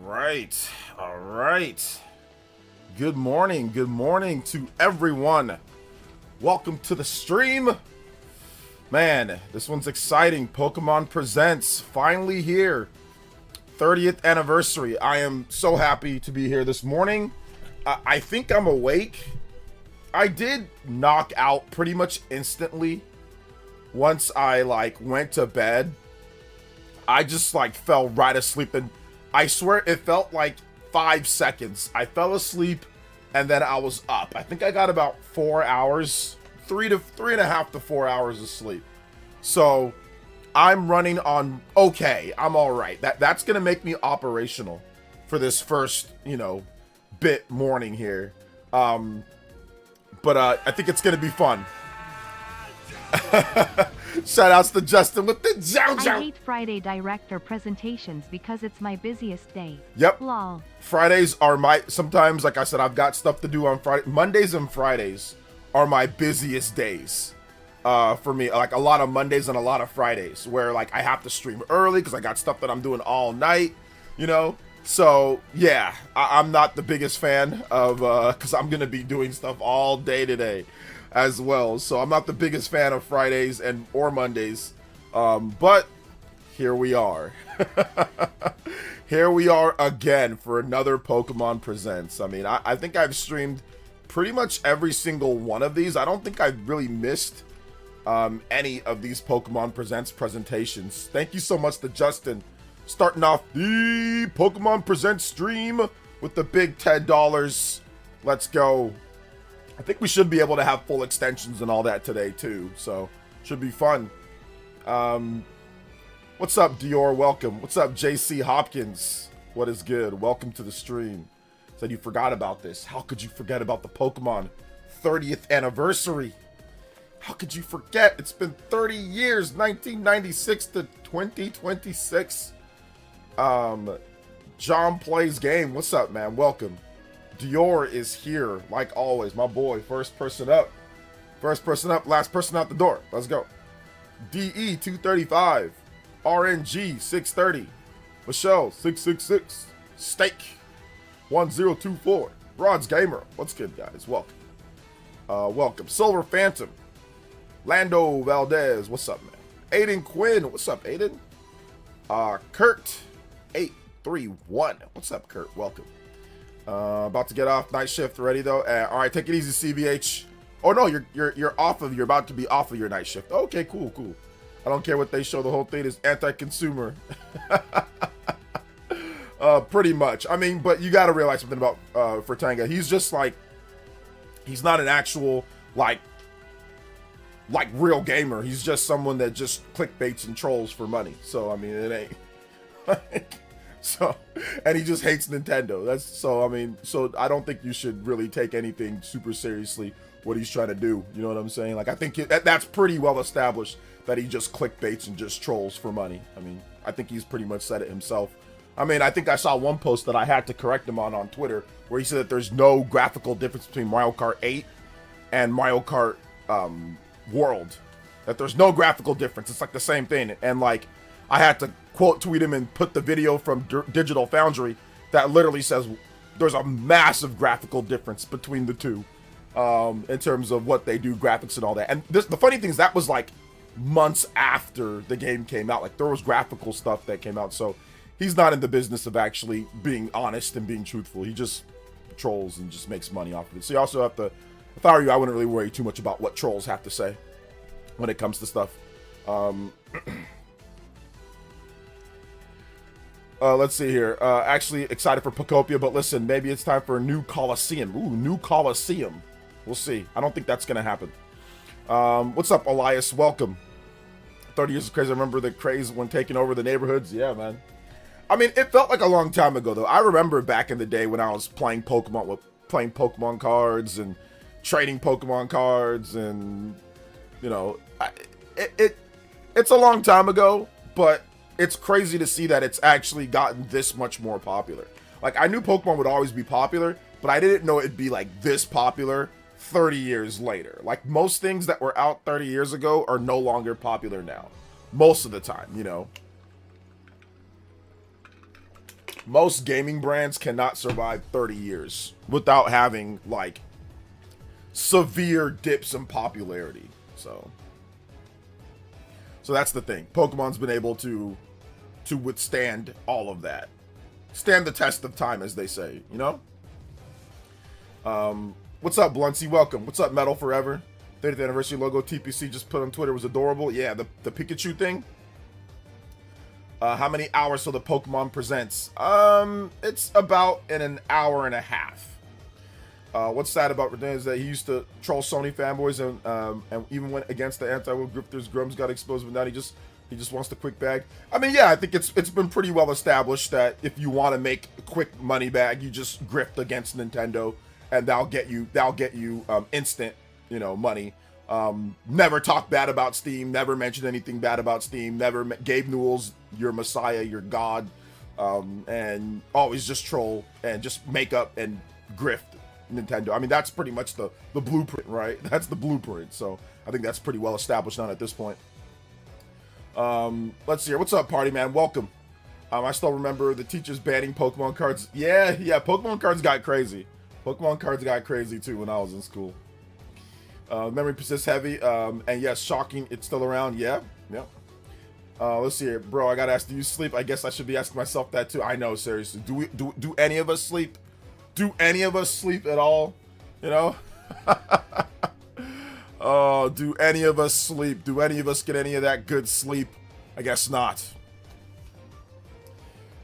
right. All right. Good morning. Good morning to everyone. Welcome to the stream. Man, this one's exciting. Pokemon Presents finally here. 30th anniversary. I am so happy to be here this morning. I think I'm awake. I did knock out pretty much instantly once I went to bed. I just fell right asleep, and I swear it felt like 5 seconds. I fell asleep and then I was up. I think I got about 4 hours, 3.5 to 4 hours of sleep. So I'm running on okay. I'm all right. That's gonna make me operational for this first, bit morning here. But I think it's gonna be fun. Shout outs to Justin with the Jow Jow. I hate Friday director presentations because it's my busiest day. Yep. Lol. Fridays are sometimes, like I said, I've got stuff to do on Friday. Mondays and Fridays are my busiest days. For me, like a lot of Mondays and a lot of Fridays where I have to stream early because I got stuff that I'm doing all night, So yeah, I'm not the biggest fan of, because I'm gonna be doing stuff all day today as well. So I'm not the biggest fan of Fridays or Mondays, but here we are. Here we are again for another Pokemon Presents. I mean, I think I've streamed pretty much every single one of these. I don't think I've really missed any of these Pokemon Presents presentations. Thank you so much to Justin, starting off the Pokemon Presents stream with the big $10. Let's go. I think we should be able to have full extensions and all that today too, so should be fun. What's up, Dior? Welcome. What's up, JC Hopkins? What is good? Welcome to the stream. Said you forgot about this. How could you forget about the Pokemon 30th anniversary? How could you forget? It's been 30 years, 1996 to 2026. John Plays Game. What's up, man? Welcome. Dior is here, like always. My boy, first person up. First person up, last person out the door. Let's go. DE 235. RNG 630. Michelle 666. Steak 1024. Rod's Gamer. What's good, guys? Welcome. Welcome. Silver Phantom. Lando Valdez. What's up, man? Aiden Quinn. What's up, Aiden? Kurt 831. What's up, Kurt? Welcome. About to get off night shift already though. All right, take it easy, CBH. Oh no, you're about to be off of your night shift. Okay, cool. I don't care what they show. The whole thing is anti-consumer. Pretty much. I mean, but you got to realize something about Furtanga. He's just he's not an actual real gamer. He's just someone that just clickbaits and trolls for money. So I mean, it ain't. So, and he just hates Nintendo. So I don't think you should really take anything super seriously what he's trying to do. You know what I'm saying? I think that's pretty well established that he just clickbaits and just trolls for money. I mean, I think he's pretty much said it himself. I mean, I think I saw one post that I had to correct him on Twitter where he said that there's no graphical difference between Mario Kart 8 and Mario Kart World. That there's no graphical difference. It's the same thing. And I had to quote tweet him and put the video from Digital Foundry that literally says there's a massive graphical difference between the two in terms of what they do, graphics and all that. And the funny thing is that was months after the game came out. There was graphical stuff that came out. So he's not in the business of actually being honest and being truthful. He just trolls and just makes money off of it. So you also have to, if I were you, I wouldn't really worry too much about what trolls have to say when it comes to stuff. Let's see here. Actually excited for Pokopia, but listen, maybe it's time for a new Coliseum. Ooh, new Coliseum. We'll see. I don't think that's going to happen. What's up, Elias? Welcome. 30 years of craze. I remember the craze when taking over the neighborhoods. Yeah, man. I mean, it felt like a long time ago, though. I remember back in the day when I was playing Pokemon cards and trading Pokemon cards, and it's a long time ago, but it's crazy to see that it's actually gotten this much more popular. I knew Pokemon would always be popular, but I didn't know it'd be this popular 30 years later. Most things that were out 30 years ago are no longer popular now. Most of the time, most gaming brands cannot survive 30 years without having like severe dips in popularity. So that's the thing. Pokemon's been able to withstand all of that. Stand the test of time, as they say, you know? What's up, Bluntsy? Welcome. What's up, Metal Forever? 30th anniversary logo TPC just put on Twitter was adorable. Yeah, the Pikachu thing. How many hours till the Pokemon presents? It's about in an hour and a half. What's sad about Redan is that he used to troll Sony fanboys and even went against the anti-will grifters. Grums got exposed, but now he just wants the quick bag. I mean, yeah, I think it's been pretty well established that if you want to make a quick money bag, you just grift against Nintendo, and that'll get you instant, money. Never talk bad about Steam. Never mention anything bad about Steam. Never Gabe Newell's your messiah, your god, and always just troll and just make up and grift Nintendo. I mean, that's pretty much the blueprint, right? That's the blueprint. So I think that's pretty well established now at this point. Let's see here. What's up, party man? Welcome. I still remember the teachers banning Pokemon cards. Yeah, Pokemon cards got crazy. Pokemon cards got crazy too when I was in school. Memory persists heavy. And yes, shocking. It's still around. Yeah. Let's see here, bro. I gotta ask, do you sleep? I guess I should be asking myself that too. I know, seriously. Do any of us sleep? Do any of us sleep at all? Oh, do any of us sleep? Do any of us get any of that good sleep? I guess not.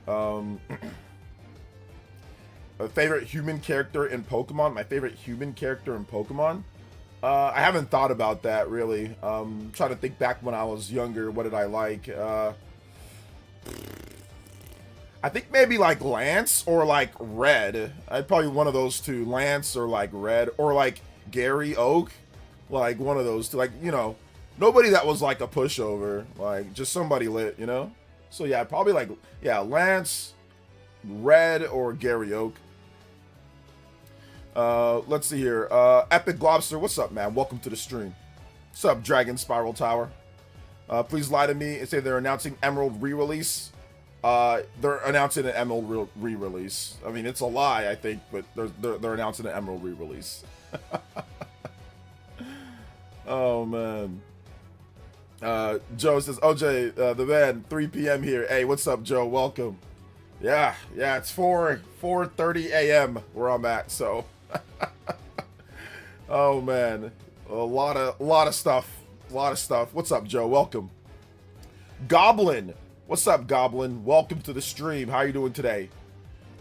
A favorite human character in Pokemon? My favorite human character in Pokemon? I haven't thought about that, really. Trying to think back when I was younger. What did I like? I think maybe like Lance or like Red. I'd probably one of those two. Lance or like Red. Or like Gary Oak. Like one of those two. Like, nobody that was like a pushover. Like just somebody lit, So yeah, probably like, Lance, Red, or Gary Oak. Let's see here. Epic Globster, what's up, man? Welcome to the stream. What's up, Dragon Spiral Tower? Please lie to me and say they're announcing Emerald re-release. They're announcing an Emerald re-release. I mean, it's a lie, I think, but they're announcing an Emerald re-release. Oh man. Joe says, OJ, the man, 3 p.m. here. Hey, what's up, Joe? Welcome. Yeah, it's 4:30 a.m. where I'm at, so. Oh man, a lot of stuff. What's up, Joe? Welcome. Goblin, what's up, Goblin? Welcome to the stream. How you doing today?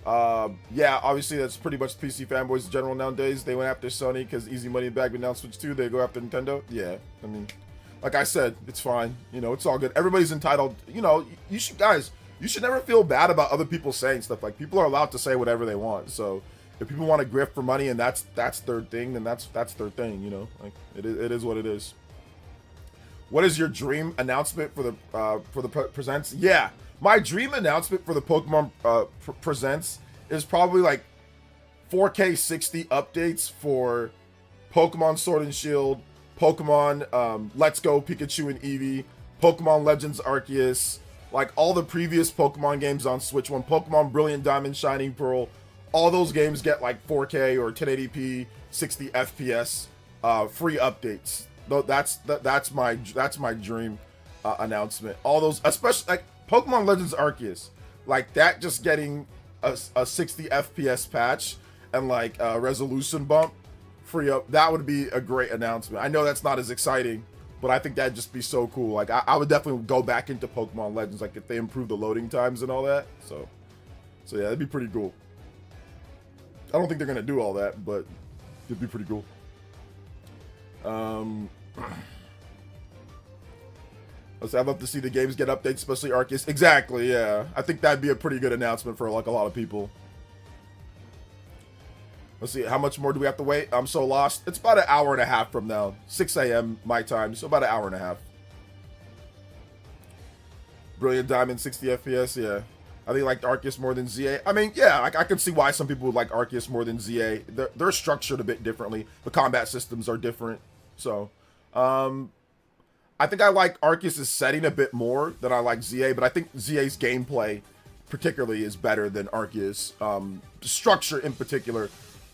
Yeah, obviously that's pretty much PC fanboys in general nowadays. They went after Sony because easy money bag, but now Switch 2, they go after Nintendo. Yeah, I mean, like I said, it's fine. It's all good. Everybody's entitled. You should never feel bad about other people saying stuff. Like, people are allowed to say whatever they want. So if people want to grift for money and that's their thing, then that's their thing. Like it is what it is. What is your dream announcement for the presents? Yeah, my dream announcement for the Pokemon presents is probably like 4K 60 updates for Pokemon Sword and Shield, Pokemon Let's Go Pikachu and Eevee, Pokemon Legends Arceus, like all the previous Pokemon games on Switch 1, Pokemon Brilliant Diamond, Shining Pearl, all those games get like 4K or 1080p, 60 FPS, free updates. That's my dream announcement. All those, especially like Pokemon Legends Arceus, like that just getting a 60 FPS patch and like a resolution bump, free up. That would be a great announcement. I know that's not as exciting, but I think that'd just be so cool. Like I would definitely go back into Pokemon Legends, like if they improve the loading times and all that. So yeah, that'd be pretty cool. I don't think they're gonna do all that, but it'd be pretty cool. I'd love to see the games get updates, especially Arceus. Exactly, yeah. I think that'd be a pretty good announcement for like a lot of people. Let's see, how much more do we have to wait? I'm so lost. It's about an hour and a half from now. 6 a.m. my time, so about an hour and a half. Brilliant Diamond, 60 FPS, yeah. I think like Arceus more than ZA. I mean, yeah, I can see why some people would like Arceus more than ZA. They're structured a bit differently. The combat systems are different. So, I think I like Arceus' setting a bit more than I like ZA, but I think ZA's gameplay particularly is better than Arceus. Structure in particular.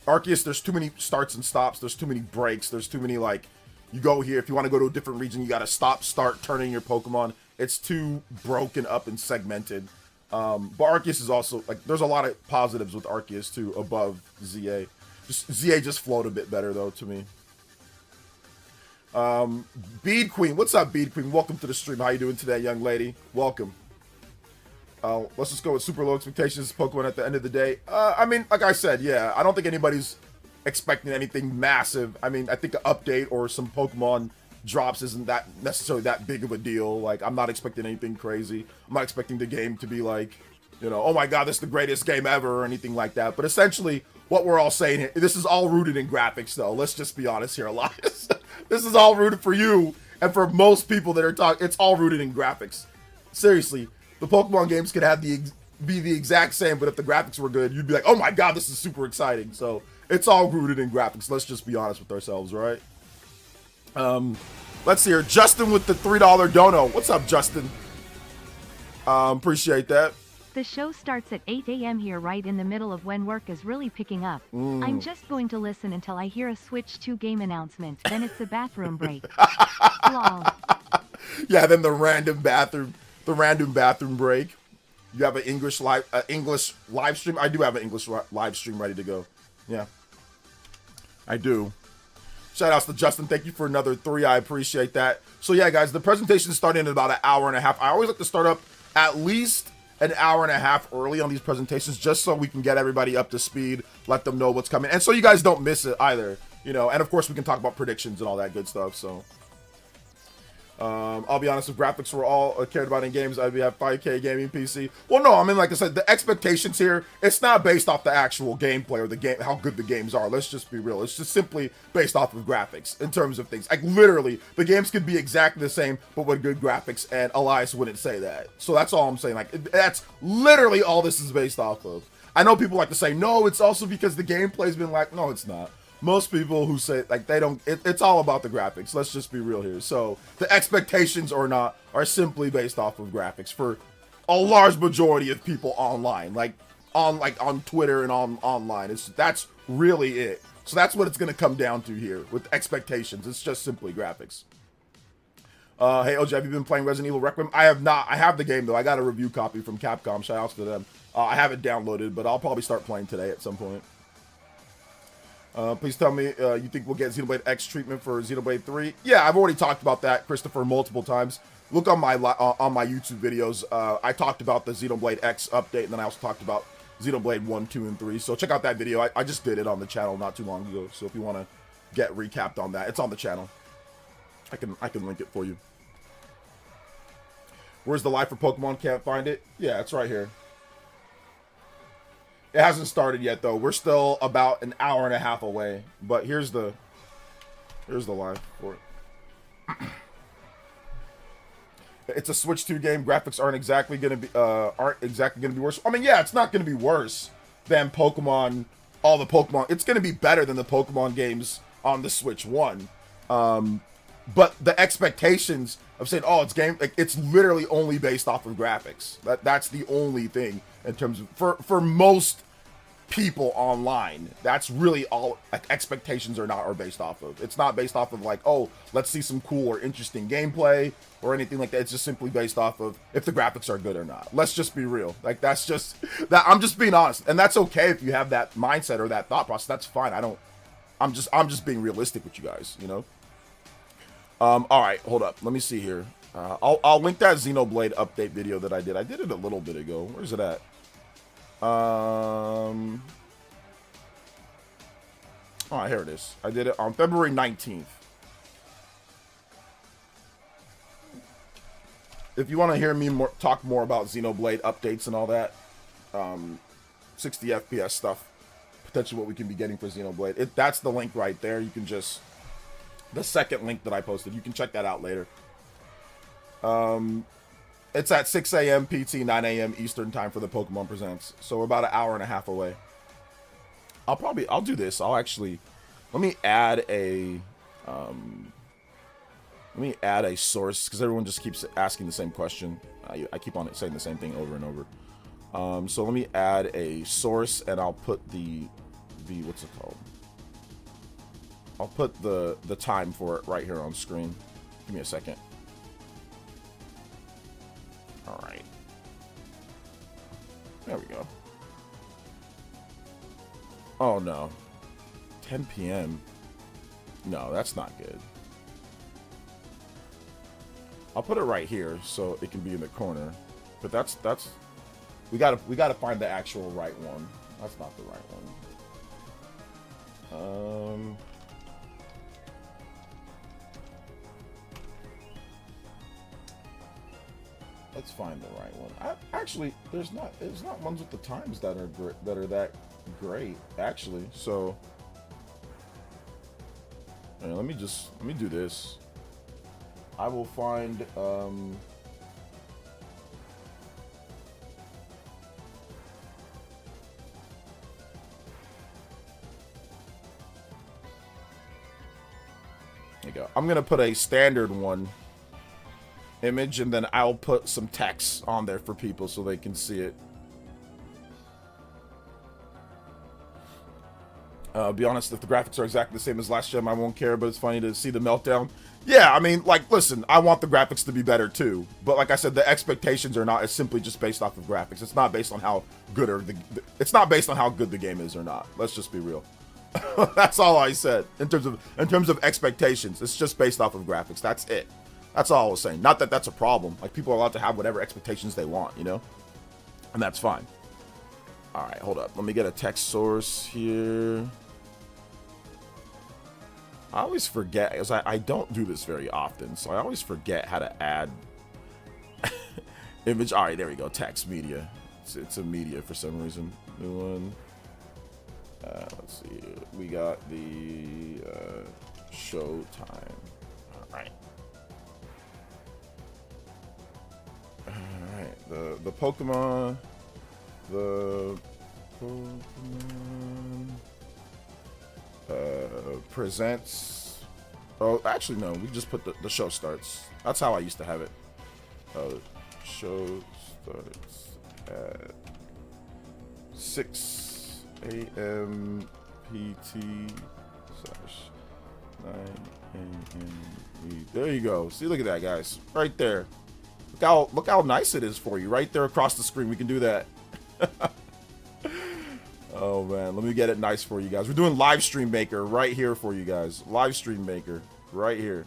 Arceus, there's too many starts and stops. There's too many breaks. There's too many, like, you go here. If you want to go to a different region, you got to stop, start, turning your Pokemon. It's too broken up and segmented. But Arceus is also, like, there's a lot of positives with Arceus, too, above ZA. ZA just flowed a bit better, though, to me. Bead Queen. What's up, Bead Queen? Welcome to the stream. How you doing today, young lady? Welcome. Let's just go with super low expectations. Pokemon at the end of the day. I mean, like I said, yeah, I don't think anybody's expecting anything massive. I mean, I think an update or some Pokemon drops isn't that necessarily that big of a deal. Like, I'm not expecting anything crazy. I'm not expecting the game to be like, you know, oh my god, this is the greatest game ever or anything like that. But essentially, what we're all saying here, this is all rooted in graphics, though. Let's just be honest here, Elias. This is all rooted for you and for most people that are talking. It's all rooted in graphics. Seriously, the Pokemon games could have be the exact same, but if the graphics were good, you'd be like, oh my god, this is super exciting. So it's all rooted in graphics. Let's just be honest with ourselves, right? Let's see here. Justin with the $3 dono. What's up, Justin? Appreciate that. The show starts at 8 a.m. here, right in the middle of when work is really picking up. I'm just going to listen until I hear a Switch 2 game announcement. Then it's a bathroom break. Lol. Yeah, then the random bathroom break. You have an English live stream. I do have an English live stream ready to go. Yeah, I do. Shout outs to Justin. Thank you for another 3. I appreciate that. So yeah, guys, the presentation is starting in about an hour and a half. I always like to start up at least an hour and a half early on these presentations, just so we can get everybody up to speed, let them know what's coming, and so you guys don't miss it either, you know. And of course, we can talk about predictions and all that good stuff. So I'll be honest, if graphics were all cared about in games, I'd have 5K gaming PC. Well, no, I mean, like I said, the expectations here, it's not based off the actual gameplay or the game, how good the games are. Let's just be real. It's just simply based off of graphics in terms of things. Like, literally, the games could be exactly the same, but with good graphics, and Elias wouldn't say that. So that's all I'm saying. Like, that's literally all this is based off of. I know people like to say, no, it's also because the gameplay's been like, no, it's not. Most people who say, like, they don't, it's all about the graphics. Let's just be real here. So the expectations or not are simply based off of graphics for a large majority of people online, like on Twitter and online. That's really it. So that's what it's going to come down to here with expectations. It's just simply graphics. Hey, OJ, have you been playing Resident Evil Requiem? I have not. I have the game, though. I got a review copy from Capcom. Shout outs to them. I have it downloaded, but I'll probably start playing today at some point. Please tell me you think we'll get Xenoblade X treatment for Xenoblade 3. Yeah, I've already talked about that, Christopher, multiple times. Look on my YouTube videos. I talked about the Xenoblade X update, and then I also talked about Xenoblade 1, 2, and 3. So check out that video. I just did it on the channel not too long ago. So if you want to get recapped on that, it's on the channel. I can link it for you. Where's the live for Pokemon? Can't find it. Yeah, it's right here. It hasn't started yet, though. We're still about an hour and a half away. But here's the live for it. It's a Switch 2 game. Graphics aren't exactly gonna be worse. I mean, yeah, it's not gonna be worse than Pokemon. All the Pokemon. It's gonna be better than the Pokemon games on the Switch 1. But the expectations of saying, oh, it's literally only based off of graphics. That's the only thing in terms of for most people online. That's really all expectations are based off of. It's not based off of like, oh, let's see some cool or interesting gameplay or anything like that. It's just simply based off of if the graphics are good or not. Let's just be real. Like, that's just that. I'm just being honest, and that's okay if you have that mindset or that thought process. That's fine. I'm just being realistic with you guys, you know. All right, hold up. Let me see here. I'll link that Xenoblade update video that I did. I did it a little bit ago. Where's it at? All right, here it is. I did it on February 19th. If you want to hear me talk more about Xenoblade updates and all that, 60 FPS stuff, potentially what we can be getting for Xenoblade, that's the link right there. You can just... The second link that I posted. You can check that out later. It's at 6 a.m. PT, 9 a.m. Eastern time for the Pokemon Presents. So we're about an hour and a half away. I'll do this. Let me add a source, because everyone just keeps asking the same question. I keep on saying the same thing over and over. So let me add a source, and I'll put the what's it called? I'll put the time for it right here on screen. Give me a second. All right. There we go. Oh no. 10 p.m. No, that's not good. I'll put it right here so it can be in the corner. But that's we gotta find the actual right one. That's not the right one. Let's find the right one. Actually, there's not ones with the times that are that great actually. So let me do this. I will find there you go. I'm gonna put a standard one image, and then I'll put some text on there for people so they can see it. Be honest, if the graphics are exactly the same as last gen, I won't care, but it's funny to see the meltdown. Yeah, I mean, like, listen, I want the graphics to be better too, but like I said, the expectations are not, it's simply just based off of graphics. It's not based on how good it's not based on how good the game is or not. Let's just be real. That's all I said. In terms of expectations, it's just based off of graphics. That's it. That's all I was saying. Not that that's a problem. Like, people are allowed to have whatever expectations they want, you know? And that's fine. All right, hold up. Let me get a text source here. I always forget, because I don't do this very often, so I always forget how to add image. All right, there we go. Text media. It's a media for some reason. New one. Let's see. We got the show time. All right. All right. The Pokemon. The Pokemon. Presents. Oh, actually no, we just put the show starts. That's how I used to have it. Show starts at 6 a.m. PT / 9 a.m. There you go. See, look at that, guys, right there. Look how nice it is for you, right there across the screen. We can do that. Oh man, let me get it nice for you guys. We're doing live stream maker right here for you guys. Live stream maker right here.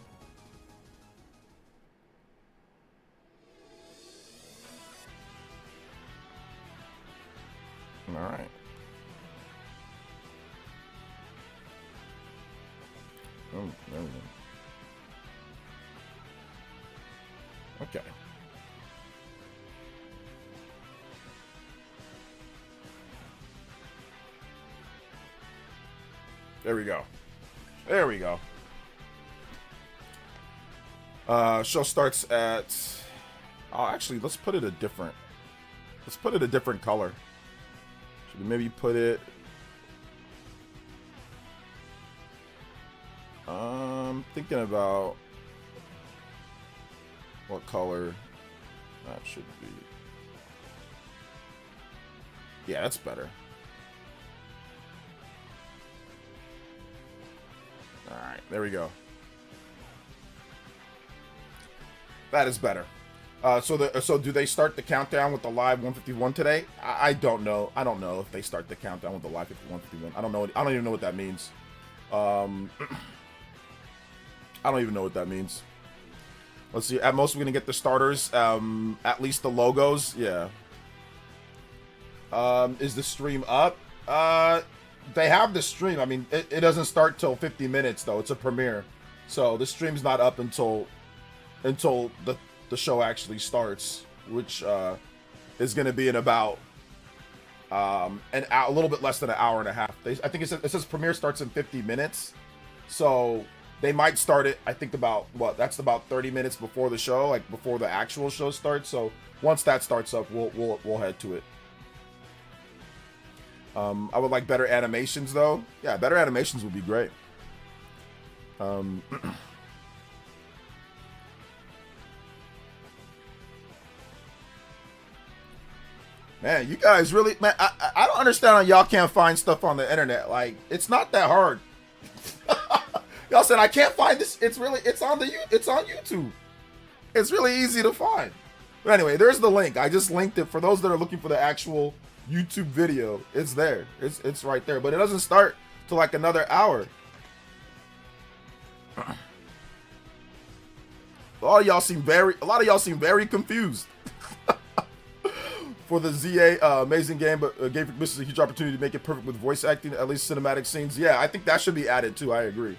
All right. Oh, there we go. Okay. There we go. There we go. Show starts at. Oh, actually, let's put it a different. Let's put it a different color. Should we maybe put it? Thinking about what color that should be. Yeah, that's better. All right, there we go. That is better. So do they start the countdown with the live 151 today? I don't know. I don't know if they start the countdown with the live 151. I don't know. I don't even know what that means. I don't even know what that means. Let's see. At most, we're gonna get the starters. At least the logos. Yeah. Is the stream up? They have the stream. I mean, it doesn't start till 50 minutes though. It's a premiere, so the stream's not up until the show actually starts, which is going to be in about a little bit less than an hour and a half. I think it says premiere starts in 50 minutes, so they might start it. I think about that's about 30 minutes before the show, like before the actual show starts. So once that starts up, we'll head to it. I would like better animations though. Yeah, better animations would be great. Man, you guys really, man, I don't understand how y'all can't find stuff on the internet. Like, it's not that hard. Y'all said I can't find this. It's on YouTube. It's really easy to find. But anyway, there's the link. I just linked it for those that are looking for the actual YouTube video. It's there. It's right there. But it doesn't start till like another hour. A lot of y'all seem very confused. For the ZA, amazing game, but Game misses a huge opportunity to make it perfect with voice acting, at least cinematic scenes. Yeah, I think that should be added too. I agree.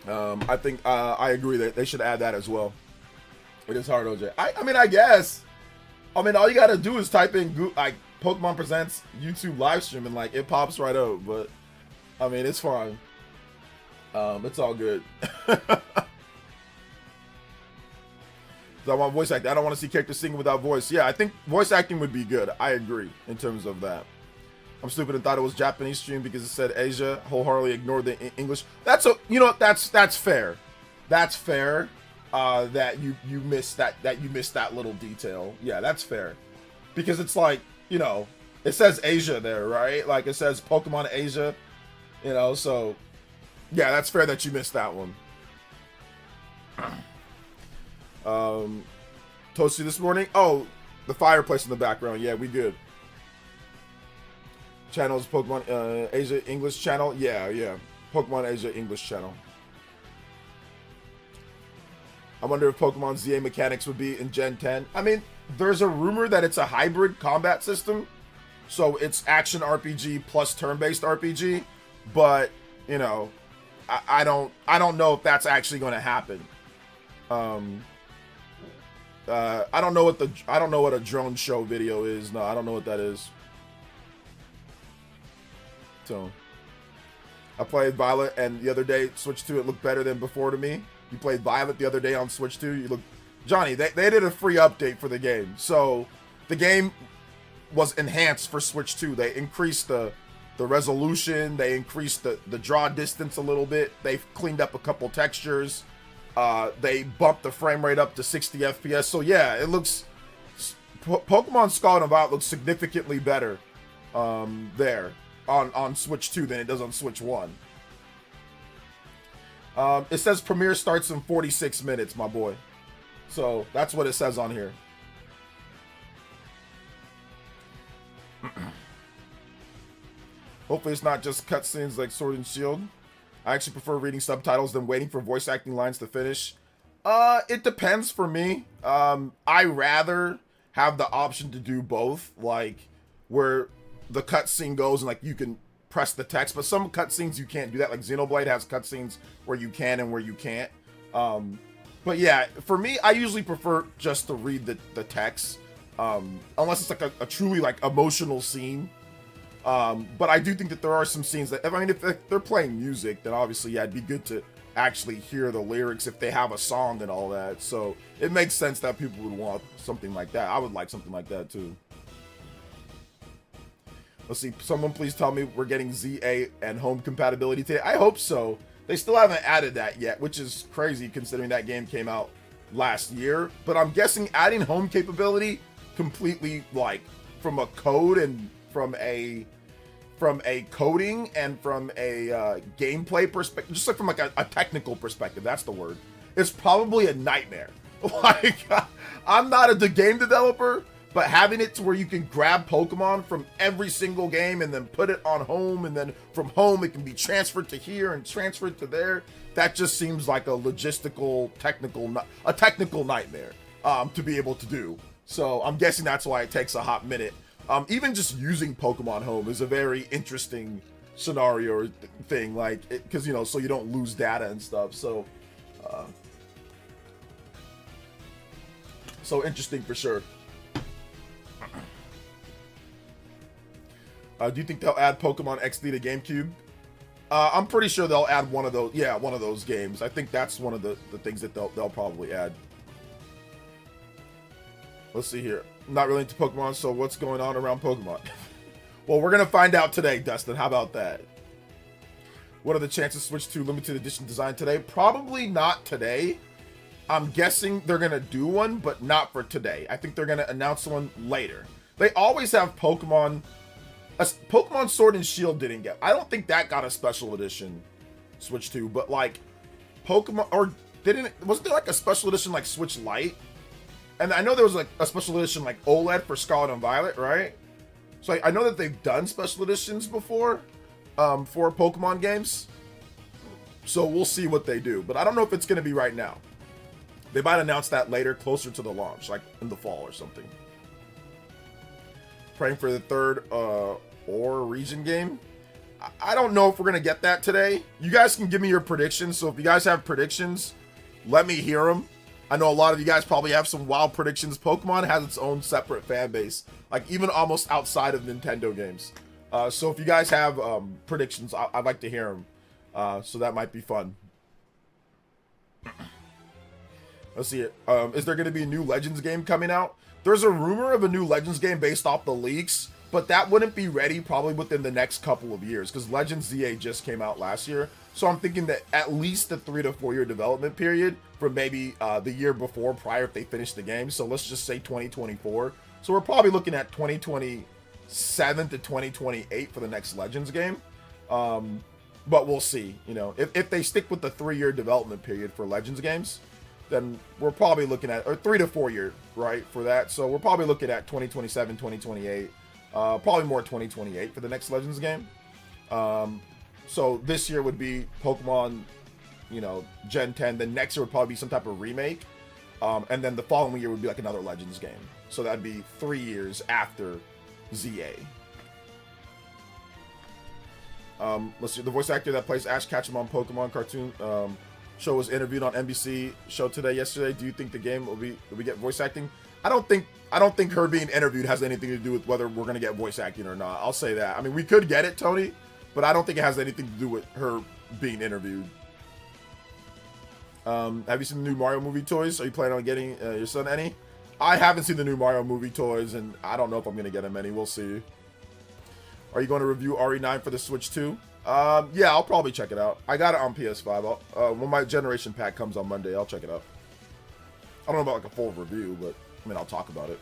I think I agree that they should add that as well. It is hard, OJ. I mean, I guess. I mean, all you gotta do is type in like Pokemon Presents YouTube live stream and like it pops right up. But I mean, it's fine. It's all good. I want voice acting. I don't want to see characters singing without voice. Yeah, I think voice acting would be good. I agree in terms of that. I'm stupid and thought it was Japanese stream because it said Asia. Wholeheartedly ignored the English. That's fair. That's fair. That you missed that little detail. Yeah, that's fair. Because it's like, you know, it says Asia there, right? Like it says Pokemon Asia. You know, so yeah, that's fair that you missed that one. Toasty this morning. Oh, the fireplace in the background. Yeah, we good. Channels Pokemon Asia English channel. Yeah. Pokemon Asia English channel. I wonder if Pokemon ZA mechanics would be in Gen 10. I mean, there's a rumor that it's a hybrid combat system. So it's action RPG plus turn-based RPG, but you know, I don't know if that's actually going to happen. I don't know what a drone show video is. No, I don't know what that is. So I played Violet and the other day Switch 2, it looked better than before to me. You played Violet the other day on Switch 2, you look Johnny, they did a free update for the game. So the game was enhanced for Switch 2. They increased the resolution, they increased the draw distance a little bit. They've cleaned up a couple textures. They bumped the frame rate up to 60 FPS. So yeah, it looks Pokemon Scarlet and Violet looks significantly better there on Switch 2 than it does on Switch 1. It says premiere starts in 46 minutes, my boy. So that's what it says on here. Hopefully it's not just cutscenes like Sword and Shield. I actually prefer reading subtitles than waiting for voice acting lines to finish. It depends for me. I rather have the option to do both, like where the cutscene goes and like you can press the text, but some cutscenes you can't do that. Like Xenoblade has cutscenes where you can and where you can't. But yeah, for me, I usually prefer just to read the text, unless it's like a truly like emotional scene. But I do think that there are some scenes that, I mean, if they're playing music, then obviously, yeah, it'd be good to actually hear the lyrics if they have a song and all that. So it makes sense that people would want something like that. I would like something like that too. Let's see. Someone please tell me we're getting ZA and home compatibility today. I hope so. They still haven't added that yet, which is crazy considering that game came out last year. But I'm guessing adding home capability completely, like, from a code and from a coding and from a gameplay perspective, just like from like a technical perspective, that's the word, it's probably a nightmare. Like, I'm not the game developer, but having it to where you can grab Pokemon from every single game and then put it on home, and then from home it can be transferred to here and transferred to there, that just seems like a logistical, technical nightmare to be able to do. So I'm guessing that's why it takes a hot minute. Even just using Pokemon Home is a very interesting scenario or thing, like, because, you know, so you don't lose data and stuff. So, so interesting for sure. Do you think they'll add Pokemon XD to GameCube? I'm pretty sure they'll add one of those. Yeah, one of those games. I think that's one of the things that they'll probably add. Let's see here. I'm not really into Pokemon, so what's going on around Pokemon? Well, we're going to find out today, Dustin. How about that? What are the chances Switch 2 limited edition design today? Probably not today. I'm guessing they're gonna do one, but not for today. I think they're gonna announce one later. They always have Pokemon. Pokemon Sword and Shield didn't get. I don't think that got a special edition Switch 2, but like Pokemon, or wasn't there like a special edition like Switch Lite? And I know there was like a special edition like OLED for Scarlet and Violet, right? So I know that they've done special editions before for Pokemon games. So we'll see what they do, but I don't know if it's gonna be right now. They might announce that later, closer to the launch, like in the fall or something. Praying for the third or region game. I don't know if we're gonna get that today. You guys can give me your predictions. So if you guys have predictions, let me hear them. I know a lot of you guys probably have some wild predictions. Pokemon has its own separate fan base, like even almost outside of Nintendo games. So if you guys have predictions, I'd like to hear them. So that might be fun. Let's see it. Is there going to be a new Legends game coming out? There's a rumor of a new Legends game based off the leaks, but that wouldn't be ready probably within the next couple of years because Legends ZA just came out last year. So I'm thinking that at least a 3 to 4 year development period from maybe the year before prior if they finish the game. So let's just say 2024. So we're probably looking at 2027 to 2028 for the next Legends game. But we'll see. You know, if they stick with the 3 year development period for Legends games, then we're probably looking at, or 3 to 4 year, right, for that. So we're probably looking at 2027, 2028, probably more 2028 for the next Legends game. So this year would be Pokemon, you know, Gen 10. Then next year would probably be some type of remake. And then the following year would be like another Legends game. So that'd be 3 years after ZA. Let's see, the voice actor that plays Ash Ketchum on Pokemon cartoon show was interviewed on NBC show yesterday. Do you think the game will we get voice acting? I don't think her being interviewed has anything to do with whether we're gonna get voice acting or not. I'll say that. I mean, we could get it, Tony, but I don't think it has anything to do with her being interviewed. Have you seen the new Mario movie toys? Are you planning on getting your son any? I haven't seen the new Mario movie toys, and I don't know if I'm gonna get him any. We'll see. Are you going to review RE9 for the Switch 2? Yeah, I'll probably check it out. I got it on PS5. When my generation pack comes on Monday, I'll check it out. I don't know about like a full review, but I mean, I'll talk about it.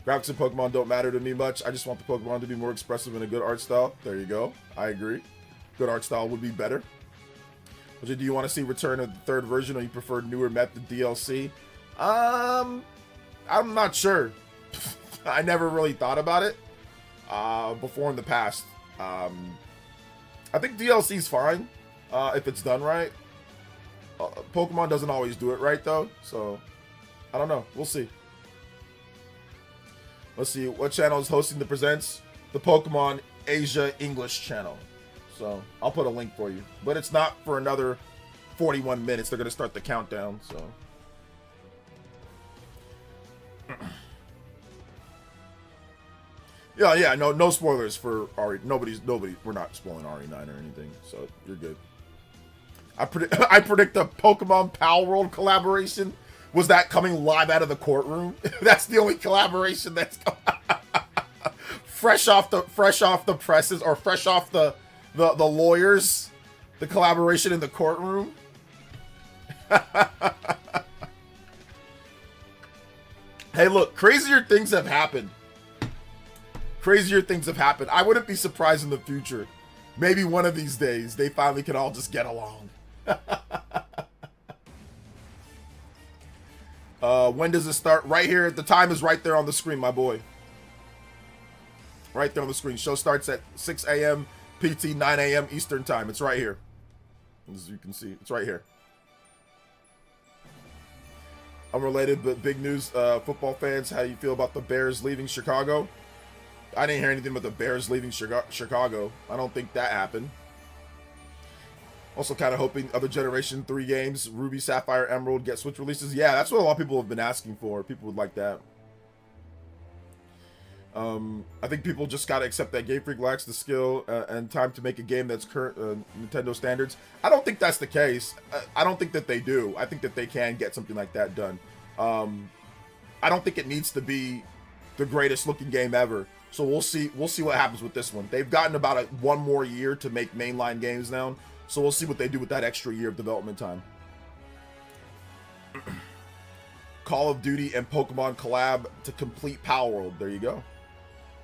Graphics in Pokemon don't matter to me much. I just want the Pokemon to be more expressive in a good art style. There you go. I agree. Good art style would be better. Do you want to see return of the third version, or you prefer newer method DLC? I'm not sure. I never really thought about it before in the past. I think DLC is fine if it's done right. Pokemon doesn't always do it right though, so I don't know. We'll see. Let's see what channel is hosting the presents. The Pokemon Asia English channel. So I'll put a link for you, but it's not for another 41 minutes. They're gonna start the countdown. So. Yeah, no spoilers for RE. We're not spoiling RE9 or anything, so you're good. I predict a Pokemon Pal World collaboration. Was that coming live out of the courtroom? That's the only collaboration that's fresh off the presses, or fresh off the lawyers. The collaboration in the courtroom. Hey, look, crazier things have happened. Crazier things have happened. I wouldn't be surprised in the future. Maybe one of these days they finally can all just get along. When does it start? Right here. The time is right there on the screen, my boy. Right there on the screen. Show starts at 6 a.m. PT, 9 a.m. Eastern time. It's right here. As you can see, it's right here. Unrelated, but big news. Football fans, how do you feel about the Bears leaving Chicago? I didn't hear anything about the Bears leaving Chicago. I don't think that happened. Also kind of hoping other Generation 3 games, Ruby, Sapphire, Emerald, get Switch releases. Yeah, that's what a lot of people have been asking for. People would like that. I think people just got to accept that Game Freak lacks the skill and time to make a game that's current Nintendo standards. I don't think that's the case. I don't think that they do. I think that they can get something like that done. I don't think it needs to be the greatest looking game ever. So we'll see what happens with this one. They've gotten about one more year to make mainline games now. So we'll see what they do with that extra year of development time. Call of Duty and Pokemon collab to complete Power World. There you go.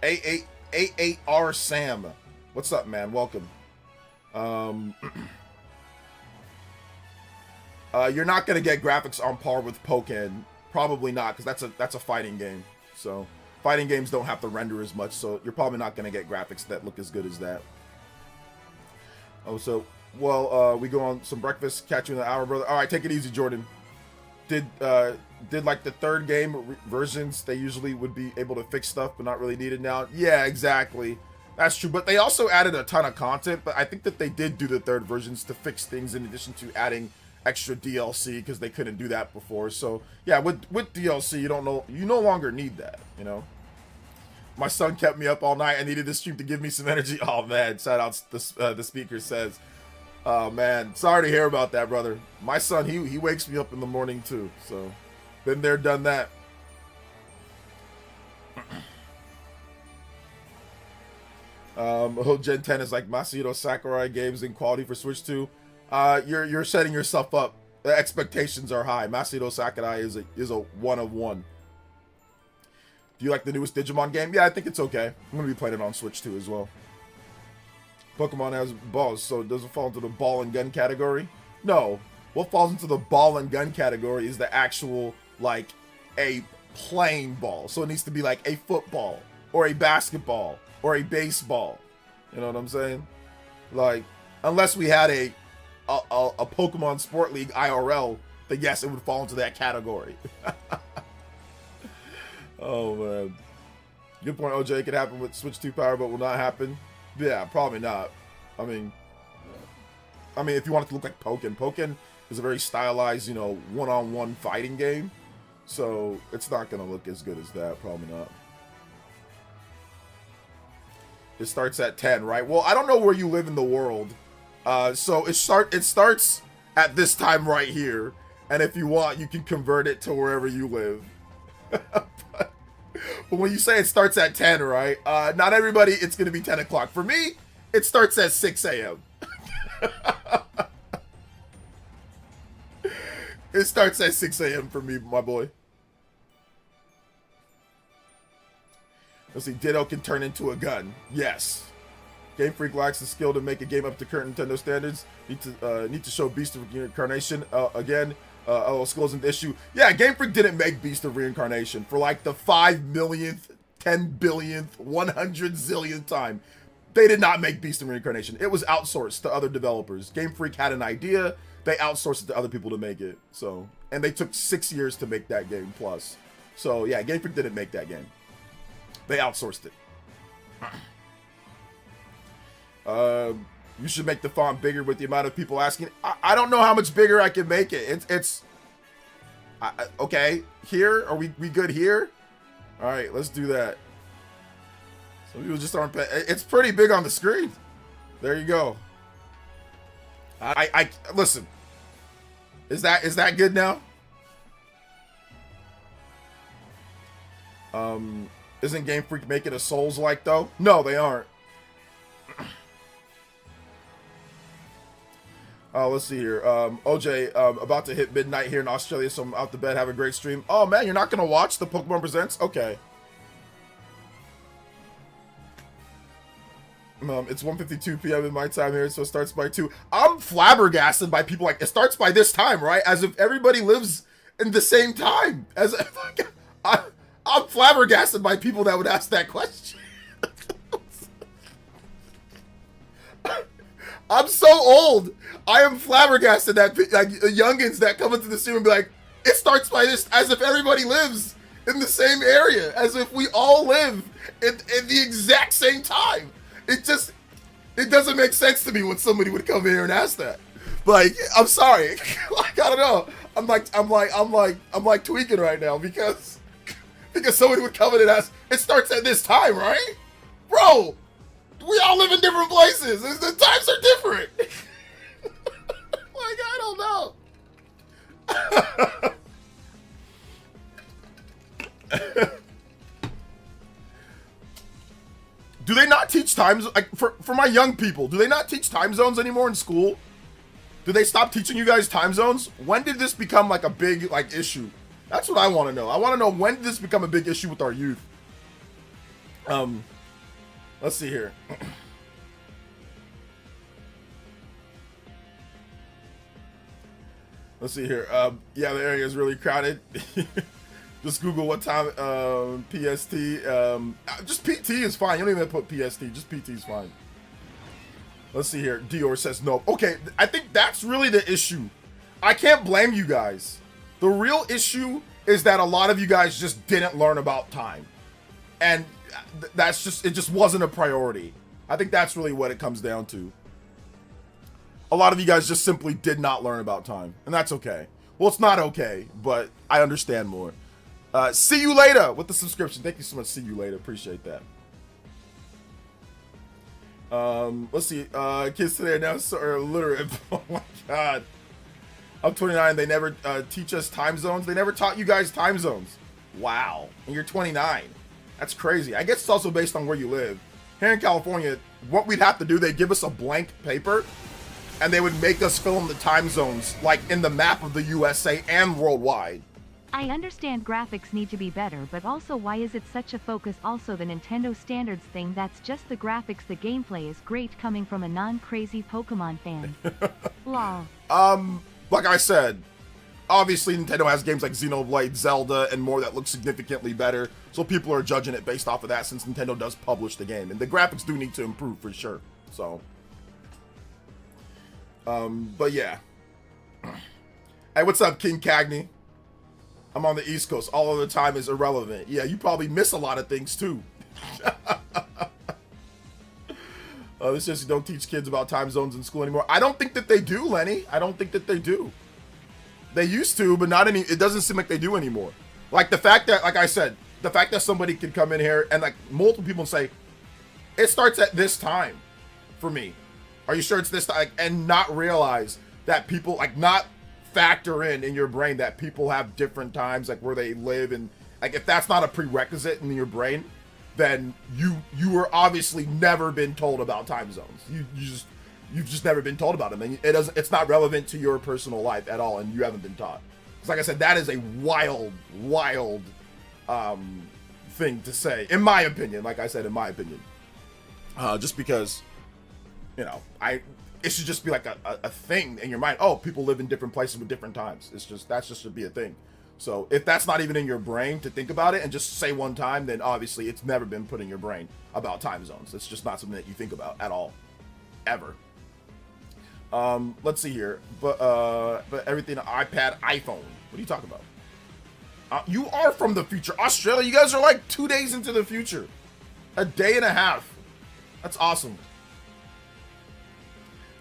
A8R Sam. What's up, man? Welcome. You're not gonna get graphics on par with Pokken. Probably not, because that's a fighting game. So fighting games don't have to render as much, so you're probably not gonna get graphics that look as good as that. Oh, so we go on some breakfast. Catch you in an hour, brother. All right, take it easy, Jordan. Did like the third game versions, they usually would be able to fix stuff but not really needed now? Yeah, exactly. That's true, but they also added a ton of content, but I think that they did do the third versions to fix things in addition to adding extra DLC, because they couldn't do that before. So yeah, with DLC, you no longer need that, you know. My son kept me up all night. I needed this stream to give me some energy. Oh man, shout out the speaker says. Oh man, sorry to hear about that, brother. My son, he wakes me up in the morning too. So, been there, done that. Gen 10 is like Masahiro Sakurai games in quality for Switch 2. You're setting yourself up. The expectations are high. Masahiro Sakurai is a one of one. Do you like the newest Digimon game? Yeah, I think it's okay. I'm gonna be playing it on Switch 2 as well. Pokemon has balls, so it doesn't fall into the ball and gun category? No. What falls into the ball and gun category is the actual, like, a playing ball. So it needs to be like a football, or a basketball, or a baseball. You know what I'm saying? Like, unless we had a Pokemon Sport League IRL, then yes, it would fall into that category. Oh, man. Good point, OJ. It could happen with Switch 2 power, but will not happen. Yeah, probably not. I mean, if you want it to look like Pokken is a very stylized, you know, one-on-one fighting game. So it's not going to look as good as that. Probably not. It starts at 10, right? Well, I don't know where you live in the world. So it starts at this time right here. And if you want, you can convert it to wherever you live. But when you say it starts at 10, right? Not everybody, it's going to be 10 o'clock. For me, it starts at 6 a.m. It starts at 6 a.m. for me, my boy. Let's see, Ditto can turn into a gun. Yes. Game Freak lacks the skill to make a game up to current Nintendo standards. Need to show Beast of Reincarnation again. Skills in the issue. Yeah, Game Freak didn't make Beast of Reincarnation for like the 5 millionth, 10 billionth, 100 zillionth time. They did not make Beast of Reincarnation. It was outsourced to other developers. Game Freak had an idea. They outsourced it to other people to make it. So, and they took 6 years to make that game plus. So yeah, Game Freak didn't make that game. They outsourced it. You should make the font bigger with the amount of people asking. I don't know how much bigger I can make it. It's okay. Here, are we good here? All right, let's do that. Some people just aren't. It's pretty big on the screen. There you go. I listen. Is that good now? Isn't Game Freak making a Souls-like though? No, they aren't. Let's see here. OJ, about to hit midnight here in Australia, so I'm out to bed. Have a great stream. Oh man, you're not gonna watch the Pokemon Presents? Okay. It's 1:52 p.m. in my time here, so it starts by 2. I'm flabbergasted by people like, it starts by this time, right? As if everybody lives in the same time. As if, I'm flabbergasted by people that would ask that question. I'm so old. I am flabbergasted that like youngins that come into the stream and be like, it starts by this, as if everybody lives in the same area, as if we all live in the exact same time. It doesn't make sense to me when somebody would come here and ask that. Like, I'm sorry. Like, I don't know. I'm like tweaking right now because somebody would come in and ask, it starts at this time, right? Bro, we all live in different places. The times are different. Like, I don't know. Do they not teach times, like, for my young people, do they not teach time zones anymore in school? Do they stop teaching you guys time zones? When did this become like a big like issue? That's what I want to know. I want to know, when did this become a big issue with our youth? Let's see here. Let's see here. Yeah, the area is really crowded. Just Google what time PST. Just PT is fine. You don't even put PST. Just PT is fine. Let's see here. Dior says no. Okay, I think that's really the issue. I can't blame you guys. The real issue is that a lot of you guys just didn't learn about time. And that's just, it just wasn't a priority. I think that's really what it comes down to. A lot of you guys just simply did not learn about time. And that's okay. Well, it's not okay, but I understand more. See you later with the subscription. Thank you so much. See you later. Appreciate that. Let's see. Kids today now are illiterate. Oh my god. I'm 29. They never teach us time zones. They never taught you guys time zones. Wow. And you're 29. That's crazy. I guess it's also based on where you live. Here in California, what we'd have to do, they'd give us a blank paper and they would make us fill in the time zones, like in the map of the USA and worldwide. I understand graphics need to be better, but also why is it such a focus? Also the Nintendo standards thing, that's just the graphics. The gameplay is great coming from a non-crazy Pokemon fan. Lol. Like I said, obviously Nintendo has games like Xenoblade, Zelda, and more that look significantly better, so people are judging it based off of that since Nintendo does publish the game. And the graphics do need to improve for sure, so. But yeah. Hey, what's up, King Cagney? I'm on the East Coast. All of the time is irrelevant. Yeah, you probably miss a lot of things too. This says you don't teach kids about time zones in school anymore. I don't think that they do, Lenny. I don't think that they do. They used to, but not any. It doesn't seem like they do anymore. Like the fact that, like I said, the fact that somebody could come in here and like multiple people say, it starts at this time for me. Are you sure it's this time? Like, and not realize that people, like, not factor in your brain that people have different times, like where they live, and like if that's not a prerequisite in your brain, then you were obviously never been told about time zones. You've just never been told about them, and it's not relevant to your personal life at all, and you haven't been taught. Because like I said, that is a wild thing to say, in my opinion. Like I said, in my opinion, just because, you know, it should just be like a thing in your mind. Oh, people live in different places with different times. That's just should be a thing. So if that's not even in your brain to think about it and just say one time, then obviously it's never been put in your brain about time zones. It's just not something that you think about at all, ever. Let's see here. But everything, iPad, iPhone. What are you talking about? You are from the future. Australia, you guys are like 2 days into the future. A day and a half. That's awesome.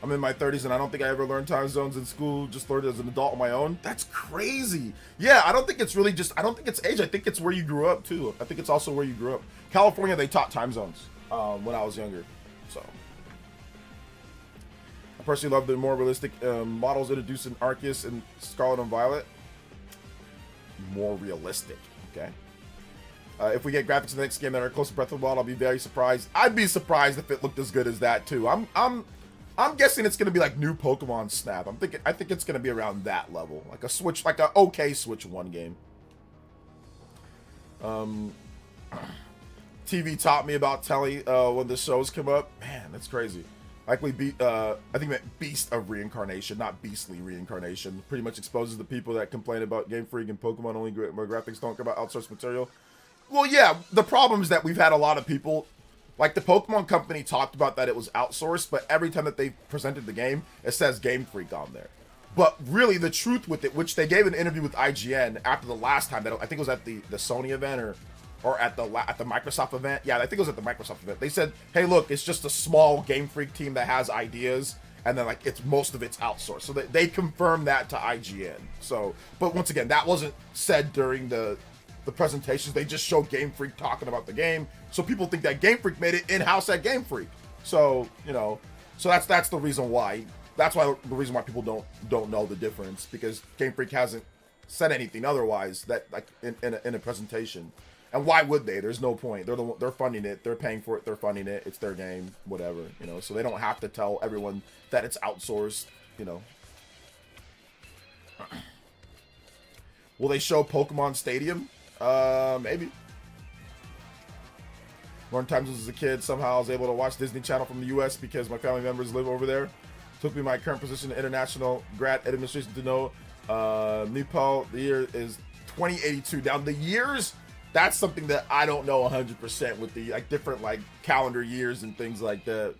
I'm in my 30s and I don't think I ever learned time zones in school. Just learned it as an adult on my own. That's crazy. Yeah, I don't think it's really just, I don't think it's age. I think it's where you grew up too. I think it's also where you grew up. California, they taught time zones when I was younger. So I personally love the more realistic models introduced in Arceus and Scarlet and Violet. More realistic, okay? If we get graphics in the next game that are close to Breath of the Wild, I'll be very surprised. I'd be surprised if it looked as good as that too. I'm guessing it's gonna be like new Pokemon Snap. I think it's gonna be around that level, like a Switch, like a okay Switch 1 game. TV taught me about telly when the shows come up. Man, that's crazy. Like I think that Beast of Reincarnation, not Beastly Reincarnation, pretty much exposes the people that complain about Game Freak and Pokemon only where graphics don't come out outsourced material. Well, yeah, the problem is that we've had a lot of people. Like, the Pokemon Company talked about that it was outsourced, but every time that they presented the game, it says Game Freak on there. But really, the truth with it, which they gave an interview with IGN after the last time, that I think it was at the Sony event or at the Microsoft event. Yeah, I think it was at the Microsoft event. They said, hey, look, it's just a small Game Freak team that has ideas, and then, like, most of it's outsourced. So they confirmed that to IGN. So, but once again, that wasn't said during the presentations. They just showed Game Freak talking about the game, so people think that Game Freak made it in-house at Game Freak. So, you know, so that's the reason why. That's why the reason why people don't know the difference, because Game Freak hasn't said anything otherwise that, like, in a presentation. And why would they? There's no point. They're funding it. They're paying for it. They're funding it. It's their game, whatever, you know. So they don't have to tell everyone that it's outsourced, you know. Will they show Pokemon Stadium? Maybe. More times as a kid, somehow I was able to watch Disney Channel from the U.S. because my family members live over there. Took me my current position in international grad administration to know Nepal, the year is 2082. Now the years, that's something that I don't know 100% with the like different like calendar years and things like that.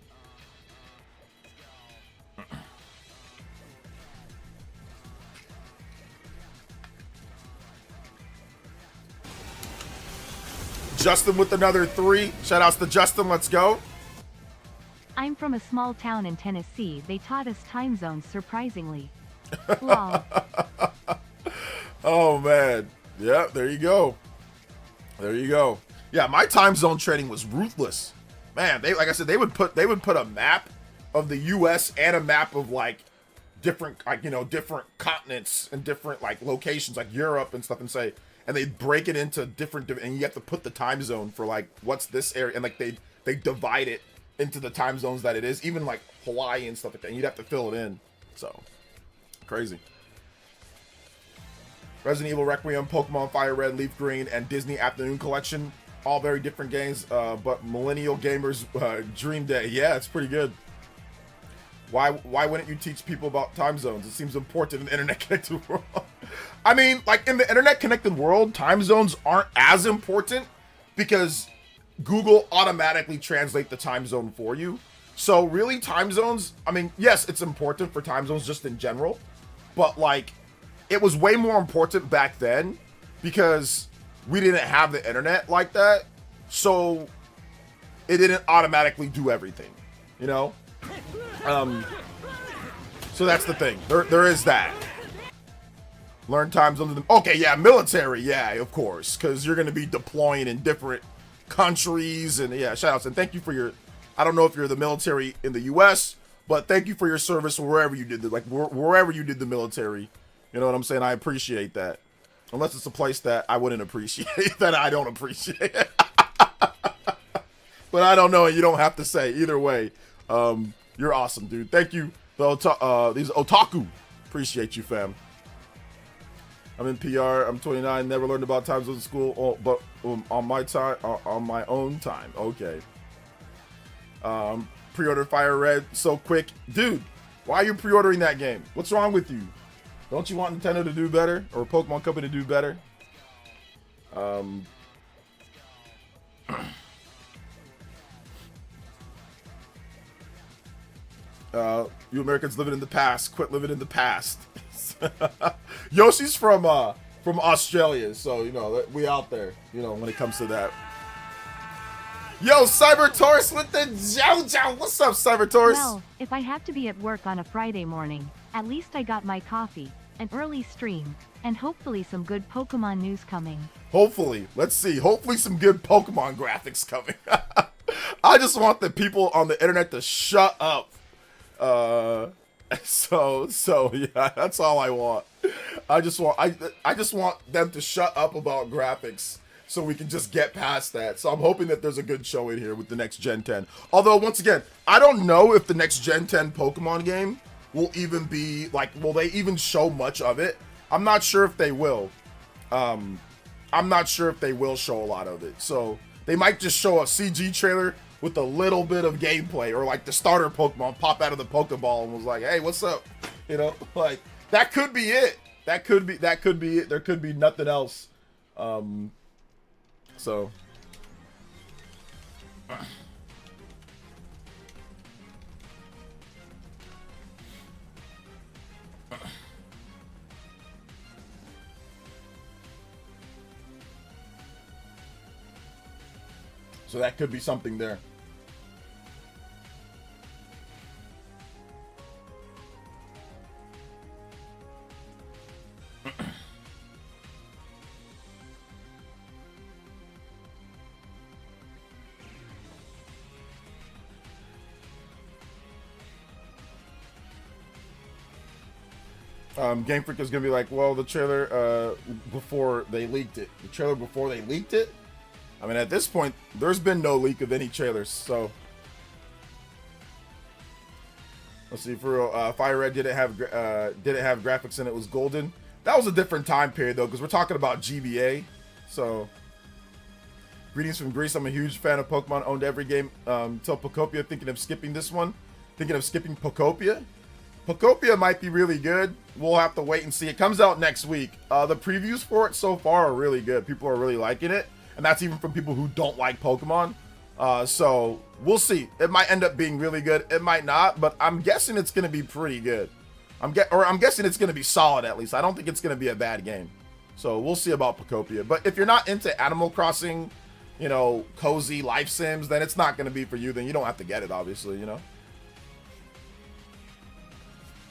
Justin with another 3. Shout outs to Justin. Let's go. I'm from a small town in Tennessee. They taught us time zones, surprisingly. Lol. Oh man. Yeah, there you go. There you go. Yeah, my time zone training was ruthless. Man, they like I said, they would put a map of the US and a map of like different like, you know, different continents and different like locations like Europe and stuff and say, and they break it into different and you have to put the time zone for like what's this area, and like they divide it into the time zones that it is, even like Hawaii and stuff like that, and you'd have to fill it in. So crazy. Resident Evil Requiem, Pokemon Fire Red, Leaf Green, and Disney Afternoon Collection, all very different games, but millennial gamers dream day. Yeah, it's pretty good. Why wouldn't you teach people about time zones? It seems important in the internet connected world. I mean, like in the internet connected world, time zones aren't as important because Google automatically translate the time zone for you. So really time zones, I mean, yes, it's important for time zones just in general, but like it was way more important back then because we didn't have the internet like that. So it didn't automatically do everything, you know? So that's the thing. There is that. Learn time zones. Okay, yeah, military, yeah, of course, because you're going to be deploying in different countries, and yeah, shout outs and thank you for your. I don't know if you're the military in the U.S., but thank you for your service wherever you did wherever you did the military. You know what I'm saying? I appreciate that. Unless it's a place that I wouldn't appreciate, that I don't appreciate. But I don't know, and you don't have to say either way. You're awesome, dude. Thank you. These otaku. Appreciate you, fam. I'm in PR. I'm 29. Never learned about time zones in school, but on my time, on my own time. Okay. Pre-order Fire Red so quick, dude. Why are you pre-ordering that game? What's wrong with you? Don't you want Nintendo to do better, or Pokemon Company to do better? You Americans living in the past, quit living in the past. Yoshi's from Australia, so you know we out there, you know, when it comes to that. Yo, Cyber Taurus with the Jojo. What's up, Cyber Taurus? Well, if I have to be at work on a Friday morning, at least I got my coffee, an early stream, and hopefully some good Pokemon news coming. Hopefully, let's see. Hopefully some good Pokemon graphics coming. I just want the people on the internet to shut up. So yeah, that's all I want. I just want them to shut up about graphics so we can just get past that. So I'm hoping that there's a good show in here with the next Gen 10. Although once again, I don't know if the next Gen 10 Pokemon game will even be like, will they even show much of it? I'm not sure if they will. I'm not sure if they will show a lot of it. So they might just show a CG trailer with a little bit of gameplay, or like the starter Pokemon pop out of the Pokeball and was like, hey, what's up? You know, like that could be it. That could be it. There could be nothing else. So that could be something there. Game Freak is gonna be like, well, the trailer before they leaked it. The trailer before they leaked it? I mean, at this point, there's been no leak of any trailers, so. Let's see, for real, Fire Red didn't have graphics and it was golden. That was a different time period though, because we're talking about GBA. So, greetings from Greece. I'm a huge fan of Pokemon. Owned every game till Pokopia. Thinking of skipping this one. Thinking of skipping Pokopia. Pokopia might be really good. We'll have to wait and see. It comes out next week. The previews for it so far are really good. People are really liking it, and that's even from people who don't like Pokemon. So we'll see. It might end up being really good. It might not, but I'm guessing it's going to be pretty good. I'm guessing it's going to be solid at least. I don't think it's going to be a bad game. So we'll see about Pokopia. But if you're not into Animal Crossing, you know, cozy life sims, then it's not going to be for you. Then you don't have to get it, obviously, you know.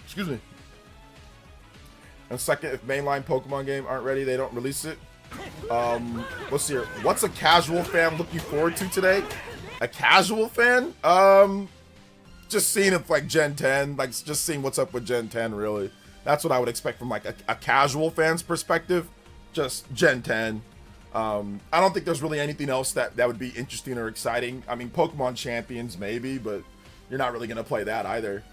Excuse me. And second, if mainline Pokemon game aren't ready, they don't release it. Let's see here. What's a casual fan looking forward to today? A casual fan? Just seeing if like Gen 10, like just seeing what's up with Gen 10, really. That's what I would expect from like a casual fan's perspective. Just Gen 10. I don't think there's really anything else that would be interesting or exciting. I mean, Pokemon Champions maybe, but you're not really gonna play that either.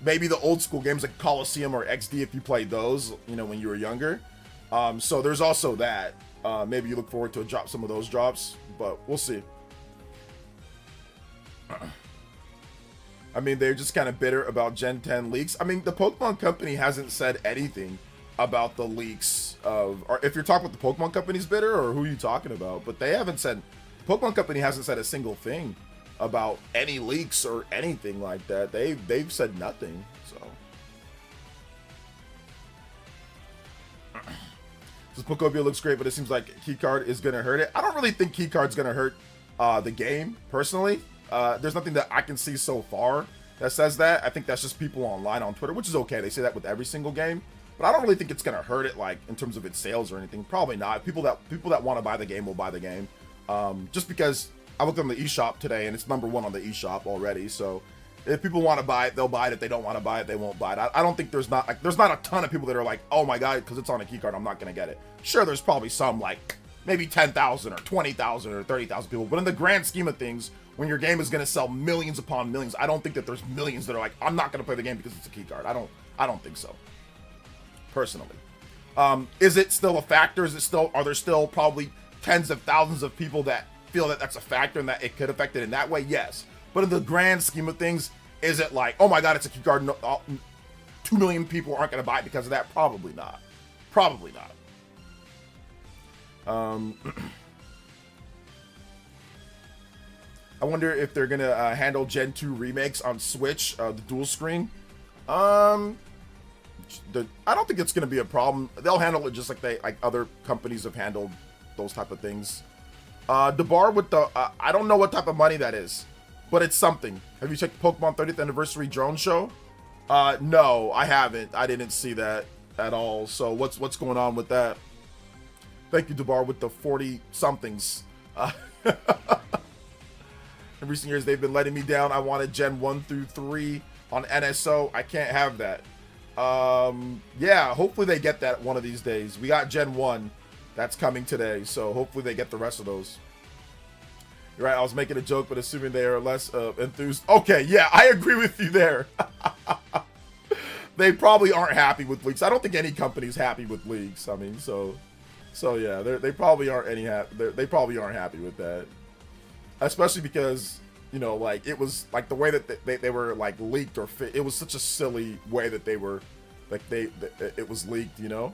Maybe the old school games like Coliseum or XD if you played those, you know, when you were younger. So there's also that. Maybe you look forward to some of those drops, but we'll see. I mean, they're just kind of bitter about Gen 10 leaks. I mean, the Pokemon Company hasn't said anything about the leaks of, or if you're talking about the Pokemon Company's bitter, or who are you talking about? But they haven't said, Pokemon Company hasn't said a single thing about any leaks or anything like that. They've said nothing. So this Pokopia looks great, but it seems like keycard is gonna hurt it. I don't really think keycard's gonna hurt the game personally. There's nothing that I can see so far that says that. I think that's just people online on Twitter, which is okay. They say that with every single game, but I don't really think it's gonna hurt it like in terms of its sales or anything. Probably not. People that want to buy the game will buy the game. Just because I looked on the eShop today and it's #1 on the eShop already. So if people want to buy it, they'll buy it. If they don't want to buy it, they won't buy it. I don't think there's not a ton of people that are like, oh my god, because it's on a keycard, I'm not gonna get it. Sure, there's probably some like maybe 10,000 or 20,000 or 30,000 people, but in the grand scheme of things, when your game is gonna sell millions upon millions, I don't think that there's millions that are like, I'm not gonna play the game because it's a keycard. I don't think so. Personally, is it still a factor? Are there still probably tens of thousands of people that feel that that's a factor and that it could affect it in that way? Yes. But in the grand scheme of things, is it like, oh my god, it's a keycard, no, 2 million people aren't going to buy it because of that? Probably not. Probably not. I wonder if they're going to handle Gen 2 remakes on Switch, the dual screen. I don't think it's going to be a problem. They'll handle it just like other companies have handled those type of things. The bar with the I don't know what type of money that is, but it's something. Have you checked the Pokemon 30th anniversary drone show? No, I haven't. I didn't see that at all. So what's going on with that? Thank you, Debar, with the 40 somethings. In recent years, they've been letting me down. I wanted Gen 1 through 3 on NSO. I can't have that. Yeah, hopefully they get that one of these days. We got Gen 1. That's coming today, so hopefully they get the rest of those. You're right, I was making a joke, but assuming they are less enthused. Okay, yeah, I agree with you there. They probably aren't happy with leaks. I don't think any company's happy with leaks. I mean, so yeah, they probably aren't they probably aren't happy with that. Especially because, you know, like it was like the way that they were like leaked or it was such a silly way that they were like it was leaked, you know.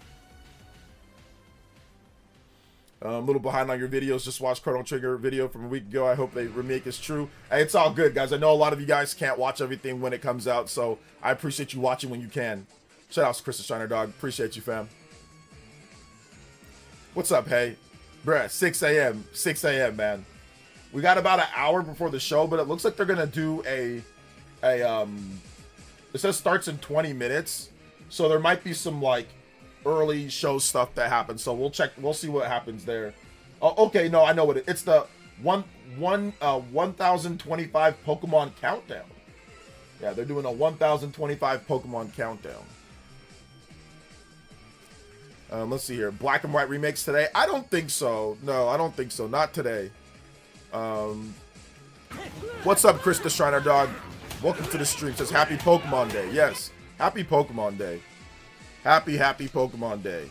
A little behind on your videos. Just watched Chrono Trigger video from a week ago. I hope the remake is true. Hey, it's all good, guys. I know a lot of you guys can't watch everything when it comes out, so I appreciate you watching when you can. Shout out to Chris the Shiner Dog. Appreciate you, fam. What's up, hey? Bruh, 6 a.m. 6 a.m., man. We got about an hour before the show, but it looks like they're gonna do it says starts in 20 minutes, so there might be some like early show stuff that happens, so we'll see what happens there. Oh, okay, no, I know what it's the 1025 Pokemon countdown. Yeah, they're doing a 1025 Pokemon countdown. Let's see here. Black and white remakes today? I don't think so. No, I don't think so. Not today. What's up, Chris the Shriner Dog? Welcome to the stream. Says happy Pokemon Day. Yes, happy Pokemon Day. Happy Pokemon Day.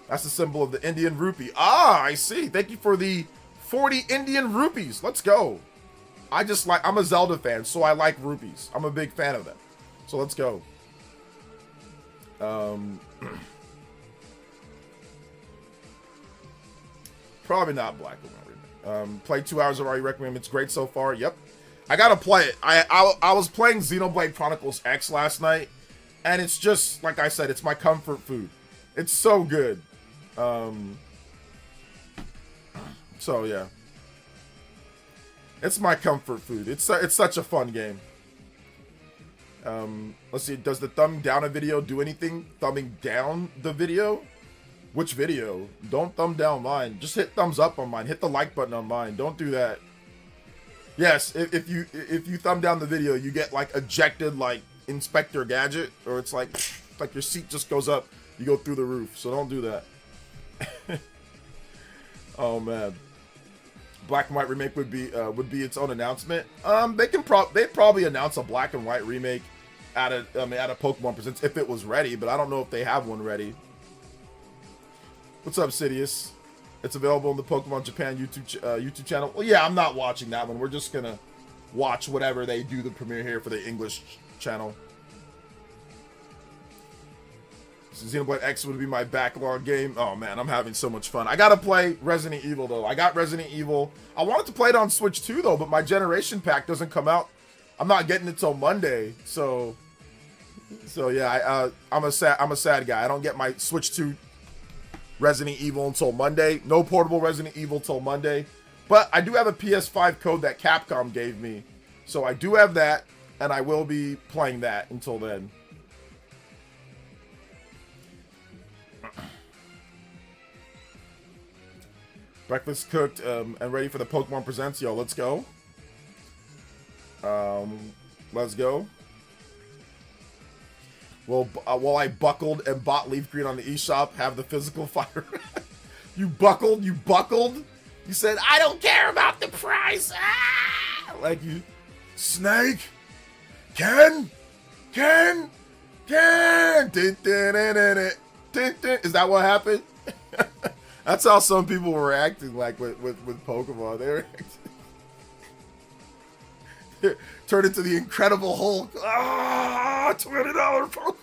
That's the symbol of the Indian rupee. Ah, I see. Thank you for the 40 Indian rupees. Let's go. I'm a Zelda fan, so I like rupees. I'm a big fan of them. So let's go. Probably not Black and White. Played 2 hours of RE Requiem. It's great so far. Yep. I gotta play it. I was playing Xenoblade Chronicles X last night, and it's just, like I said, it's my comfort food. It's so good. So yeah. It's my comfort food. It's such a fun game. Let's see. Does the thumb down a video do anything? Thumbing down the video? Which video? Don't thumb down mine. Just hit thumbs up on mine. Hit the like button on mine. Don't do that. Yes, if you thumb down the video, you get like ejected like Inspector Gadget, or it's like your seat just goes up. You go through the roof. So don't do that. Oh man. Black and White remake would be its own announcement. They'd probably announce a Black and White remake at a Pokemon Presents if it was ready, but I don't know if they have one ready. What's up, Sidious? It's available on the Pokemon Japan YouTube channel. Well, yeah, I'm not watching that one. We're just gonna watch whatever they do the premiere here for the English channel. So Xenoblade X would be my backlog game. Oh man, I'm having so much fun. I gotta play Resident Evil though. I got Resident Evil. I wanted to play it on Switch too though, but my Generation Pack doesn't come out. I'm not getting it till Monday. So yeah, I'm a sad guy. I don't get my Switch 2 Resident Evil until Monday. No portable Resident Evil till Monday. But I do have a PS5 code that Capcom gave me. So I do have that, and I will be playing that until then. Breakfast cooked and ready for the Pokemon Presents. Yo, let's go. Let's go. Well, while I buckled and bought Leaf Green on the eShop, have the physical fire. You buckled? You buckled? You said, I don't care about the price. Ah! Like you. Snake? Ken? Dun, dun, dun, dun, dun, dun, dun. Is that what happened? That's how some people were acting like with Pokemon. They were acting. Turn into the Incredible Hulk. Ah, $20 Pokemon.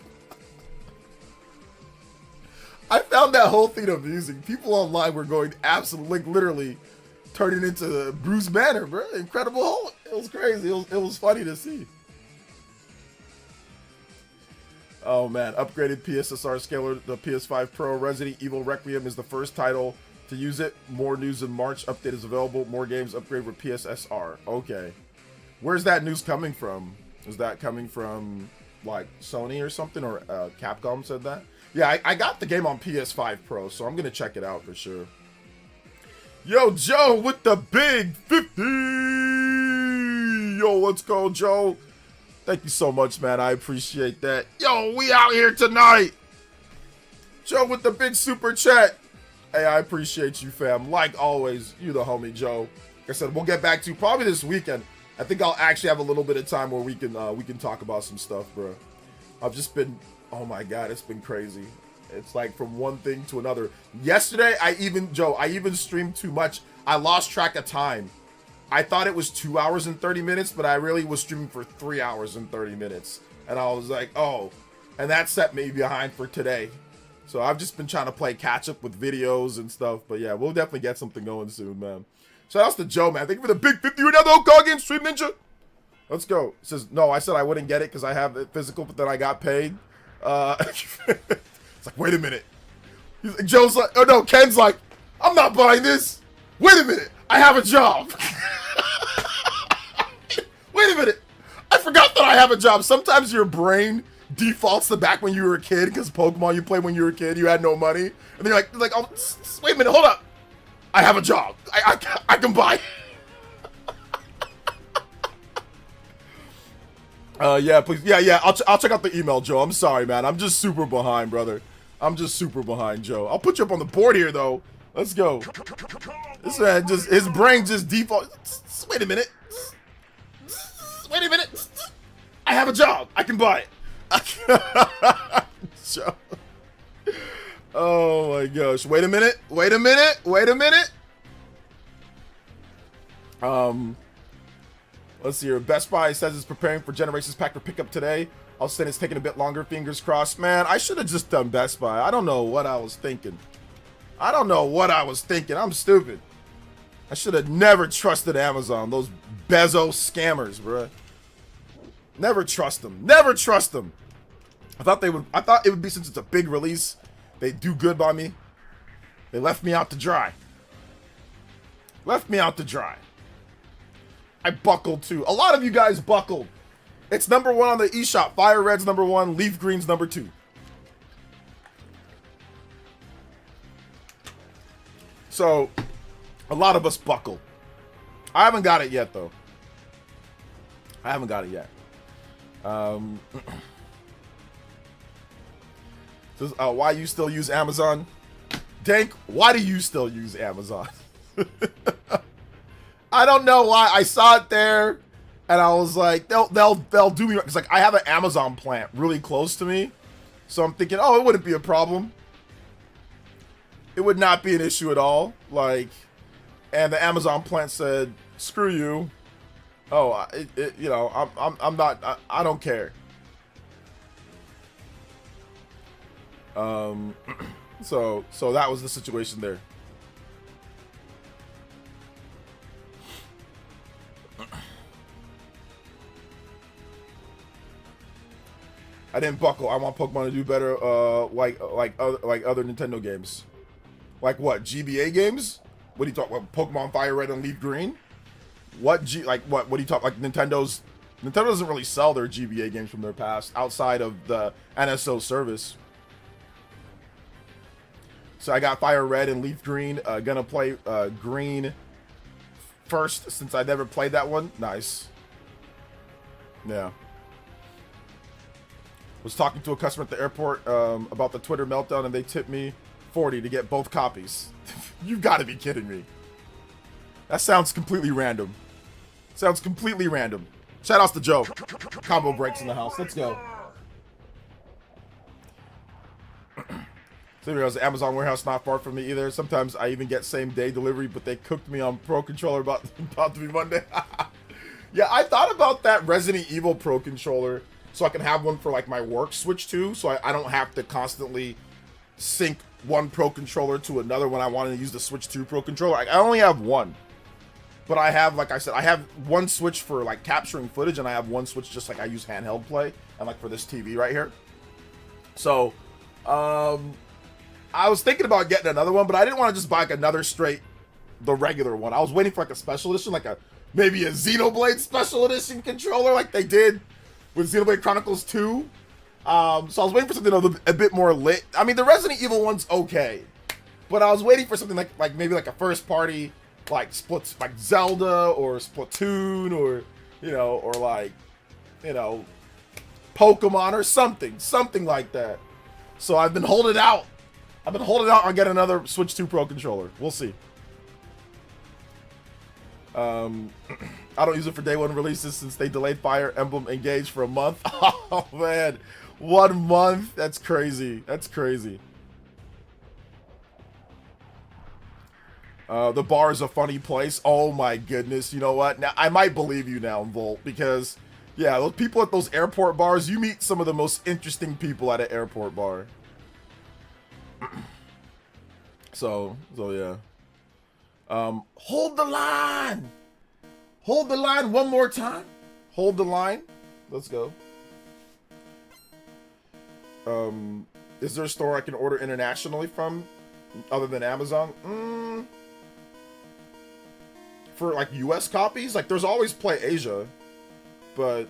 I found that whole thing amusing. People online were going absolutely, like, literally turning into Bruce Banner, bro. Incredible Hulk. It was crazy. It was funny to see. Oh man, upgraded PSSR scaler, the PS5 Pro. Resident Evil Requiem is the first title to use it. More news in March. Update is available. More games upgrade with PSSR. Okay. Where's that news coming from? Is that coming from like Sony or something, or Capcom said that? Yeah, I got the game on PS5 Pro, so I'm gonna check it out for sure. Yo, Joe with the big 50. Yo, let's go, Joe. Thank you so much, man. I appreciate that. Yo, we out here tonight. Joe with the big super chat. Hey, I appreciate you, fam. Like always, you the homie, Joe. Like I said, we'll get back to you probably this weekend. I think I'll actually have a little bit of time where we can talk about some stuff, bro. I've just been, oh my God, it's been crazy. It's like from one thing to another. Yesterday, I even streamed too much. I lost track of time. I thought it was 2 hours and 30 minutes, but I really was streaming for 3 hours and 30 minutes. And I was like, oh, and that set me behind for today. So I've just been trying to play catch up with videos and stuff. But yeah, we'll definitely get something going soon, man. Shout outs to Joe, man. Thank you for the big 50. You're now the call game stream ninja. Let's go. It says, no, I said I wouldn't get it because I have it physical, but then I got paid. It's like, wait a minute. Joe's like, oh no, Ken's like, I'm not buying this. Wait a minute. I have a job. Wait a minute. I forgot that I have a job. Sometimes your brain defaults to back when you were a kid because Pokemon you played when you were a kid, you had no money. And then you're like, oh, wait a minute, hold up. I have a job. I can buy. Yeah, please. Yeah. I'll check out the email, Joe. I'm sorry, man. I'm just super behind, brother. I'm just super behind, Joe. I'll put you up on the board here, though. Let's go. This man just, his brain just default. Wait a minute. Wait a minute. I have a job. I can buy it. So- oh my gosh. Wait a minute. Wait a minute. Wait a minute. Let's see here. Best Buy says it's preparing for Generations Pack for pickup today. I'll say it's taking a bit longer. Fingers crossed. Man, I should have just done Best Buy. I don't know what I was thinking. I don't know what I was thinking. I'm stupid. I should have never trusted Amazon. Those Bezos scammers, bro. Never trust them. Never trust them. I thought it would be, since it's a big release, they'd do good by me. They left me out to dry. Left me out to dry. I buckled too. A lot of you guys buckled. It's number 1 on the eShop. Fire Red's number 1. Leaf Green's number 2. So, a lot of us buckled. I haven't got it yet, though. I haven't got it yet. Says, why you still use Amazon? Dank, why do you still use Amazon? I don't know why. I saw it there, and I was like, they'll do me. It's like I have an Amazon plant really close to me, so I'm thinking, oh, it wouldn't be a problem. It would not be an issue at all. Like, and the Amazon plant said, "Screw you." Oh, you know, I'm not. I don't care. So that was the situation there. I didn't buckle. I want Pokemon to do better, like other Nintendo games. Like what? GBA games? What do you talk about? Pokemon Fire Red and Leaf Green? What do you talk like Nintendo doesn't really sell their GBA games from their past outside of the NSO service. So I got Fire Red and Leaf Green. Gonna play Green first since I never played that one. Nice. Yeah. Was talking to a customer at the airport about the Twitter meltdown, and they tipped me $40 to get both copies. You've got to be kidding me. That sounds completely random. Sounds completely random. Shout outs to Joe. Combo breaks in the house. Let's go. So the Amazon warehouse not far from me either. Sometimes I even get same day delivery, but they cooked me on Pro Controller about to be Monday. Yeah, I thought about that Resident Evil Pro Controller so I can have one for like my work Switch too, so I don't have to constantly sync one Pro Controller to another when I want to use the Switch 2 Pro Controller. I only have one. But I have, like I said, I have one Switch for like capturing footage, and I have one Switch just like I use handheld play, and like for this TV right here. So, I was thinking about getting another one, but I didn't want to just buy like another the regular one. I was waiting for like a special edition, like maybe a Xenoblade special edition controller like they did with Xenoblade Chronicles 2. So I was waiting for something a bit more lit. I mean, the Resident Evil one's okay, but I was waiting for something like maybe like a first party, like Zelda or Splatoon, or or like Pokemon or something like that. So I've been holding out. On getting another Switch 2 Pro controller. We'll see. I don't use it for day one releases since they delayed Fire Emblem Engage for a month. Oh man, 1 month? That's crazy. That's crazy. The bar is a funny place. Oh my goodness. You know what? Now I might believe you now, Volt, because yeah, those people at those airport bars, you meet some of the most interesting people at an airport bar. So yeah. Hold the line. Hold the line one more time. Hold the line. Let's go. Is there a store I can order internationally from other than Amazon? For like US copies, like there's always Play Asia, but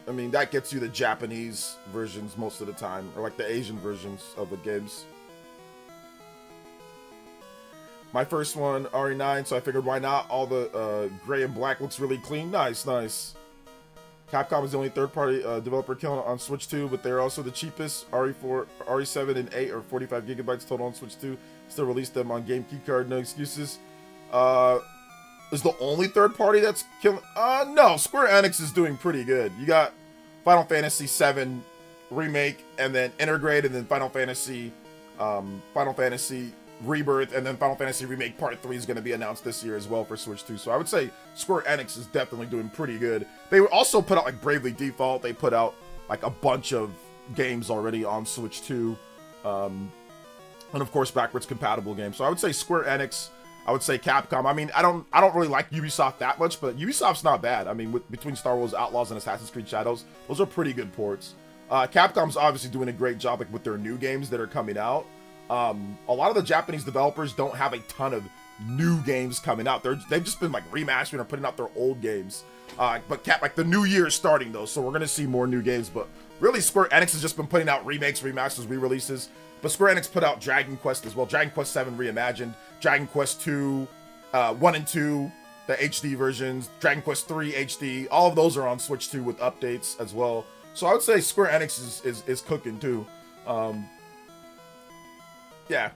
I mean that gets you the Japanese versions most of the time, or like the Asian versions of the games. My first one, RE9, so I figured why not? All the gray and black looks really clean. Nice, nice. Capcom is the only third-party developer killing it on Switch 2, but they're also the cheapest. RE4, RE7, and 8 are 45 gigabytes total on Switch 2. Still released them on Game Key Card, no excuses. Is the only third-party that's killing... no, Square Enix is doing pretty good. You got Final Fantasy VII remake, and then Intergrade, and then Final Fantasy Rebirth, and then Final Fantasy Remake Part 3 is going to be announced this year as well for Switch 2. So I would say Square Enix is definitely doing pretty good. They also put out like Bravely Default. They put out like a bunch of games already on Switch 2. And of course backwards compatible games. So I would say Square Enix, I would say Capcom. I mean, I don't really like Ubisoft that much, but Ubisoft's not bad. I mean, between Star Wars Outlaws and Assassin's Creed Shadows, those are pretty good ports. Capcom's obviously doing a great job like with their new games that are coming out. A lot of the Japanese developers don't have a ton of new games coming out. They've just been like remastering or putting out their old games. But like the new year is starting though, so we're gonna see more new games. But really, Square Enix has just been putting out remakes, remasters, re-releases. But Square Enix put out Dragon Quest as well. Dragon Quest 7 Reimagined, Dragon Quest 2, 1 and 2, the HD versions, Dragon Quest 3 HD. All of those are on Switch 2 with updates as well. So I would say Square Enix is cooking too. Yeah,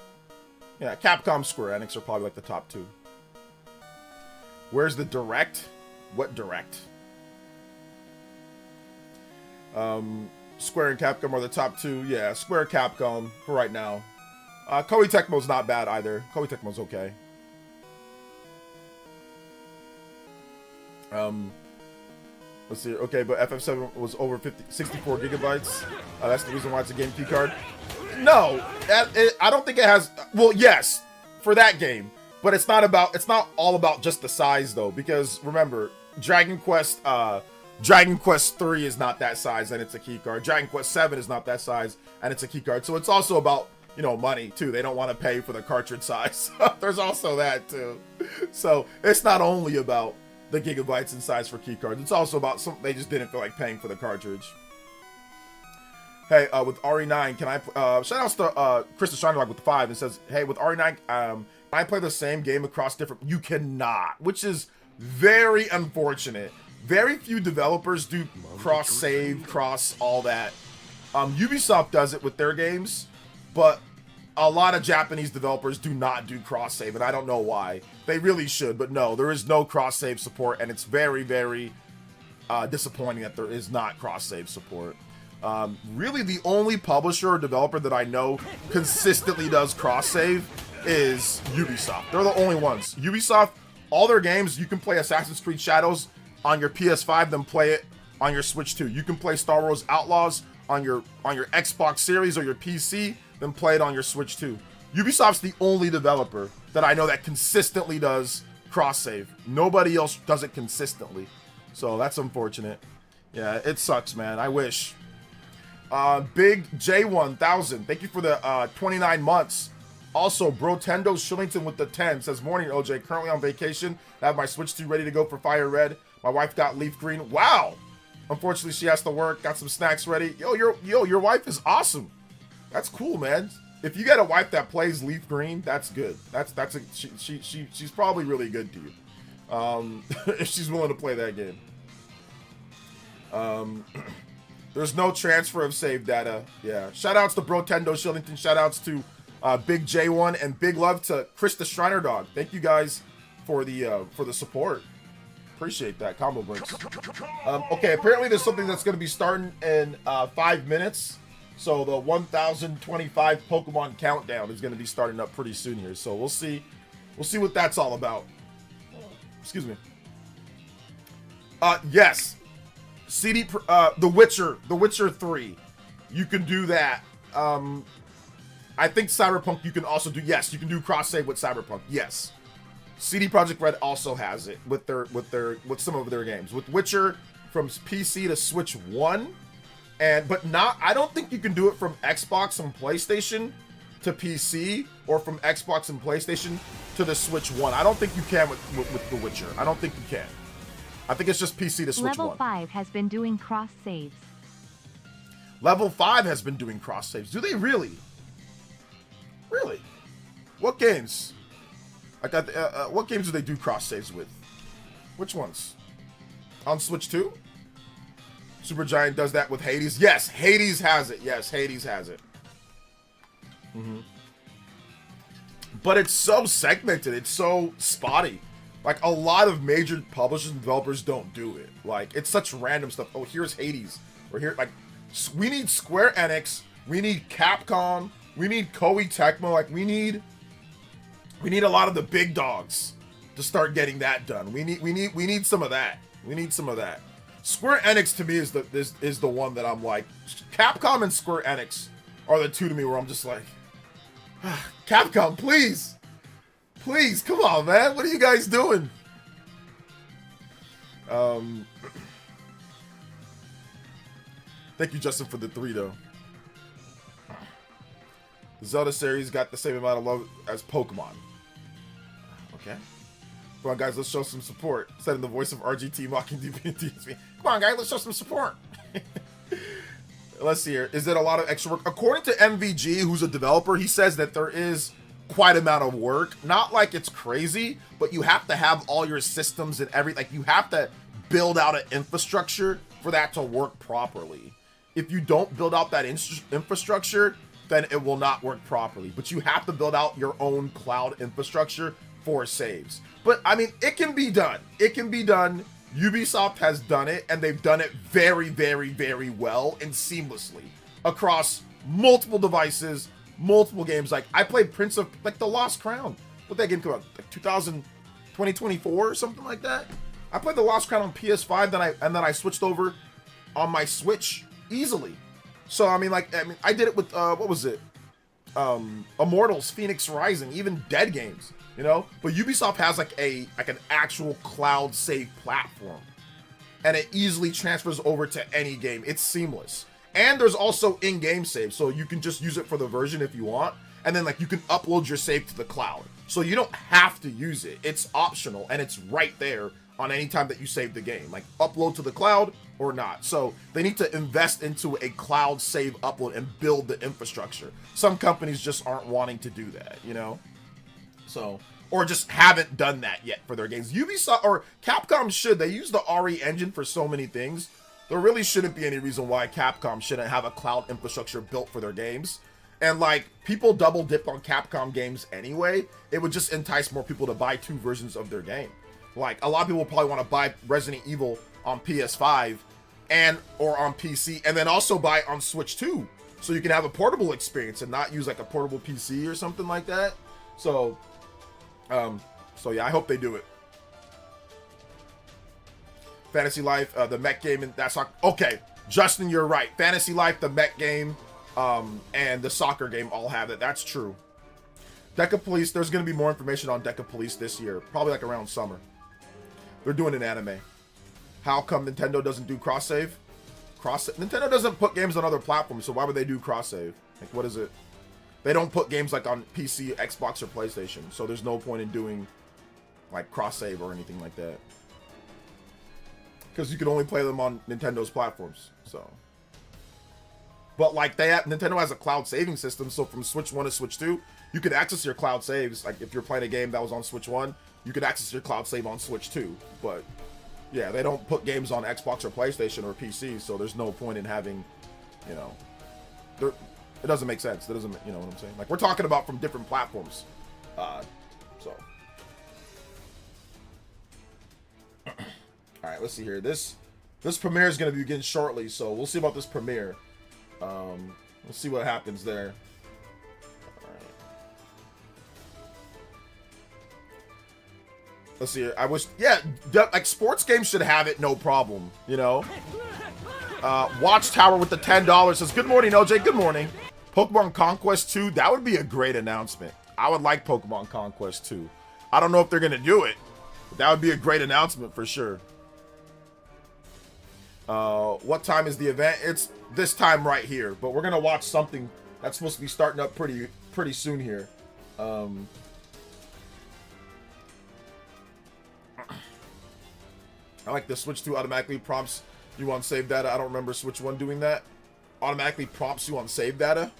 Capcom, Square Enix are probably like the top two. Where's the Direct? What Direct? Square and Capcom are the top two. Yeah, Square, Capcom for right now. Koei Tecmo's not bad either. Koei Tecmo's okay. Let's see. Okay, but FF7 was over 64 gigabytes. That's the reason why it's a game key card. No, I don't think it has. Well, yes, for that game, but it's not all about just the size though, because remember, Dragon Quest 3 is not that size and it's a key card. Dragon Quest 7 is not that size and it's a key card. So it's also about, you know, money too. They don't want to pay for the cartridge size. There's also that too. So it's not only about the gigabytes in size for key cards. It's also about they just didn't feel like paying for the cartridge. Hey, with RE9, can I, shout outs to Chris Shinerdog with the 5 and says, hey, with RE9, can I play the same game across different, you cannot, which is very unfortunate. Very few developers do cross-save, cross all that. Ubisoft does it with their games, but a lot of Japanese developers do not do cross-save, and I don't know why. They really should, but no, there is no cross-save support, and it's very, very disappointing that there is not cross-save support. Really, the only publisher or developer that I know consistently does cross-save is Ubisoft. They're the only ones. Ubisoft, all their games, you can play Assassin's Creed Shadows on your PS5, then play it on your Switch 2. You can play Star Wars Outlaws on your Xbox Series or your PC, then play it on your Switch 2. Ubisoft's the only developer that I know that consistently does cross-save. Nobody else does it consistently. So that's unfortunate. Yeah, it sucks, man. I wish. Big J1000, thank you for the 29 months. Also, Brotendo Shillington with the 10 says, morning OJ, currently on vacation. I have my Switch 2 ready to go for Fire Red. My wife got Leaf Green. Wow. Unfortunately, she has to work. Got some snacks ready. Your wife is awesome. That's cool, man. If you got a wife that plays Leaf Green, that's good. She's probably really good to you. If she's willing to play that game. There's no transfer of save data. Yeah. Shoutouts to Brotendo Shillington. Shoutouts to Big J1 and big love to Chris the Shriner Dog. Thank you guys for the support. Appreciate that. Combo Blinks. Okay, apparently there's something that's going to be starting in 5 minutes. So the 1025 Pokemon countdown is going to be starting up pretty soon here. So we'll see what that's all about. Excuse me. Yes. CD The Witcher 3. You can do that. I think Cyberpunk you can also do. Yes, you can do cross save with Cyberpunk. Yes. CD Projekt Red also has it with some of their games. With Witcher from PC to Switch 1, but I don't think you can do it from Xbox and PlayStation to PC or from Xbox and PlayStation to the Switch 1. I don't think you can with The Witcher. I don't think you can. I think it's just PC to Switch 1. Level 5 has been doing cross saves. Level 5 has been doing cross saves. Do they really? Really? What games? What games do they do cross saves with? Which ones? On Switch 2? Supergiant does that with Hades. Yes, Hades has it. Yes, Hades has it. But it's so segmented. It's so spotty. Like, a lot of major publishers and developers don't do it. Like, it's such random stuff. Oh, here's Hades. Or here, like, We need Square Enix. We need Capcom. We need Koei Tecmo. Like we need a lot of the big dogs to start getting that done. We need some of that. We need some of that. Square Enix to me is the one that I'm like, Capcom and Square Enix are the two to me where I'm just like, Capcom, please, come on, man. What are you guys doing? Thank you, Justin, for the 3 though. The Zelda series got the same amount of love as Pokemon. Okay. Come on, guys, let's show some support. Said in the voice of RGT mocking DPTSP. Come on, guys, let's show some support. Let's see here. Is it a lot of extra work? According to MVG, who's a developer, he says that there is quite a amount of work. Not like it's crazy, but you have to have all your systems and everything. Like, you have to build out an infrastructure for that to work properly. If you don't build out that infrastructure, then it will not work properly. But you have to build out your own cloud infrastructure for saves. But I mean, it can be done. It can be done. Ubisoft has done it, and they've done it very, very, very well and seamlessly across multiple devices, multiple games. Like I played Prince of like the Lost Crown. What that game come out? Like 2024 or something like that. I played the Lost Crown on PS5, then I switched over on my Switch easily. So I mean, I did it with what was it? Immortals, Phoenix Rising, even Dead games, you know. But Ubisoft has like an actual cloud save platform, and it easily transfers over to any game. It's seamless, and there's also in-game save, so you can just use it for the version if you want, and then like you can upload your save to the cloud, so you don't have to use it. It's optional, and it's right there on any time that you save the game, like upload to the cloud or not. So they need to invest into a cloud save upload and build the infrastructure. Some companies just aren't wanting to do that, you know? So, or just haven't done that yet for their games. Ubisoft or Capcom should. They use the RE engine for so many things. There really shouldn't be any reason why Capcom shouldn't have a cloud infrastructure built for their games. And like, people double dip on Capcom games anyway. It would just entice more people to buy 2 versions of their game. Like, a lot of people probably want to buy Resident Evil on PS5 and or on PC, and then also buy it on Switch too, so you can have a portable experience and not use like a portable PC or something like that. So yeah, I hope they do it. Fantasy Life, the mech game, and that's okay. Justin, you're right. Fantasy Life, the mech game, and the soccer game all have it. That's true. Deca Police, there's going to be more information on Deca Police this year, probably like around summer. They're doing an anime. How come Nintendo doesn't do cross-save? Nintendo doesn't put games on other platforms, so why would they do cross-save? Like, what is it? They don't put games like on PC, Xbox, or PlayStation, so there's no point in doing like cross-save or anything like that. Because you can only play them on Nintendo's platforms, so. But like Nintendo has a cloud saving system, so from Switch 1 to Switch 2, you could access your cloud saves. Like if you're playing a game that was on Switch 1, you could access your cloud save on Switch 2. But yeah, they don't put games on Xbox or PlayStation or PC, so there's no point in having, you know, it doesn't make sense. That doesn't, you know what I'm saying? Like we're talking about from different platforms. So. All right, let's see here. This premiere is going to begin shortly, so we'll see about this premiere. We'll see what happens there. Let's see here. I wish, yeah, like sports games should have it, no problem, you know? Watchtower with the $10 says, good morning, OJ, good morning. Pokemon Conquest 2, that would be a great announcement. I would like Pokemon Conquest 2. I don't know if they're going to do it, but that would be a great announcement for sure. What time is the event? It's this time right here, but we're going to watch something that's supposed to be starting up pretty soon here. I like the Switch 2 automatically prompts you on save data. I don't remember Switch 1 doing that. Automatically prompts you on save data.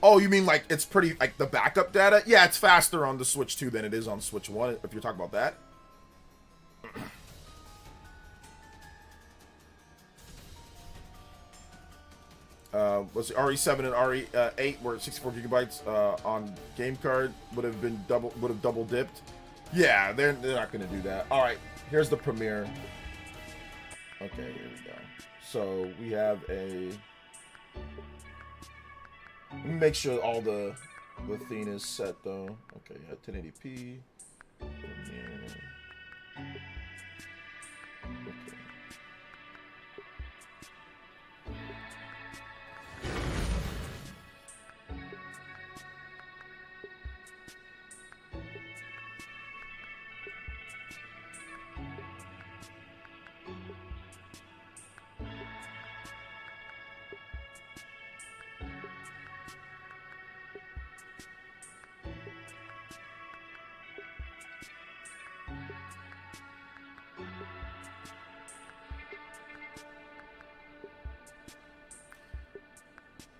Oh, you mean like it's pretty, like the backup data? Yeah, it's faster on the Switch 2 than it is on Switch 1, if you're talking about that. Let's see, RE7 and RE8 were 64 gigabytes on game card would have double dipped. Yeah, they're not gonna do that. All right, here's the premiere. Okay, here we go. So we have a Let me make sure all the thing is set though. Okay, yeah, 1080p. Premiere. Okay.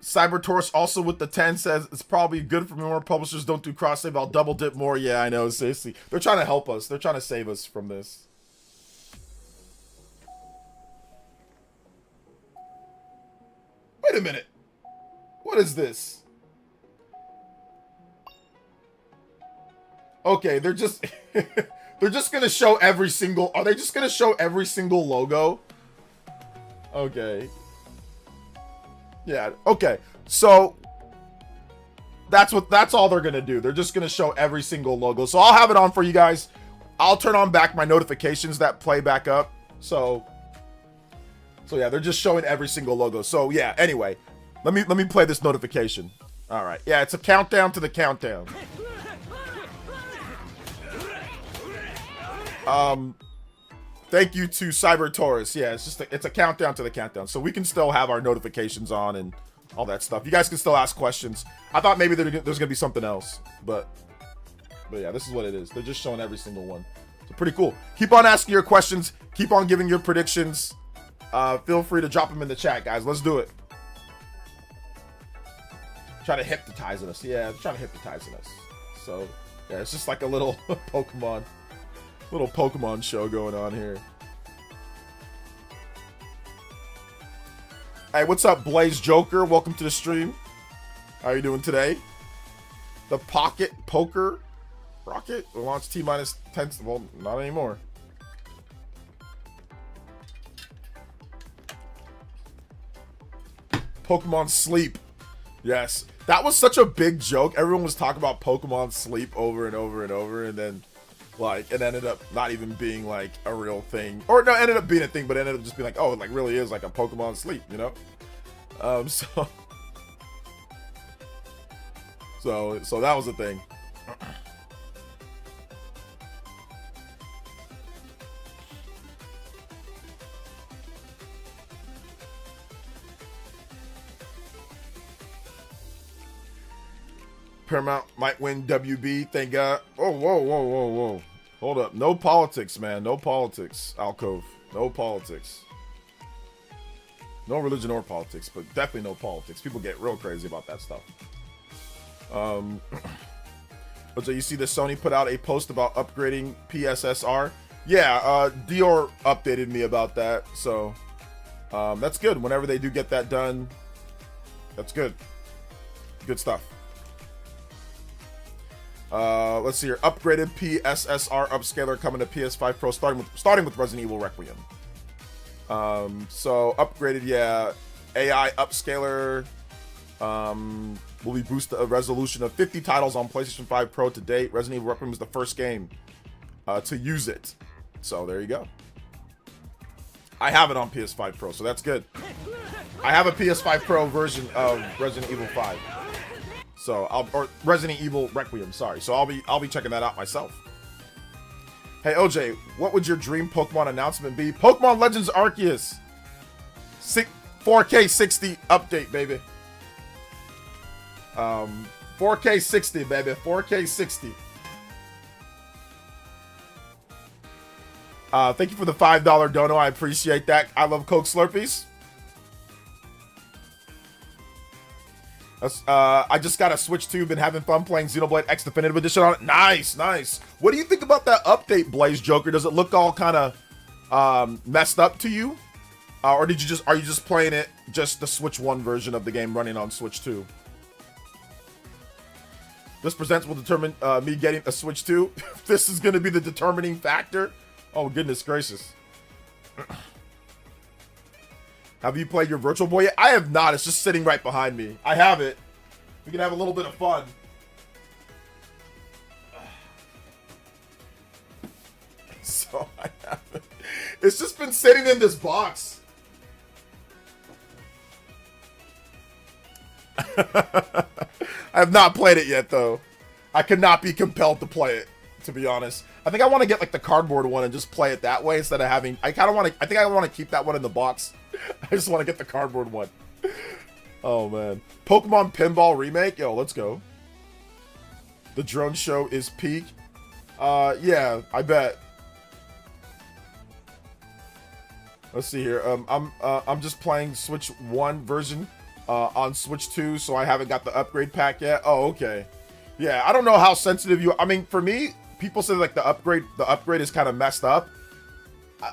Cybertorch also with the 10 says it's probably good for more publishers don't do cross save. I'll double dip more. Yeah, I know. Seriously, they're trying to help us. They're trying to save us from this. Wait a minute. What is this? Okay, they're just they're just gonna show every single. Are they just gonna show every single logo? Okay. Yeah, okay. So that's all they're gonna do. They're just gonna show every single logo. So I'll have it on for you guys. I'll turn on back my notifications that play back up. So yeah, they're just showing every single logo. So yeah, anyway, let me play this notification. All right. Yeah, it's a countdown to the countdown. Thank you to Cyber Taurus. Yeah, it's a countdown to the countdown. So we can still have our notifications on and all that stuff. You guys can still ask questions. I thought maybe there's going to be something else. But yeah, this is what it is. They're just showing every single one. So pretty cool. Keep on asking your questions. Keep on giving your predictions. Feel free to drop them in the chat, guys. Let's do it. Try to hypnotize us. Yeah, trying to hypnotize us. So yeah, it's just like a little Pokemon show going on here. Hey, what's up, Blaze Joker? Welcome to the stream. How are you doing today? The Pocket Poker Rocket will launch T-minus 10. Well, not anymore. Pokemon Sleep. Yes. That was such a big joke. Everyone was talking about Pokemon Sleep over and over and over, and then like it ended up not even being like a real thing, or no, it ended up being a thing, but it ended up just being like, oh, it like really is like a Pokemon Sleep, you know. So that was the thing. Paramount might win WB. Thank God. Oh, whoa. Hold up. No politics, man. No politics, Alcove. No politics. No religion or politics, but definitely no politics. People get real crazy about that stuff. But so you see that Sony put out a post about upgrading PSSR. Yeah, Dior updated me about that. So that's good. Whenever they do get that done, that's good. Good stuff. Let's see here. Upgraded PSSR upscaler coming to PS5 Pro, starting with Resident Evil Requiem. So upgraded, yeah. AI upscaler will be boosted a resolution of 50 titles on PlayStation 5 Pro to date. Resident Evil Requiem is the first game to use it. So there you go. I have it on PS5 Pro, so that's good. I have a PS5 Pro version of Resident Evil 5. So or Resident Evil Requiem, sorry. So I'll be checking that out myself. Hey OJ, what would your dream Pokemon announcement be? Pokemon Legends Arceus. 4K 60 update, baby. 4K 60, baby. 4K 60. Thank you for the $5 dono. I appreciate that. I love Coke Slurpees. I just got a Switch 2. Been having fun playing Xenoblade X Definitive Edition on it. Nice. What do you think about that update, Blaze Joker? Does it look all kind of messed up to you? Or are you just playing it just the Switch 1 version of the game running on Switch 2? This presents will determine me getting a Switch 2. This is going to be the determining factor. Oh, goodness gracious. Have you played your Virtual Boy yet? I have not. It's just sitting right behind me. I have it. We can have a little bit of fun. So I haven't. It's just been sitting in this box. I have not played it yet, though. I could not be compelled to play it, to be honest. I think I want to get like the cardboard one and just play it that way instead of having. I kind of want to. I think I want to keep that one in the box. I just want to get the cardboard one. Oh man, Pokemon Pinball Remake. Yo, let's go. The drone show is peak. Yeah, I bet. Let's see here. I'm just playing Switch 1 version on Switch 2, so I haven't got the upgrade pack yet. Oh, okay. Yeah, I don't know how sensitive you. I mean, for me, people say like the upgrade is kind of messed up.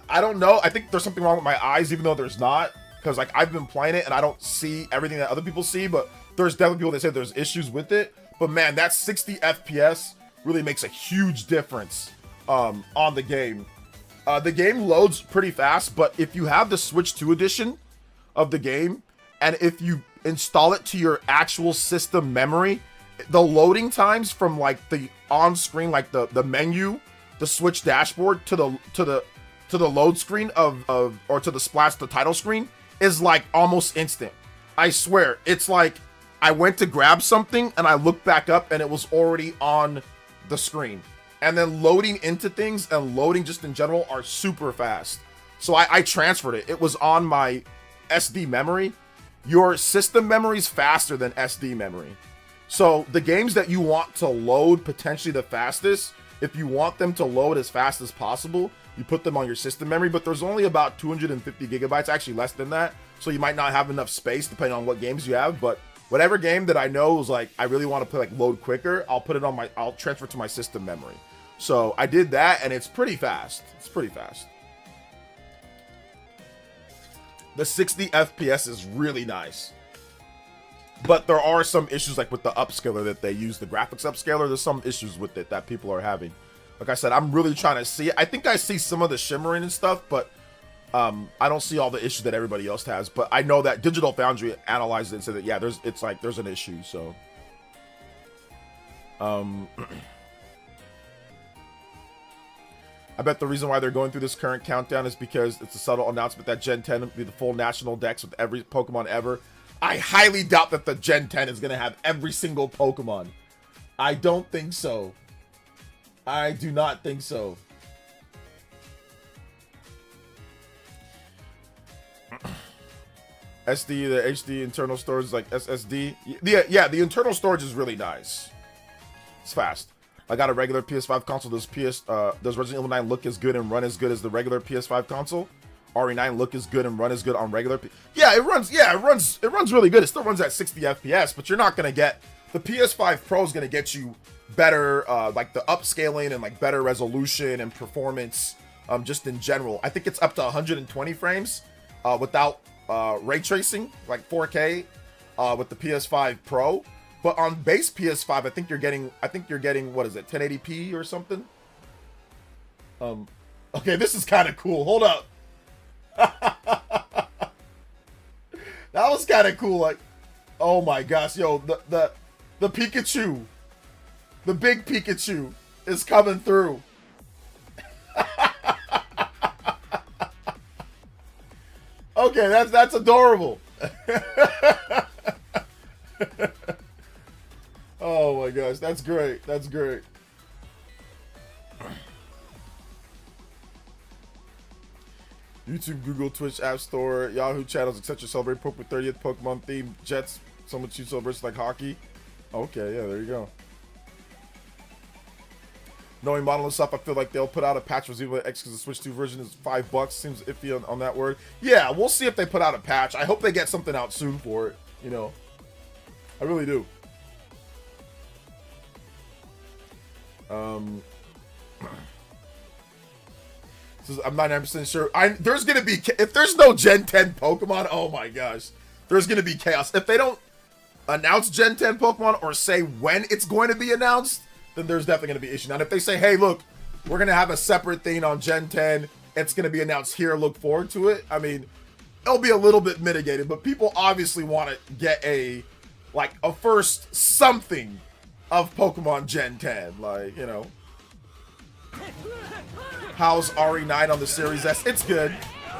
I don't know. I think there's something wrong with my eyes, even though there's not, because like I've been playing it and I don't see everything that other people see. But there's definitely people that say there's issues with it. But man, that 60 FPS really makes a huge difference on the game. The game loads pretty fast, but if you have the Switch 2 edition of the game, and if you install it to your actual system memory, the loading times from like the on-screen, like the menu, the Switch dashboard to the load screen or to the splash, the title screen, is like almost instant. I swear, it's like I went to grab something and I looked back up and it was already on the screen. And then loading into things and loading just in general are super fast. So I transferred it. It was on my SD memory. Your system memory is faster than SD memory. So the games that you want to load potentially the fastest, if you want them to load as fast as possible, you put them on your system memory, but there's only about 250 gigabytes, actually less than that. So you might not have enough space depending on what games you have, but whatever game that I know is like, I really want to play like load quicker, I'll transfer to my system memory. So I did that and it's pretty fast. It's pretty fast. The 60 FPS is really nice. But there are some issues like with the upscaler that they use, the graphics upscaler. There's some issues with it that people are having. Like I said, I'm really trying to see it. I think I see some of the shimmering and stuff, but I don't see all the issues that everybody else has. But I know that Digital Foundry analyzed it and said that, yeah, there's an issue. So, I bet the reason why they're going through this current countdown is because it's a subtle announcement that Gen 10 will be the full national dex with every Pokemon ever. I highly doubt that the Gen 10 is going to have every single Pokemon. I don't think so. I do not think so. SD, the HD internal storage is like SSD. Yeah, the internal storage is really nice. It's fast. I got a regular PS5 console. Does Resident Evil 9 look as good and run as good as the regular PS5 console? RE9 look as good and run as good on regular Yeah, it runs really good. It still runs at 60 FPS, but you're not going to get the PS5 Pro is going to get you better like the upscaling and like better resolution and performance just in general. I think it's up to 120 frames without ray tracing, like 4K with the PS5 Pro. But on base PS5, I think you're getting what is it, 1080p or something? Okay, this is kind of cool. Hold up. That was kind of cool. Like, oh my gosh, yo, the Pikachu, the big Pikachu is coming through. Okay, that's adorable. Oh my gosh, that's great. That's great. YouTube, Google, Twitch, App Store, Yahoo channels, etc. Celebrate Pokemon 30th Pokemon theme. Jets, someone choose celebrations like hockey. Okay, yeah, there you go. Knowing Monolith stuff, I feel like they'll put out a patch for Xenoblade X because the Switch 2 version is $5. Seems iffy on that word. Yeah, we'll see if they put out a patch. I hope they get something out soon for it. You know, I really do. I'm not 100% sure. There's gonna be, if there's no Gen 10 Pokemon, oh my gosh, there's gonna be chaos. If they don't announce Gen 10 Pokemon or say when it's going to be announced, then there's definitely gonna be issue. Now, if they say, hey, look, we're gonna have a separate thing on Gen 10, it's gonna be announced here, look forward to it. I mean, it'll be a little bit mitigated, but people obviously want to get a like a first something of Pokemon Gen 10. Like, you know. How's RE9 on the Series S? It's good.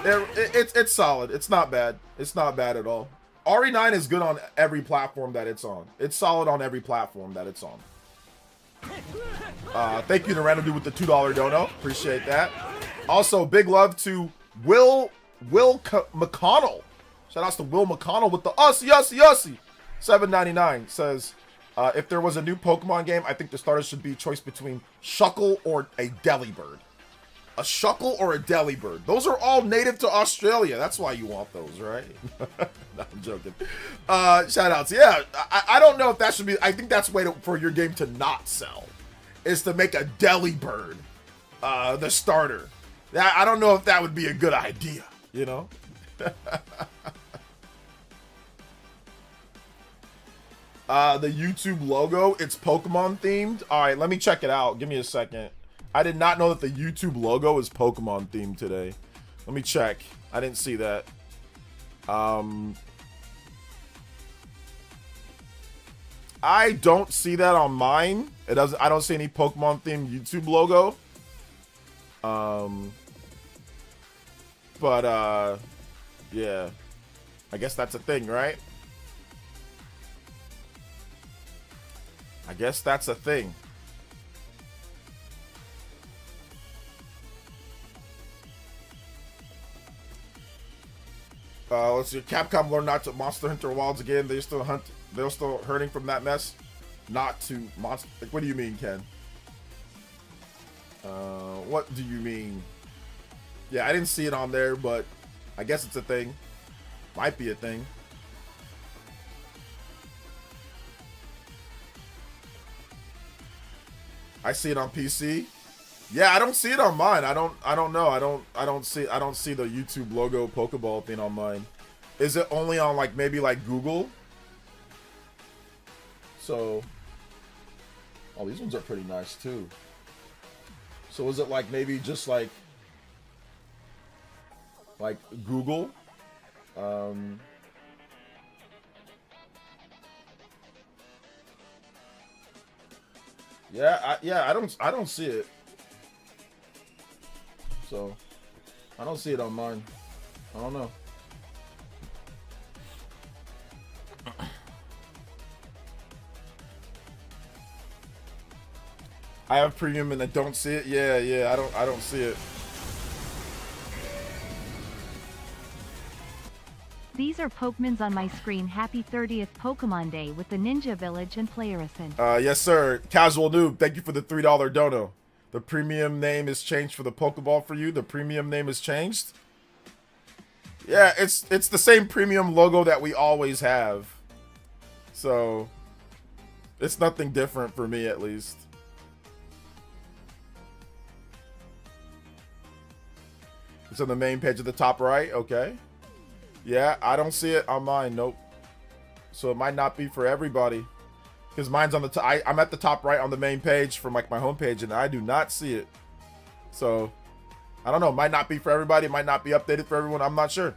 It's solid. It's not bad. It's not bad at all. RE9 is good on every platform that it's on. It's solid on every platform that it's on. Thank you to Randomly with the $2 dono. Appreciate that. Also, big love to Will McConnell. Shout outs to Will McConnell with the Ussie. $7.99 says, if there was a new Pokemon game, I think the starters should be choice between Shuckle or a Delibird. A Shuckle or a Delibird. Those are all native to Australia. That's why you want those, right? No, I'm joking. Shout outs. Yeah, I don't know if that should be... I think that's a way for your game to not sell. Is to make a Delibird the starter. I don't know if that would be a good idea, you know? The YouTube logo, it's Pokemon themed. All right, let me check it out. Give me a second. I did not know that the YouTube logo is Pokemon themed today. Let me check. I didn't see that. I don't see that on mine. It doesn't. I don't see any Pokemon themed YouTube logo. But yeah. I guess that's a thing, right? I guess that's a thing. Let's see. Capcom learned not to Monster Hunter Wilds again. They're still hurting from that mess. Not to monster. Like, what do you mean, Ken? What do you mean? Yeah, I didn't see it on there, but I guess it's a thing. Might be a thing. I see it on PC. Yeah, I don't see it on mine. I don't know. I don't see the YouTube logo Pokeball thing on mine. Is it only on like maybe like Google? So, oh, these ones are pretty nice too. So is it like maybe just like Google? Yeah, I don't see it. So, I don't see it on mine. I don't know. I have premium and I don't see it. Yeah, I don't see it. These are Pokemons on my screen. Happy 30th Pokemon Day with the Ninja Village and PlayerEssence. Yes, sir. Casual Noob, thank you for the $3 dono. The premium name is changed for the Pokeball for you. The premium name is changed. Yeah, it's the same premium logo that we always have. So, it's nothing different for me, at least. It's on the main page at the top right. Okay. Yeah, I don't see it on mine. Nope. So it might not be for everybody. Because mine's on the top. I'm at the top right on the main page from like my homepage, and I do not see it. So, I don't know. It might not be for everybody. It might not be updated for everyone. I'm not sure.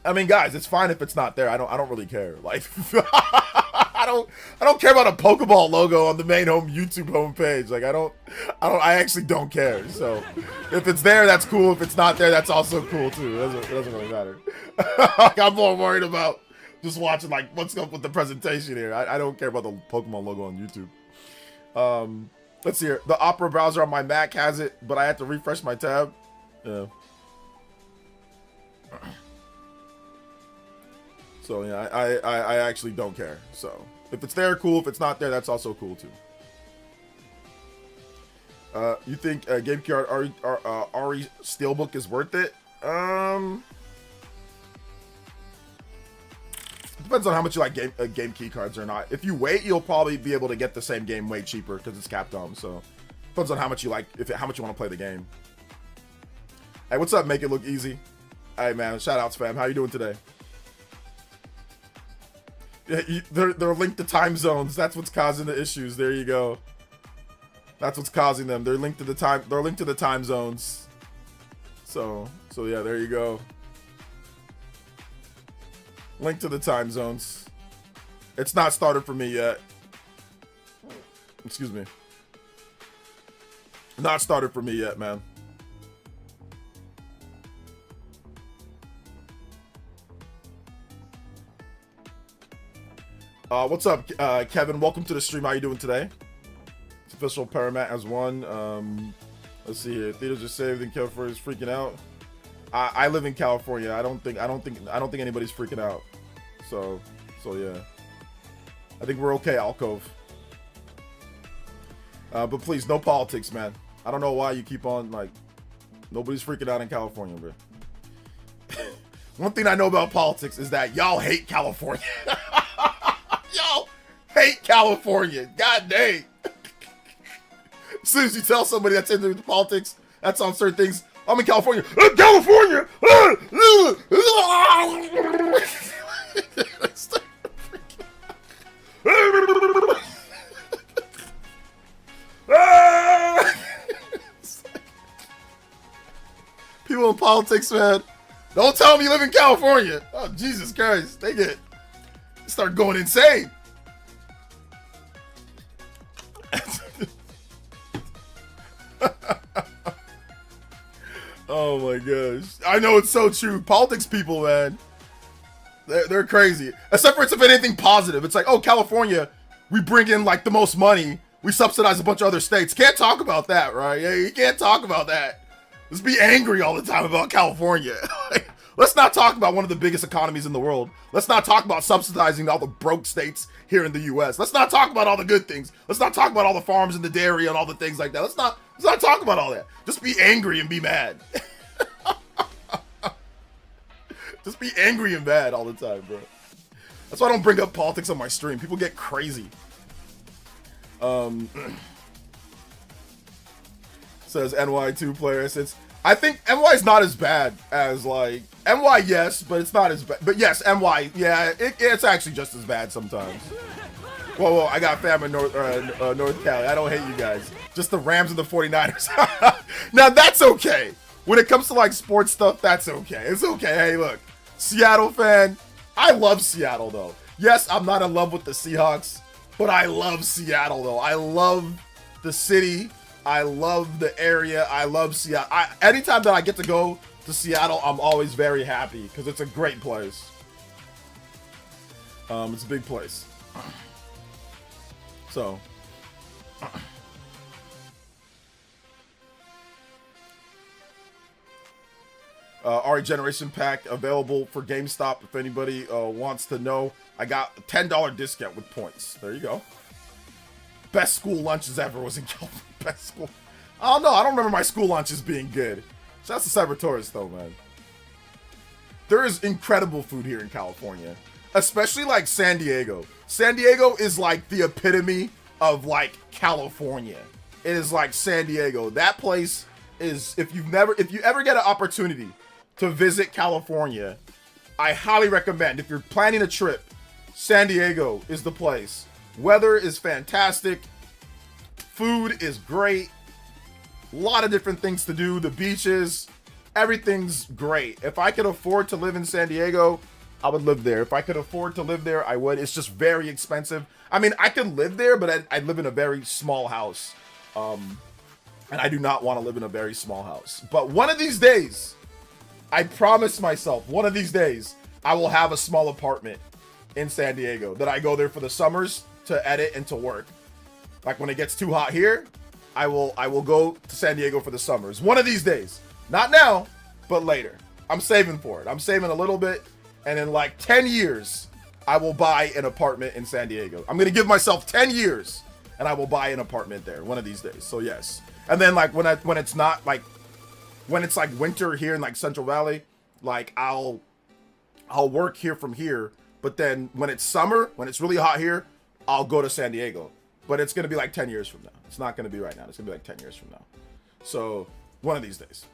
I mean, guys, it's fine if it's not there. I don't really care. Like, I don't care about a Pokeball logo on the main YouTube homepage. Like, I actually don't care. So, if it's there, that's cool. If it's not there, that's also cool too. It doesn't really matter. Like, I'm more worried about just watching like what's up with the presentation here. I don't care about the Pokemon logo on YouTube. Let's see here. The Opera browser on my Mac has it, but I had to refresh my tab. Yeah. So yeah, I actually don't care. So if it's there, cool. If it's not there, that's also cool too. You think GameCube RE Steelbook is worth it? Depends on how much you like game key cards or not. If you wait, you'll probably be able to get the same game way cheaper because it's Capcom. So depends on how much you like, how much you want to play the game. Hey, what's up? Make it look easy. Hey man, shout outs fam. How you doing today? Yeah, they're linked to time zones. That's what's causing the issues. There you go. That's what's causing them. They're linked to the time. They're linked to the time zones. So yeah, there you go. Link to the time zones. It's not started for me yet. Excuse me. Not started for me yet, man. What's up, Kevin? Welcome to the stream. How you doing today? It's official. Paramat has won. Let's see here. Theaters are saved and California is freaking out. I live in California. I don't think anybody's freaking out. So yeah. I think we're okay, Alcove. But please, no politics, man. I don't know why you keep on, like, nobody's freaking out in California, bro. One thing I know about politics is that y'all hate California. Y'all hate California. God dang. As soon as you tell somebody that's into politics, that's on certain things. I'm in California. California! People in politics, man. Don't tell them you live in California. Oh, Jesus Christ. They start going insane. Oh my gosh. I know, it's so true. Politics people, man. They're crazy. Except for it's if anything positive. It's like, oh, California, we bring in like the most money. We subsidize a bunch of other states. Can't talk about that, right? Yeah, you can't talk about that. Let's be angry all the time about California. Let's not talk about one of the biggest economies in the world. Let's not talk about subsidizing all the broke states here in the US. Let's not talk about all the good things. Let's not talk about all the farms and the dairy and all the things like that. Let's not talk about all that. Just be angry and be mad. Just be angry and mad all the time, bro. That's why I don't bring up politics on my stream. People get crazy. Says NY2 PlayerEssence. I think NY is not as bad as, like, NY, yes, but it's not as bad. But yes, NY, yeah, it's actually just as bad sometimes. Whoa, I got fam in North Cali. I don't hate you guys. Just the Rams and the 49ers. Now, that's okay. When it comes to, like, sports stuff, that's okay. It's okay. Hey, look, Seattle fan. I love Seattle, though. Yes, I'm not in love with the Seahawks, but I love Seattle, though. I love the city. I love the area. I love Seattle. Anytime that I get to go to Seattle, I'm always very happy because it's a great place. It's a big place. So. RE Generation Pack available for GameStop if anybody wants to know. I got a $10 discount with points. There you go. Best school lunches ever was in California. Best school. I don't know. I don't remember my school lunches being good. Shouts to Cybertaurus though, man. There is incredible food here in California. Especially like San Diego. San Diego is like the epitome of like California. It is like San Diego. That place is, if you ever get an opportunity to visit California, I highly recommend, if you're planning a trip, San Diego is the place. Weather is fantastic. Food is great. A lot of different things to do. The beaches, everything's great. If I could afford to live in San Diego, I would live there. If I could afford to live there, I would. It's just very expensive. I mean, I could live there, but I'd live in a very small house. And I do not want to live in a very small house. But one of these days, I promise myself, one of these days, I will have a small apartment in San Diego that I go there for the summers to edit and to work. Like when it gets too hot here, I will go to San Diego for the summers. One of these days. Not now, but later. I'm saving for it. I'm saving a little bit, and in like 10 years, I will buy an apartment in San Diego. I'm going to give myself 10 years, and I will buy an apartment there one of these days. So yes. And then like when it's not like, when it's like winter here in like Central Valley, like I'll work here from here. But then when it's summer, when it's really hot here, I'll go to San Diego. But it's going to be like 10 years from now. It's not going to be right now. It's going to be like 10 years from now. So one of these days.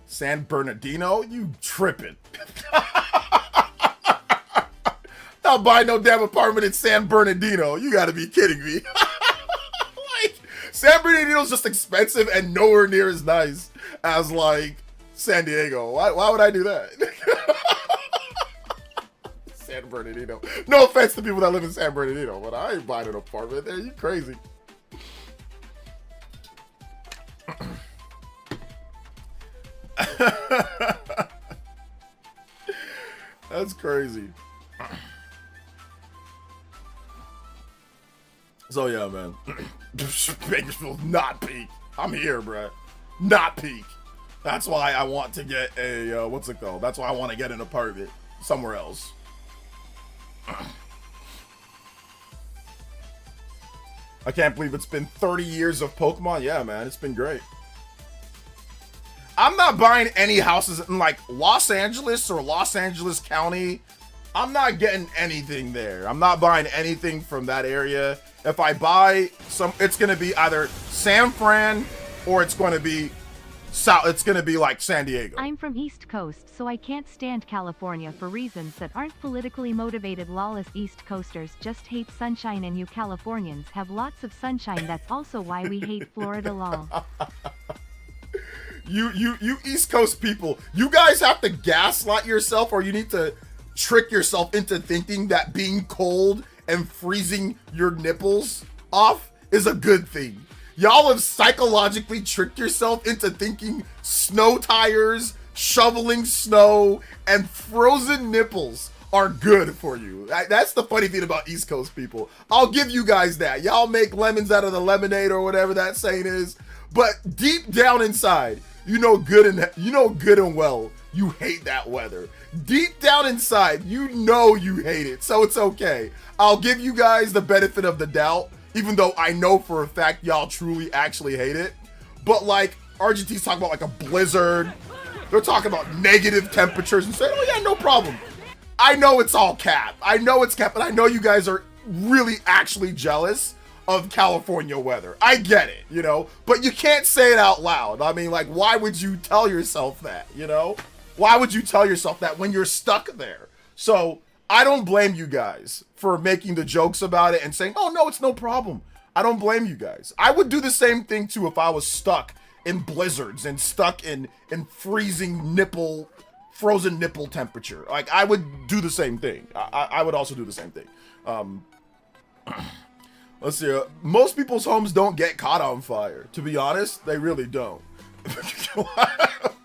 San Bernardino? You tripping. Not buying no damn apartment in San Bernardino. You got to be kidding me. Like, San Bernardino's just expensive and nowhere near as nice as like San Diego. Why would I do that? San Bernardino. No offense to people that live in San Bernardino, but I ain't buying an apartment there. You crazy. That's crazy. So yeah, man. Bakersfield not peak. I'm here, bruh. Not peak. That's why I want to get a what's it called? That's why I want to get an apartment somewhere else. I can't believe it's been 30 years of Pokemon. Yeah, man, it's been great. I'm not buying any houses in like Los Angeles or Los Angeles County. I'm not getting anything there. I'm not buying anything from that area. If I buy some, it's gonna be either San Fran or it's gonna be South. It's gonna be like San Diego. I'm from East Coast, so I can't stand California for reasons that aren't politically motivated. Lawless East Coasters just hate sunshine, and you Californians have lots of sunshine. That's also why we hate Florida. Lol. You East Coast people, you guys have to gaslight yourself, or you need to trick yourself into thinking that being cold and freezing your nipples off is a good thing. Y'all have psychologically tricked yourself into thinking snow tires, shoveling snow, and frozen nipples are good for you. That's the funny thing about East Coast people. I'll give you guys that. Y'all make lemons out of the lemonade or whatever that saying is, but deep down inside, you know good and well you hate that weather. Deep down inside, you know you hate it, so it's okay. I'll give you guys the benefit of the doubt, even though I know for a fact y'all truly actually hate it. But like, Argentina's talking about like a blizzard. They're talking about negative temperatures and saying, oh yeah, no problem. I know it's all cap. I know it's cap, and I know you guys are really actually jealous of California weather. I get it, you know, but you can't say it out loud. I mean, like, why would you tell yourself that, you know? Why would you tell yourself that when you're stuck there? So I don't blame you guys for making the jokes about it and saying, oh no, it's no problem. I don't blame you guys. I would do the same thing too if I was stuck in blizzards and stuck in freezing frozen nipple temperature. Like, I would do the same thing. I would also do the same thing. Let's see. Most people's homes don't get caught on fire. To be honest, they really don't.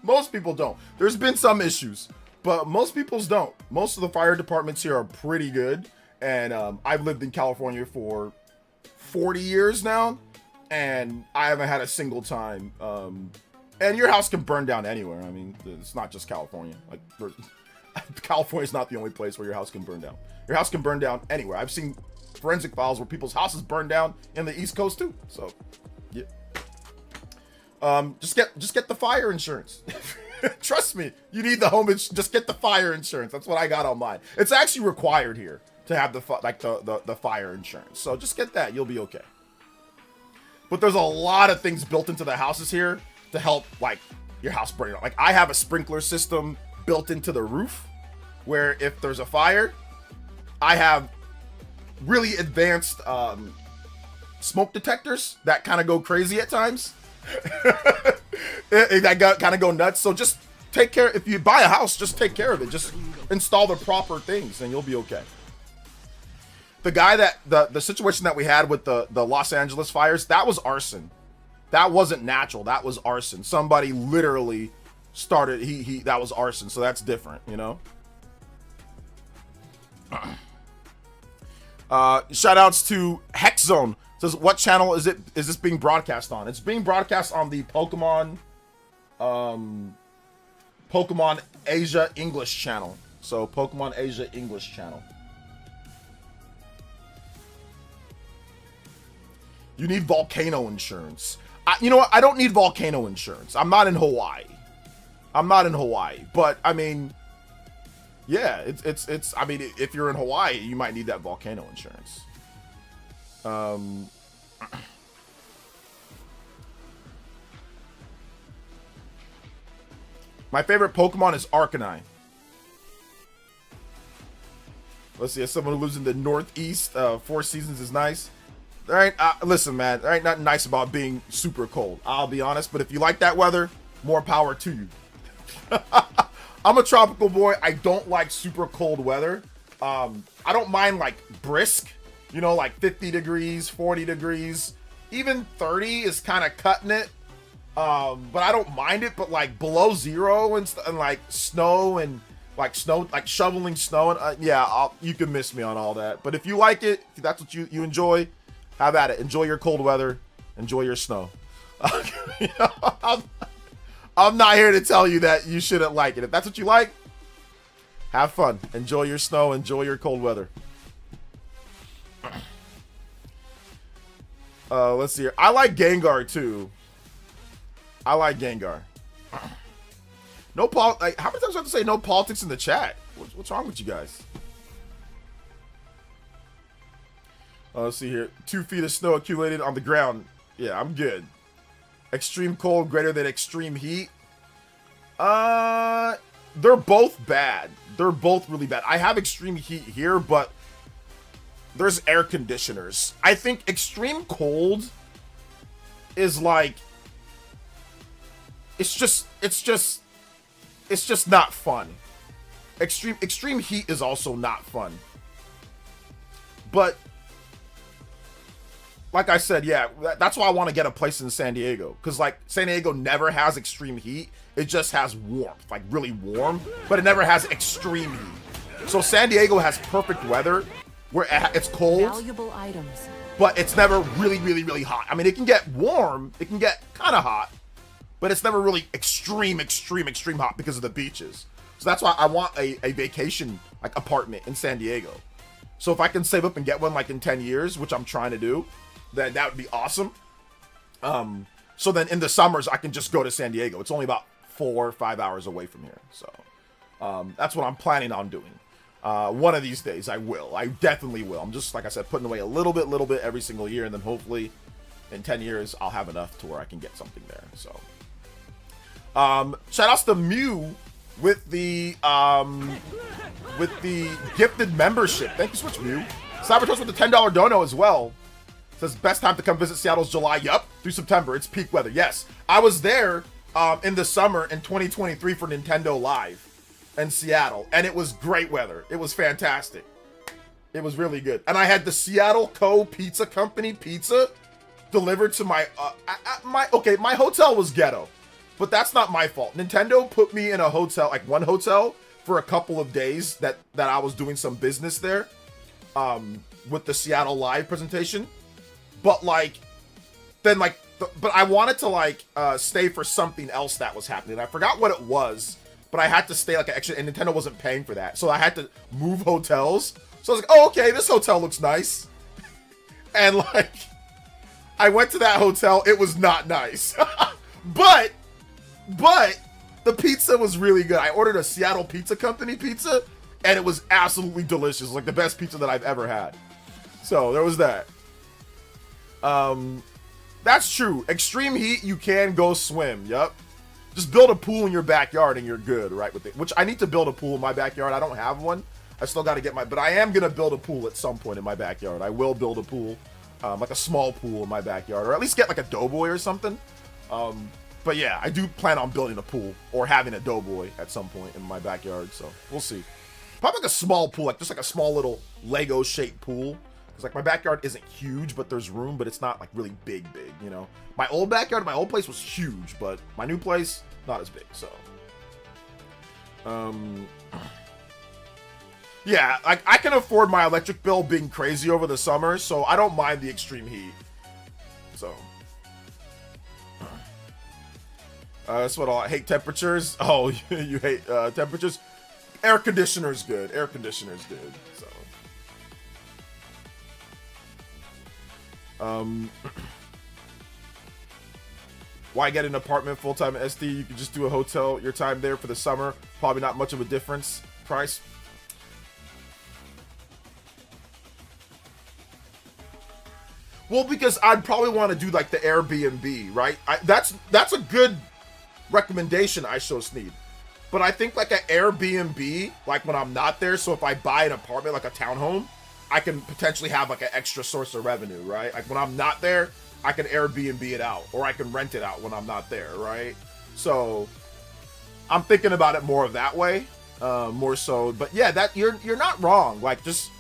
Most people don't. There's been some issues, but most people's don't. Most of the fire departments here are pretty good. And I've lived in California for 40 years now, and I haven't had a single time. And your house can burn down anywhere. I mean, it's not just California. Like, California's not the only place where your house can burn down. Your house can burn down anywhere. I've seen forensic files where people's houses burn down in the East Coast too. So, yeah. Just get the fire insurance. Trust me, you need the home. Just get the fire insurance. That's what I got on mine. It's actually required here to have the fire insurance. So just get that. You'll be okay. But there's a lot of things built into the houses here to help, like, your house burn. Like, I have a sprinkler system built into the roof where if there's a fire, I have really advanced smoke detectors that kind of go crazy at times. That kind of go nuts. So just take care. If you buy a house, just take care of it. Just install the proper things and you'll be okay. The guy that the situation that we had with the Los Angeles fires, that was arson. That wasn't natural. That was arson. Somebody literally started. That was arson. So that's different, you know. Shout outs to Hex Zone. Says, what channel is this being broadcast on? It's being broadcast on the Pokemon Asia English channel. So Pokemon Asia English channel. You need volcano insurance. You know what? I don't need volcano insurance. I'm not in Hawaii. But I mean, yeah, it's. I mean, if you're in Hawaii, you might need that volcano insurance. My favorite Pokemon is Arcanine. Let's see, as someone who lives in the Northeast, Four Seasons is nice. there ain't listen, man, there ain't nothing nice about being super cold. I'll be honest, but if you like that weather, more power to you. I'm a tropical boy. I don't like super cold weather. I don't mind like brisk, you know, like 50 degrees, 40 degrees, even 30 is kind of cutting it. But I don't mind it. But like below zero and like snow and like shoveling snow and yeah, you can miss me on all that. But if you like it, if that's what you enjoy, have at it. Enjoy your cold weather. Enjoy your snow. You know, I'm not here to tell you that you shouldn't like it. If that's what you like, have fun. Enjoy your snow. Enjoy your cold weather. Let's see here. I like Gengar too. I like Gengar. No like, how many times do I have to say no politics in the chat? What's wrong with you guys? Let's see here. 2 feet of snow accumulated on the ground. Yeah, I'm good. Extreme cold greater than extreme heat. They're both bad. They're both really bad. I have extreme heat here, but there's air conditioners. I think extreme cold is like it's just not fun. Extreme heat is also not fun. But like I said, yeah, that's why I want to get a place in San Diego. Because, like, San Diego never has extreme heat. It just has warmth, like really warm. But it never has extreme heat. So San Diego has perfect weather where it's cold. Valuable items. But it's never really, really, really hot. I mean, it can get warm. It can get kind of hot. But it's never really extreme hot because of the beaches. So that's why I want a vacation, like, apartment in San Diego. So if I can save up and get one, like, in 10 years, which I'm trying to do, then that would be awesome. So then in the summers, I can just go to San Diego. It's only about 4 or 5 hours away from here. So that's what I'm planning on doing. One of these days, I will. I definitely will. I'm just, like I said, putting away a little bit every single year. And then hopefully in 10 years, I'll have enough to where I can get something there. So shout outs to Mew with the gifted membership. Thank you so much, Mew. Cybertoast with the $10 dono as well. Says best time to come visit Seattle's July. Yup, through September. It's peak weather. Yes, I was there in the summer in 2023 for Nintendo Live in Seattle, and it was great weather. It was fantastic. It was really good, and I had the Seattle Co. Pizza Company pizza delivered to my my hotel was ghetto, but that's not my fault. Nintendo put me in a hotel, like one hotel, for a couple of days that I was doing some business there, with the Seattle Live presentation. But like, then like, but I wanted to like stay for something else that was happening. I forgot what it was, but I had to stay like an extra, and Nintendo wasn't paying for that, so I had to move hotels. So I was like, oh, okay, this hotel looks nice, and like, I went to that hotel. It was not nice, but the pizza was really good. I ordered a Seattle Pizza Company pizza, and it was absolutely delicious. Like the best pizza that I've ever had. So there was that. That's true. Extreme heat, you can go swim. Yup. Just build a pool in your backyard and you're good, right? With it. Which I need to build a pool in my backyard. I don't have one. I still got to get but I am gonna build a pool at some point in my backyard. I will build a pool, like a small pool in my backyard, or at least get like a doughboy or something. But yeah, I do plan on building a pool or having a doughboy at some point in my backyard. So we'll see. Probably like a small pool, like just like a small little Lego shaped pool. Cause like my backyard isn't huge, but there's room, but it's not like really big, you know? My old backyard, my old place was huge, but my new place, not as big, so. Yeah, like I can afford my electric bill being crazy over the summer, so I don't mind the extreme heat. So. That's what I hate temperatures. Oh, you hate temperatures? Air conditioner's good. Air conditioner's good, so. Why get an apartment full-time at SD? You could just do a hotel your time there for the summer. Probably not much of a difference. Price. Well, because I'd probably want to do like the Airbnb, right? That's a good recommendation I just need. But I think like an Airbnb, like when I'm not there, so if I buy an apartment, like a townhome, I can potentially have like an extra source of revenue, right? Like when I'm not there, I can Airbnb it out, or I can rent it out when I'm not there, right? So I'm thinking about it more of that way, more so. But yeah, that you're not wrong. Like just,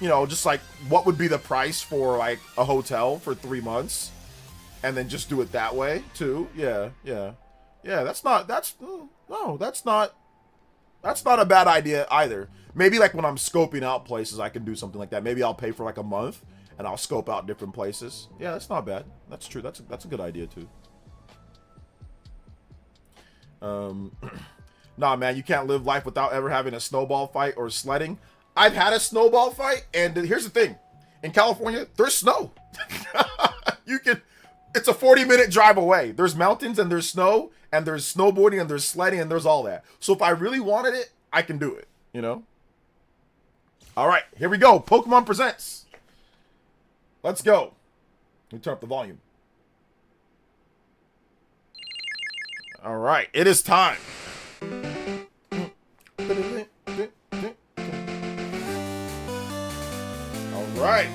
you know, just like what would be the price for like a hotel for 3 months, and then just do it that way too. Yeah. That's not a bad idea either. Maybe like when I'm scoping out places, I can do something like that. Maybe I'll pay for like a month and I'll scope out different places. Yeah, that's not bad. That's true. That's a good idea too. Nah, man, you can't live life without ever having a snowball fight or sledding. I've had a snowball fight, and here's the thing. In California, there's snow. It's a 40-minute drive away. There's mountains and there's snow and there's snowboarding and there's sledding and there's all that. So if I really wanted it, I can do it, you know? All right, here we go. Pokemon Presents. Let's go. Let me turn up the volume. All right, it is time. All right.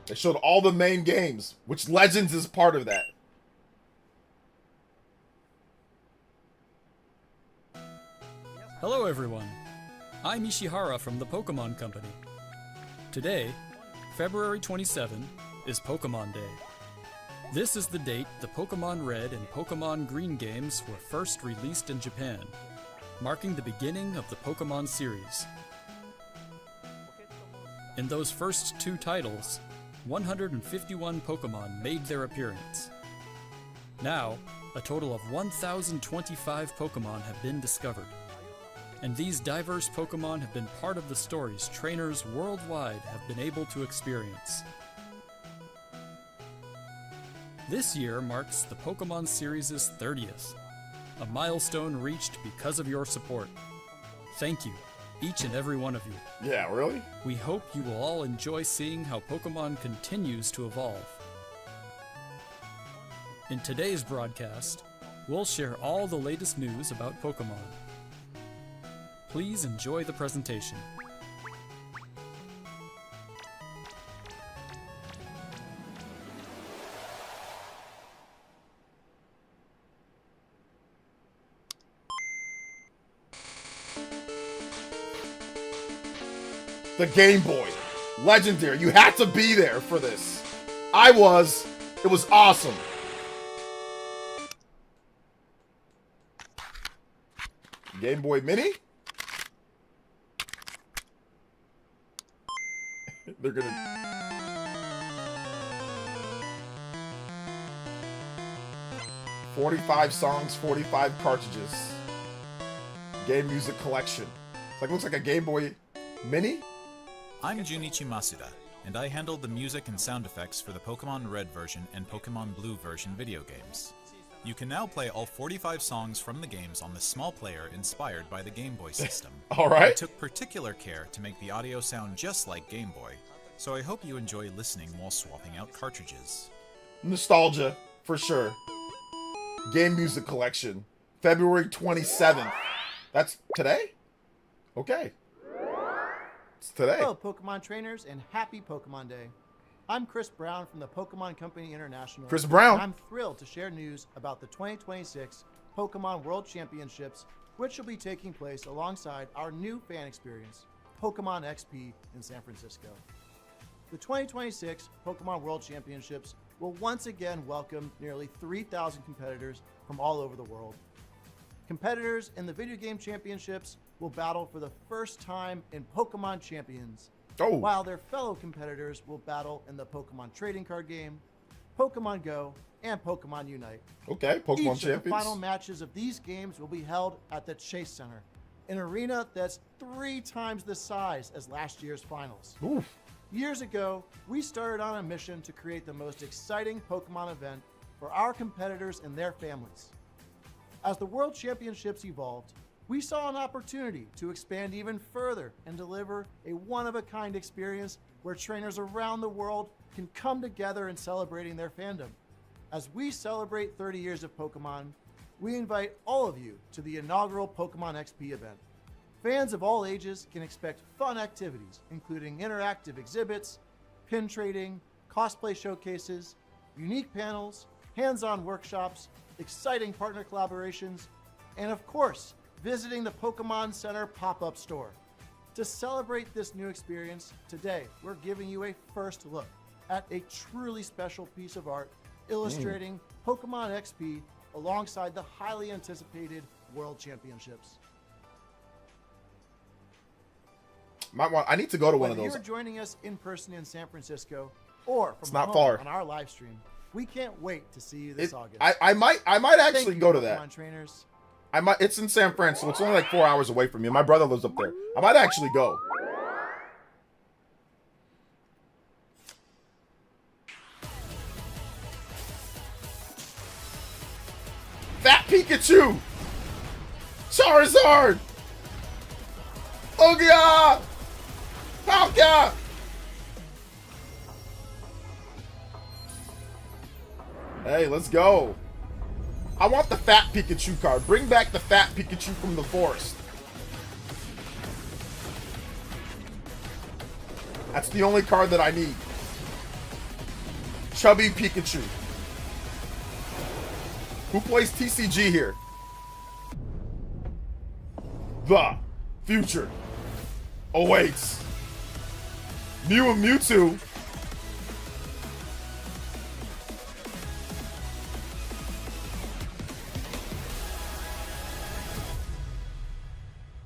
They showed all the main games, which Legends is part of that. Hello everyone, I'm Ishihara from the Pokemon Company. Today, February 27, is Pokemon Day. This is the date the Pokemon Red and Pokemon Green games were first released in Japan, marking the beginning of the Pokemon series. In those first two titles, 151 Pokemon made their appearance. Now, a total of 1,025 Pokemon have been discovered, and these diverse Pokemon have been part of the stories trainers worldwide have been able to experience. This year marks the Pokemon series' 30th, a milestone reached because of your support. Thank you, each and every one of you. Yeah, really? We hope you will all enjoy seeing how Pokemon continues to evolve. In today's broadcast, we'll share all the latest news about Pokemon. Please enjoy the presentation. The Game Boy. Legendary. You had to be there for this. I was. It was awesome. Game Boy Mini? They're gonna... 45 songs, 45 cartridges. Game music collection. It's like, looks like a Game Boy Mini? I'm Junichi Masuda, and I handled the music and sound effects for the Pokemon Red version and Pokemon Blue version video games. You can now play all 45 songs from the games on this small player inspired by the Game Boy system. Alright. I took particular care to make the audio sound just like Game Boy, so I hope you enjoy listening while swapping out cartridges. Nostalgia, for sure. Game music collection. February 27th. That's today? Okay. It's today. Hello, Pokemon trainers, and happy Pokemon Day. I'm Chris Brown from the Pokemon Company International. Chris Brown. And I'm thrilled to share news about the 2026 Pokemon World Championships, which will be taking place alongside our new fan experience, Pokemon XP in San Francisco. The 2026 Pokemon World Championships will once again welcome nearly 3,000 competitors from all over the world. Competitors in the video game championships will battle for the first time in Pokemon Champions, while their fellow competitors will battle in the Pokemon trading card game, Pokemon Go, and Pokemon Unite. Okay, Pokemon Each Champions. of the final matches of these games will be held at the Chase Center, an arena that's 3 times the size as last year's finals. Oof. Years ago, we started on a mission to create the most exciting Pokemon event for our competitors and their families. As the World Championships evolved, we saw an opportunity to expand even further and deliver a one-of-a-kind experience where trainers around the world can come together in celebrating their fandom. As we celebrate 30 years of Pokemon, we invite all of you to the inaugural Pokemon XP event. Fans of all ages can expect fun activities, including interactive exhibits, pin trading, cosplay showcases, unique panels, hands-on workshops, exciting partner collaborations, and of course, visiting the Pokemon Center pop-up store. To celebrate this new experience, today we're giving you a first look at a truly special piece of art illustrating Pokemon XP alongside the highly anticipated World Championships. I need to go to one of Whether those. you're joining us in person in San Francisco or from not home far on our live stream, we can't wait to see you this August. I might actually Thank you, go to Pokemon that. trainers. It's in San Fran, so it's only like 4 hours away from me. My brother lives up there. I might actually go. Fat Pikachu! Charizard! Lugia! Palkia! Hey, let's go. I want the Fat Pikachu card. Bring back the Fat Pikachu from the forest. That's the only card that I need. Chubby Pikachu. Who plays TCG here? The future awaits. Mew and Mewtwo.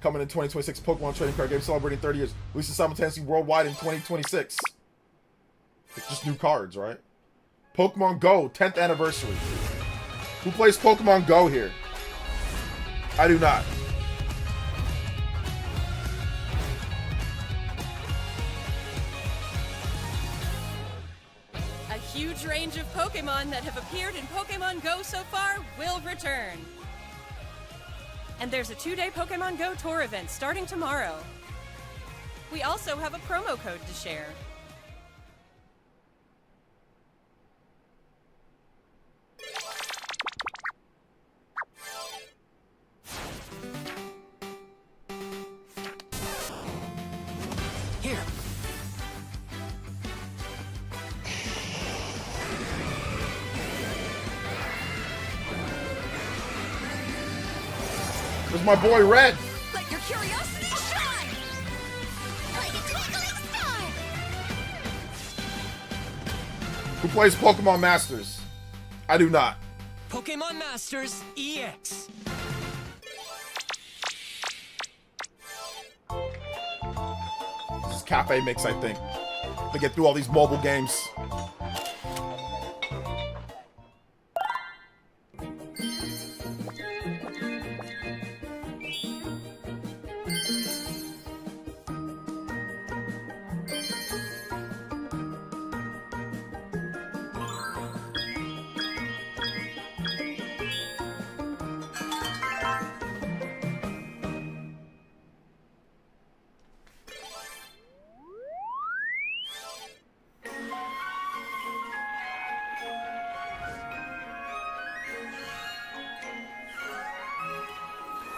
Coming in 2026, Pokemon trading card game celebrating 30 years. Releasing simultaneously worldwide in 2026. It's just new cards, right? Pokemon Go, 10th anniversary. Who plays Pokemon Go here? I do not. A huge range of Pokemon that have appeared in Pokemon Go so far will return. And there's a 2-day Pokemon Go tour event starting tomorrow. We also have a promo code to share. Here. There's my boy Red. Let your curiosity shine! Like a twinkling star! Who plays Pokemon Masters? I do not. Pokemon Masters EX. This is Cafe Mix, I think. To get through all these mobile games.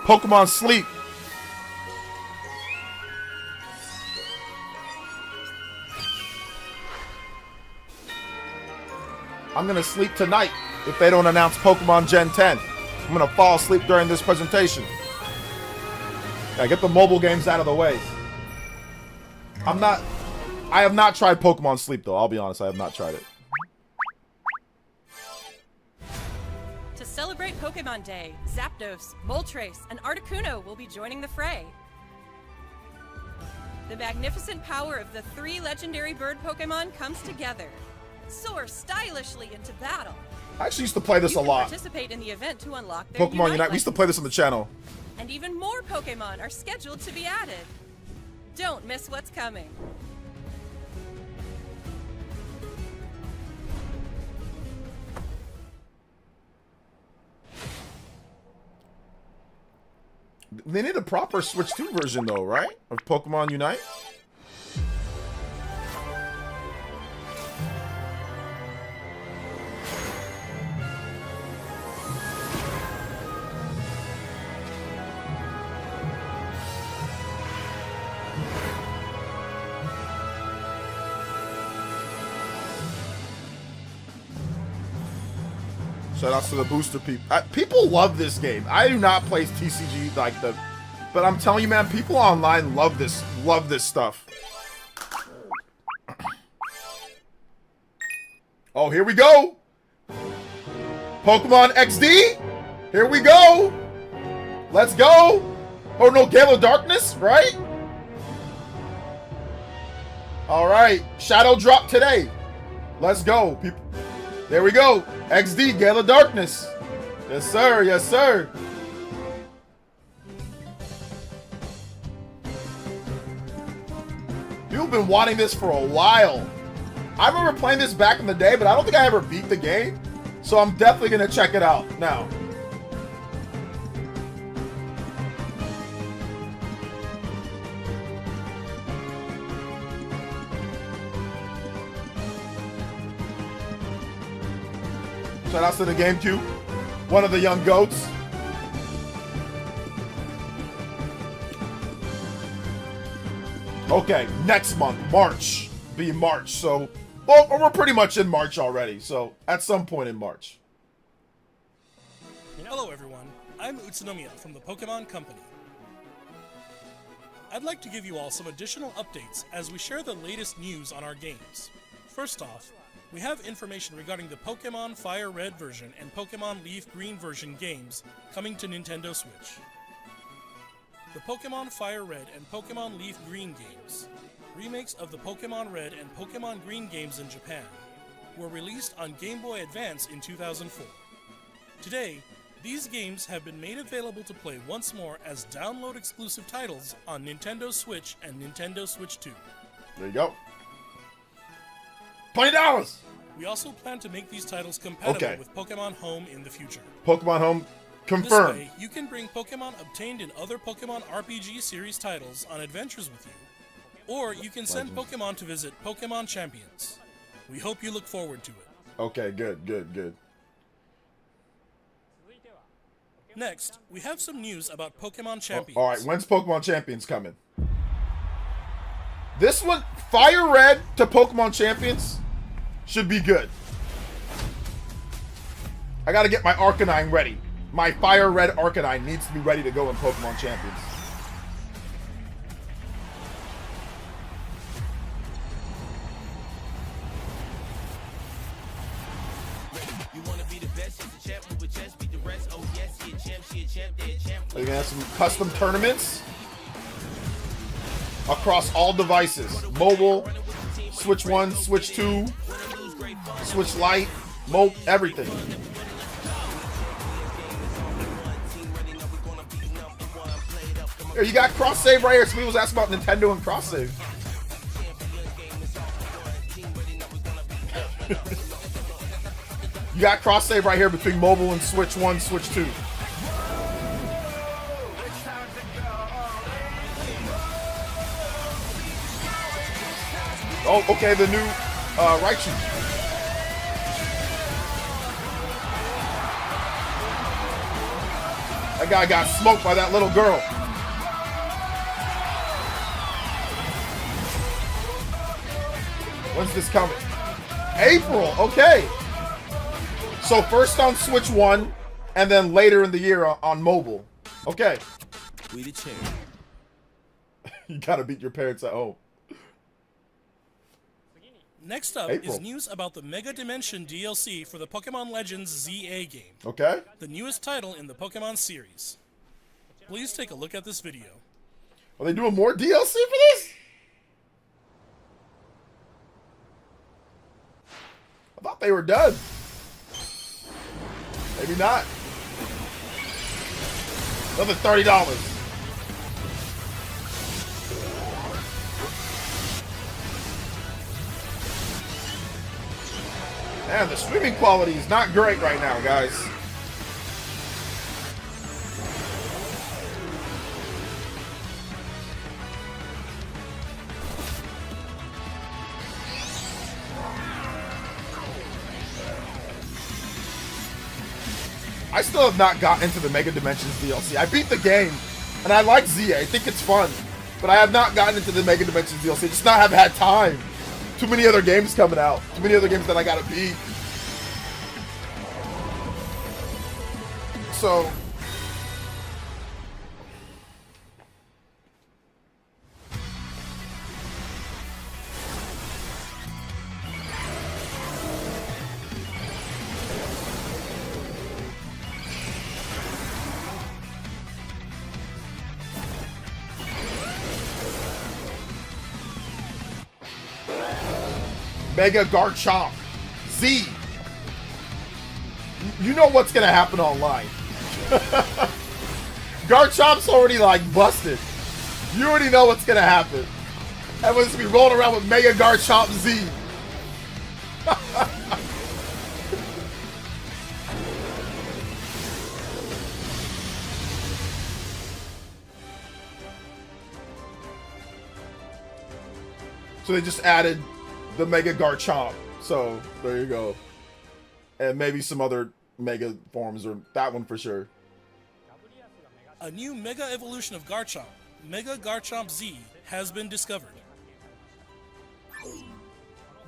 Pokemon Sleep. I'm gonna sleep tonight if they don't announce Pokemon Gen 10. I'm gonna fall asleep during this presentation. Yeah, get the mobile games out of the way. I have not tried Pokemon Sleep though, I'll be honest, I have not tried it. To celebrate Pokemon Day, Zapdos, Moltres, and Articuno will be joining the fray. The magnificent power of the 3 legendary bird Pokemon comes together. Soar stylishly into battle. I actually used to play this You a can lot. participate in the event to unlock their Pokemon Unite, we used to play this on the channel. And even more Pokemon are scheduled to be added. Don't miss what's coming. They need a proper Switch 2 version though, right? Of Pokemon Unite? Shout outs to the booster people. People love this game. I do not play TCG like the, but I'm telling you, man, people online love this stuff. Oh, here we go. Pokemon XD. Here we go. Let's go. Oh no, Gale of Darkness, right? All right, Shadow drop today. Let's go, people. There we go. XD, Gale of Darkness. Yes, sir. Yes, sir. You've been wanting this for a while. I remember playing this back in the day, but I don't think I ever beat the game. So I'm definitely going to check it out now. Shout outs to the GameCube, one of the young goats. Okay, next month, March, be March. So, well, we're pretty much in March already. So, at some point in March. Hello everyone, I'm Utsunomiya from the Pokemon Company. I'd like to give you all some additional updates as we share the latest news on our games. First off, we have information regarding the Pokemon Fire Red version and Pokemon Leaf Green version games coming to Nintendo Switch. The Pokemon Fire Red and Pokemon Leaf Green games, remakes of the Pokemon Red and Pokemon Green games in Japan, were released on Game Boy Advance in 2004. Today, these games have been made available to play once more as download-exclusive titles on Nintendo Switch and Nintendo Switch 2. There you go. $20! We also plan to make these titles compatible with Pokemon Home in the future. Pokemon Home confirmed. This way, you can bring Pokemon obtained in other Pokemon RPG series titles on adventures with you. Or you can send Pokemon to visit Pokemon Champions. We hope you look forward to it. Okay, good. Next, we have some news about Pokemon Champions. All right, when's Pokemon Champions coming? This one, Fire Red to Pokemon Champions, should be good. I gotta get my Arcanine ready. My Fire Red Arcanine needs to be ready to go in Pokemon Champions. Are you gonna have some custom tournaments across all devices? Mobile, Switch 1, Switch 2, Switch Lite, everything. Here, you got cross save right here. Somebody was asking about Nintendo and cross save. You got cross save right here between mobile and Switch 1, Switch 2. Oh, okay, the new Raichu. That guy got smoked by that little girl. When's this coming? April, okay. So first on Switch 1, and then later in the year on mobile. Okay. We the chair. You gotta beat your parents at home. Next up April. is news about the Mega Dimension DLC for the Pokemon Legends ZA game. Okay. The newest title in the Pokemon series. Please take a look at this video. Are they doing more DLC for this? I thought they were done. Maybe not. Another $30. Man, the streaming quality is not great right now, guys. I still have not gotten into the Mega Dimensions DLC. I beat the game, and I like Z. I think it's fun, but I have not gotten into the Mega Dimensions DLC. Just not have had time. Too many other games coming out. Too many other games that I gotta beat. So. Mega Garchomp Z. You know what's gonna happen online. Garchomp's already like busted. You already know what's gonna happen. Everyone's gonna be rolling around with Mega Garchomp Z. So they just added the Mega Garchomp. So there you go. And maybe some other Mega forms, or that one for sure. A new Mega Evolution of Garchomp, Mega Garchomp Z, has been discovered.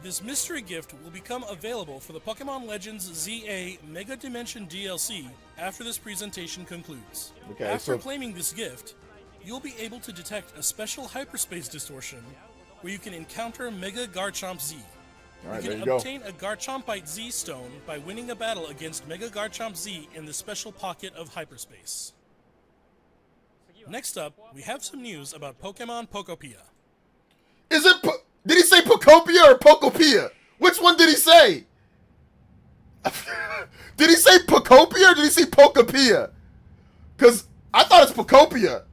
This mystery gift will become available for the Pokemon Legends ZA Mega Dimension DLC after this presentation concludes. Okay, after so claiming this gift, you'll be able to detect a special hyperspace distortion where you can encounter Mega Garchomp Z. all right, You there can you go. obtain a Garchompite Z stone by winning a battle against Mega Garchomp Z in the special pocket of hyperspace. Next up, we have some news about Pokemon Pokopia. Is it? Did he say Pokopia or Pokopia? Which one did he say? Did he say Pokopia or did he say Pokopia? Because I thought it's Pokopia.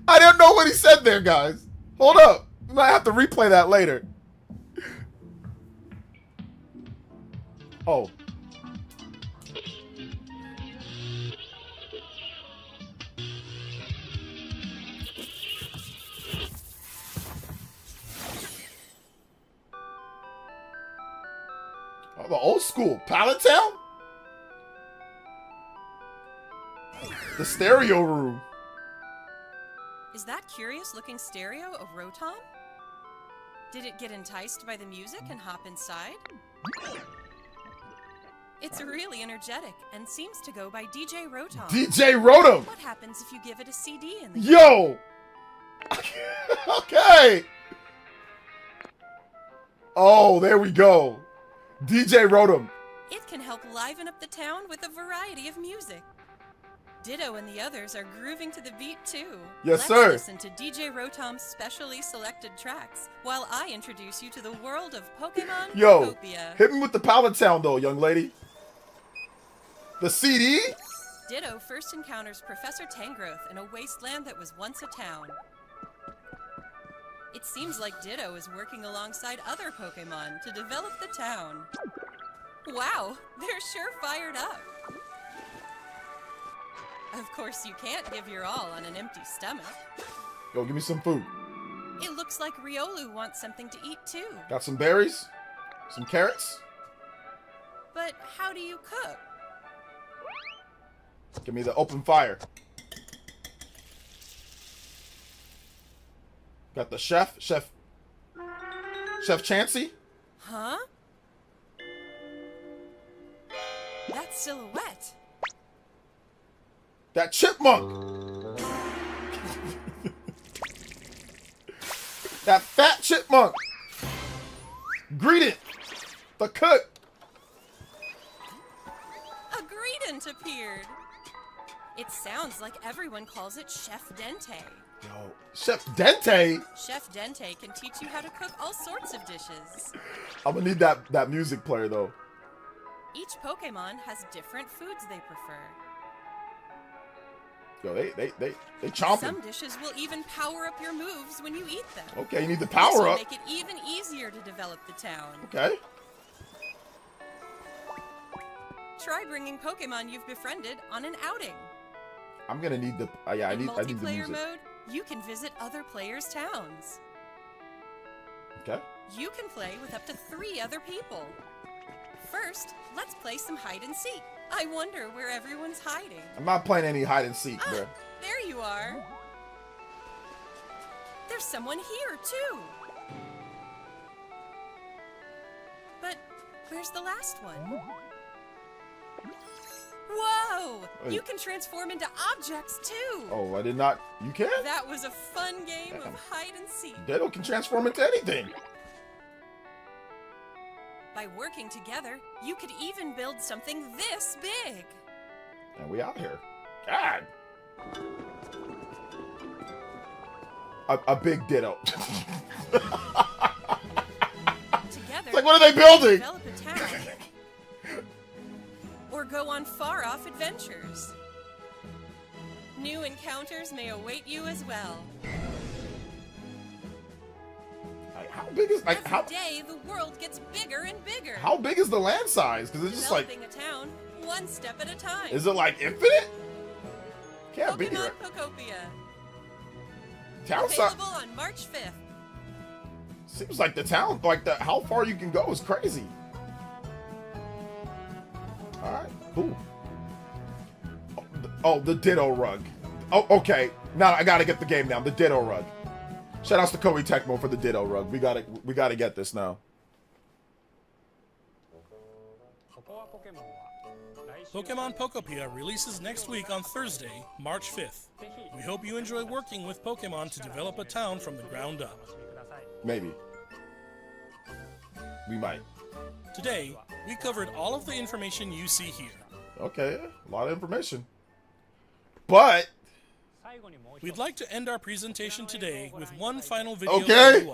I don't know what he said there, guys. Hold up. We might have to replay that later. Oh. Oh, the old school Pallet Town? The stereo room. Is that curious-looking stereo of Rotom? Did it get enticed by the music and hop inside? It's really energetic and seems to go by DJ Rotom. DJ Rotom. What happens if you give it a CD in the Yo. Okay. Oh, there we go. DJ Rotom. It can help liven up the town with a variety of music. Ditto and the others are grooving to the beat too. Yes, Let's sir. listen to DJ Rotom's specially selected tracks while I introduce you to the world of Pokemon Yo, Pokopia. hit me with the Pallet Town though, young lady. The CD? Ditto first encounters Professor Tangrowth in a wasteland that was once a town. It seems like Ditto is working alongside other Pokemon to develop the town. Wow, they're sure fired up. Of course, you can't give your all on an empty stomach. Yo, give me some food. It looks like Riolu wants something to eat too. Got some berries? Some carrots? But how do you cook? Give me the open fire. Got the Chef Chansey? Huh? That's Silhouette. That Chipmunk! That fat Chipmunk! Greedent! The cook! A Greedent appeared. It sounds like everyone calls it Chef Dente. Yo, Chef Dente? Chef Dente can teach you how to cook all sorts of dishes. I'm gonna need that music player though. Each Pokemon has different foods they prefer. Yo, they chomping. Some dishes will even power up your moves when you eat them. Okay, you need the This power will up. make it even easier to develop the town. Okay. Try bringing Pokemon you've befriended on an outing. I'm gonna need the yeah, I In need the multiplayer music. mode, you can visit other players' towns. Okay. You can play with up to 3 other people. First, let's play some hide and seek. I wonder where everyone's hiding. I'm not playing any hide and seek, Ah, bro. there you are. There's someone here, too. But where's the last one? Whoa! Wait. You can transform into objects, too. Oh, I did not. You can? That was a fun game of hide and seek. Ditto can transform into anything. By working together, you could even build something this big. And we out here. God. A big ditto. Together, Like, what are they building? develop a town. Or go on far-off adventures. New encounters may await you as well. Like, how big is like Every day, the world gets bigger and bigger. how big is the land size? Because it's just like, Developing a town, one step at a time. is it like infinite? Can't be Pokemon right. Pokopia. Town size Available on March 5th. seems like the town, like the how far you can go is crazy. All right, cool. Oh, the Ditto rug. Oh, okay. Now I gotta get the game down. The Ditto rug. Shout outs to Koei Tecmo for the Ditto rug. We gotta get this now. Pokemon Pokopia releases next week on Thursday, March 5th. We hope you enjoy working with Pokemon to develop a town from the ground up. Maybe. We might. Today, we covered all of the information you see here. Okay, a lot of information. But We'd like to end our presentation today with one final video Okay. for you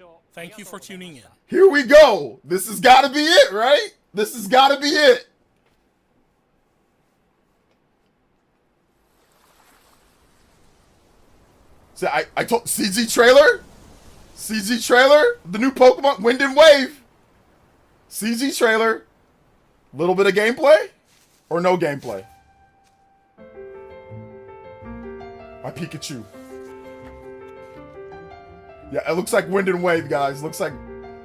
all. Thank you for tuning in. here we go. This has got to be it, right? This has got to be it. So I told CG trailer, the new Pokemon Wind and Wave, CG trailer, little bit of gameplay, or no gameplay. My Pikachu. Yeah, it looks like Wind and Wave, guys. Looks like,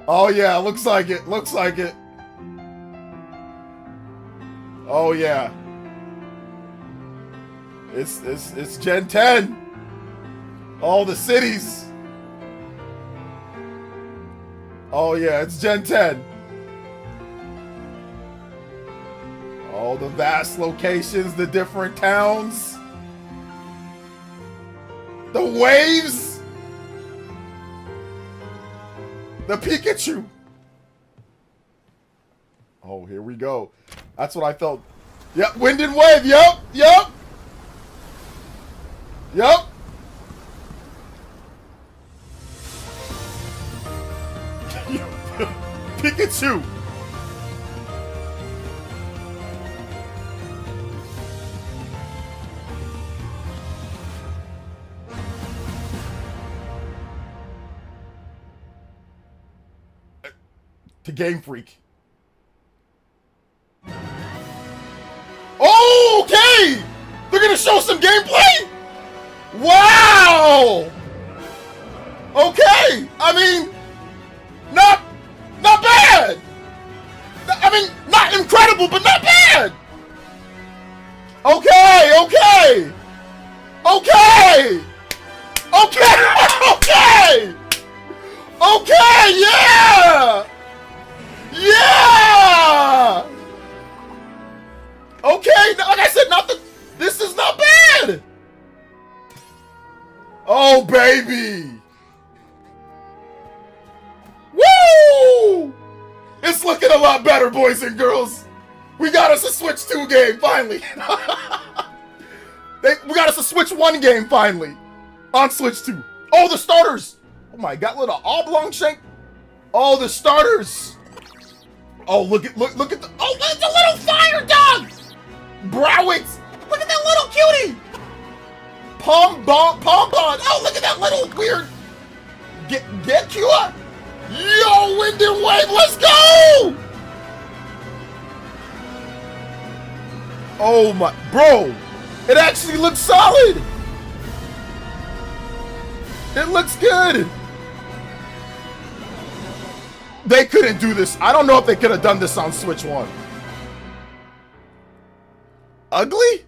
oh yeah, looks like it. Looks like it. Oh yeah. It's Gen 10. All the cities. Oh yeah, it's Gen 10. All the vast locations, the different towns. The waves. The Pikachu. Oh, here we go. That's what I felt. Yep, Wind and Wave. Yep. Pikachu. To Game Freak. Okay! They're gonna show some gameplay? Wow! Okay! I mean, not bad! I mean, not incredible, but not bad! Okay! Okay, yeah! Yeah! Okay, like I said, this is not bad! Oh, baby! Woo! It's looking a lot better, boys and girls. We got us a Switch 2 game, finally. We got us a Switch 1 game, finally. On Switch 2. Oh, the starters! Oh my god, little oblong shank. Oh, the starters! Oh, look at the, oh, it's a little fire dog! Browit! Look at that little cutie! Pom Bon! Oh, look at that little weird... Get Cure! Yo, Wind and Wave, let's go! Oh my... Bro! It actually looks solid! It looks good! They couldn't do this. I don't know if they could have done this on Switch 1. Ugly?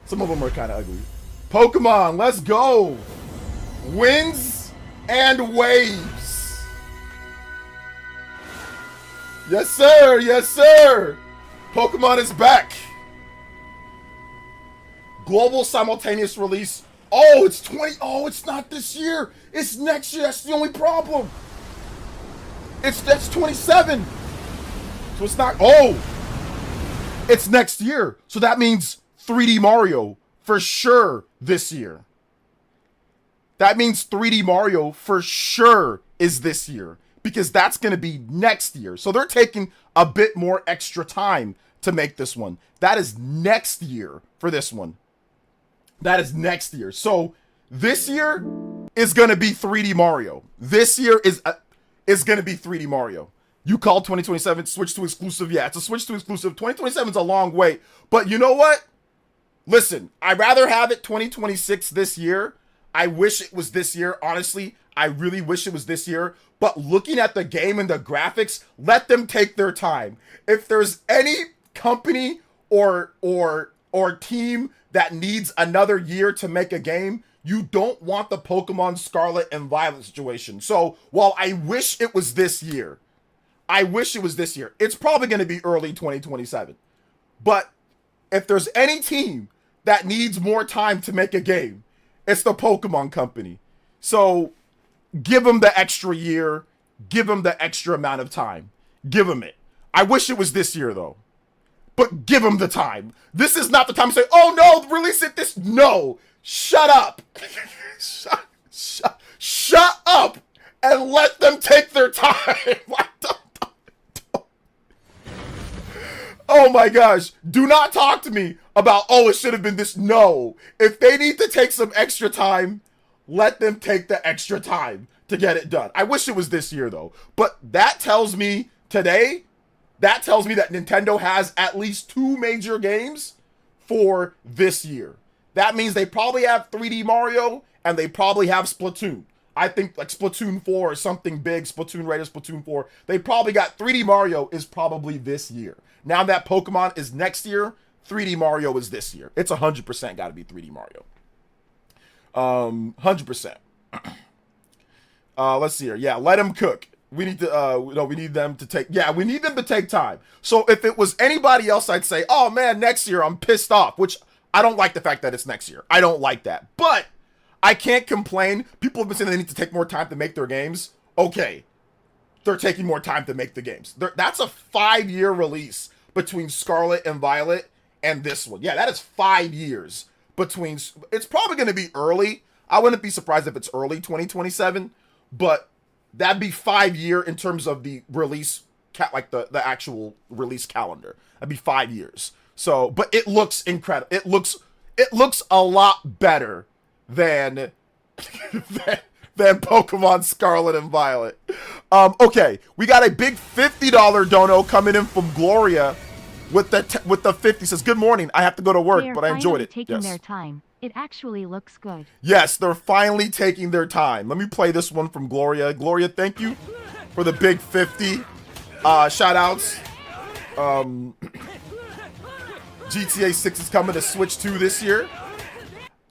Some of them are kind of ugly. Pokemon, let's go. Winds and waves. Yes, sir. Yes, sir. Pokemon is back. Global simultaneous release. Oh, it's 20. Oh, it's not this year. It's next year. That's the only problem. That's 27. So it's not. Oh, it's next year. So that means 3D Mario for sure this year. That means 3D Mario for sure is this year, because that's going to be next year. So they're taking a bit more extra time to make this one. That is next year for this one. That is next year. So this year is going to be 3D Mario. This year is going to be 3D Mario. You call 2027 Switch to exclusive. Yeah, it's a Switch to exclusive. 2027 is a long wait. But you know what? Listen, I'd rather have it 2026 this year. I wish it was this year. Honestly, I really wish it was this year. But looking at the game and the graphics, let them take their time. If there's any company or team that needs another year to make a game, you don't want the Pokemon Scarlet and Violet situation. So while I wish it was this year, it's probably going to be early 2027. But if there's any team that needs more time to make a game, it's the Pokemon Company. So give them the extra year. Give them the extra amount of time. Give them it. I wish it was this year, though. But give them the time. This is not the time to say, oh, no, release it this. No. Shut up. Shut up and let them take their time. Oh my gosh. Do not talk to me about, oh, it should have been this. No. If they need to take some extra time, let them take the extra time to get it done. I wish it was this year, though. But that tells me today, that Nintendo has at least 2 major games for this year. That means they probably have 3D Mario and they probably have Splatoon. I think like Splatoon 4 or something big, Splatoon Raiders, Splatoon 4. They probably got 3D Mario is probably this year. Now that Pokemon is next year, 3D Mario is this year. It's 100% got to be 3D Mario. 100%. Let's see here. Yeah, let them cook. We need to, we need them to take, we need them to take time. So if it was anybody else, I'd say, oh man, next year I'm pissed off, which I don't like the fact that it's next year. I don't like that, but I can't complain. People have been saying they need to take more time to make their games. Okay. They're taking more time to make the games. That's a 5-year release between Scarlet and Violet and this one. Yeah, that is 5 years between, it's probably going to be early. I wouldn't be surprised if it's early 2027, but that'd be 5 year in terms of the release, like the actual release calendar. That'd be 5 years. So, but it looks incredible. It looks a lot better than Pokemon Scarlet and Violet. Okay, we got a big $50 dono coming in from Gloria with the 50. Says, good morning. I have to go to work, but I enjoyed it. Taking their time. It actually looks good. Yes, they're finally taking their time. Let me play this one from Gloria. Gloria, thank you for the big 50 shout outs. GTA 6 is coming to Switch 2 this year.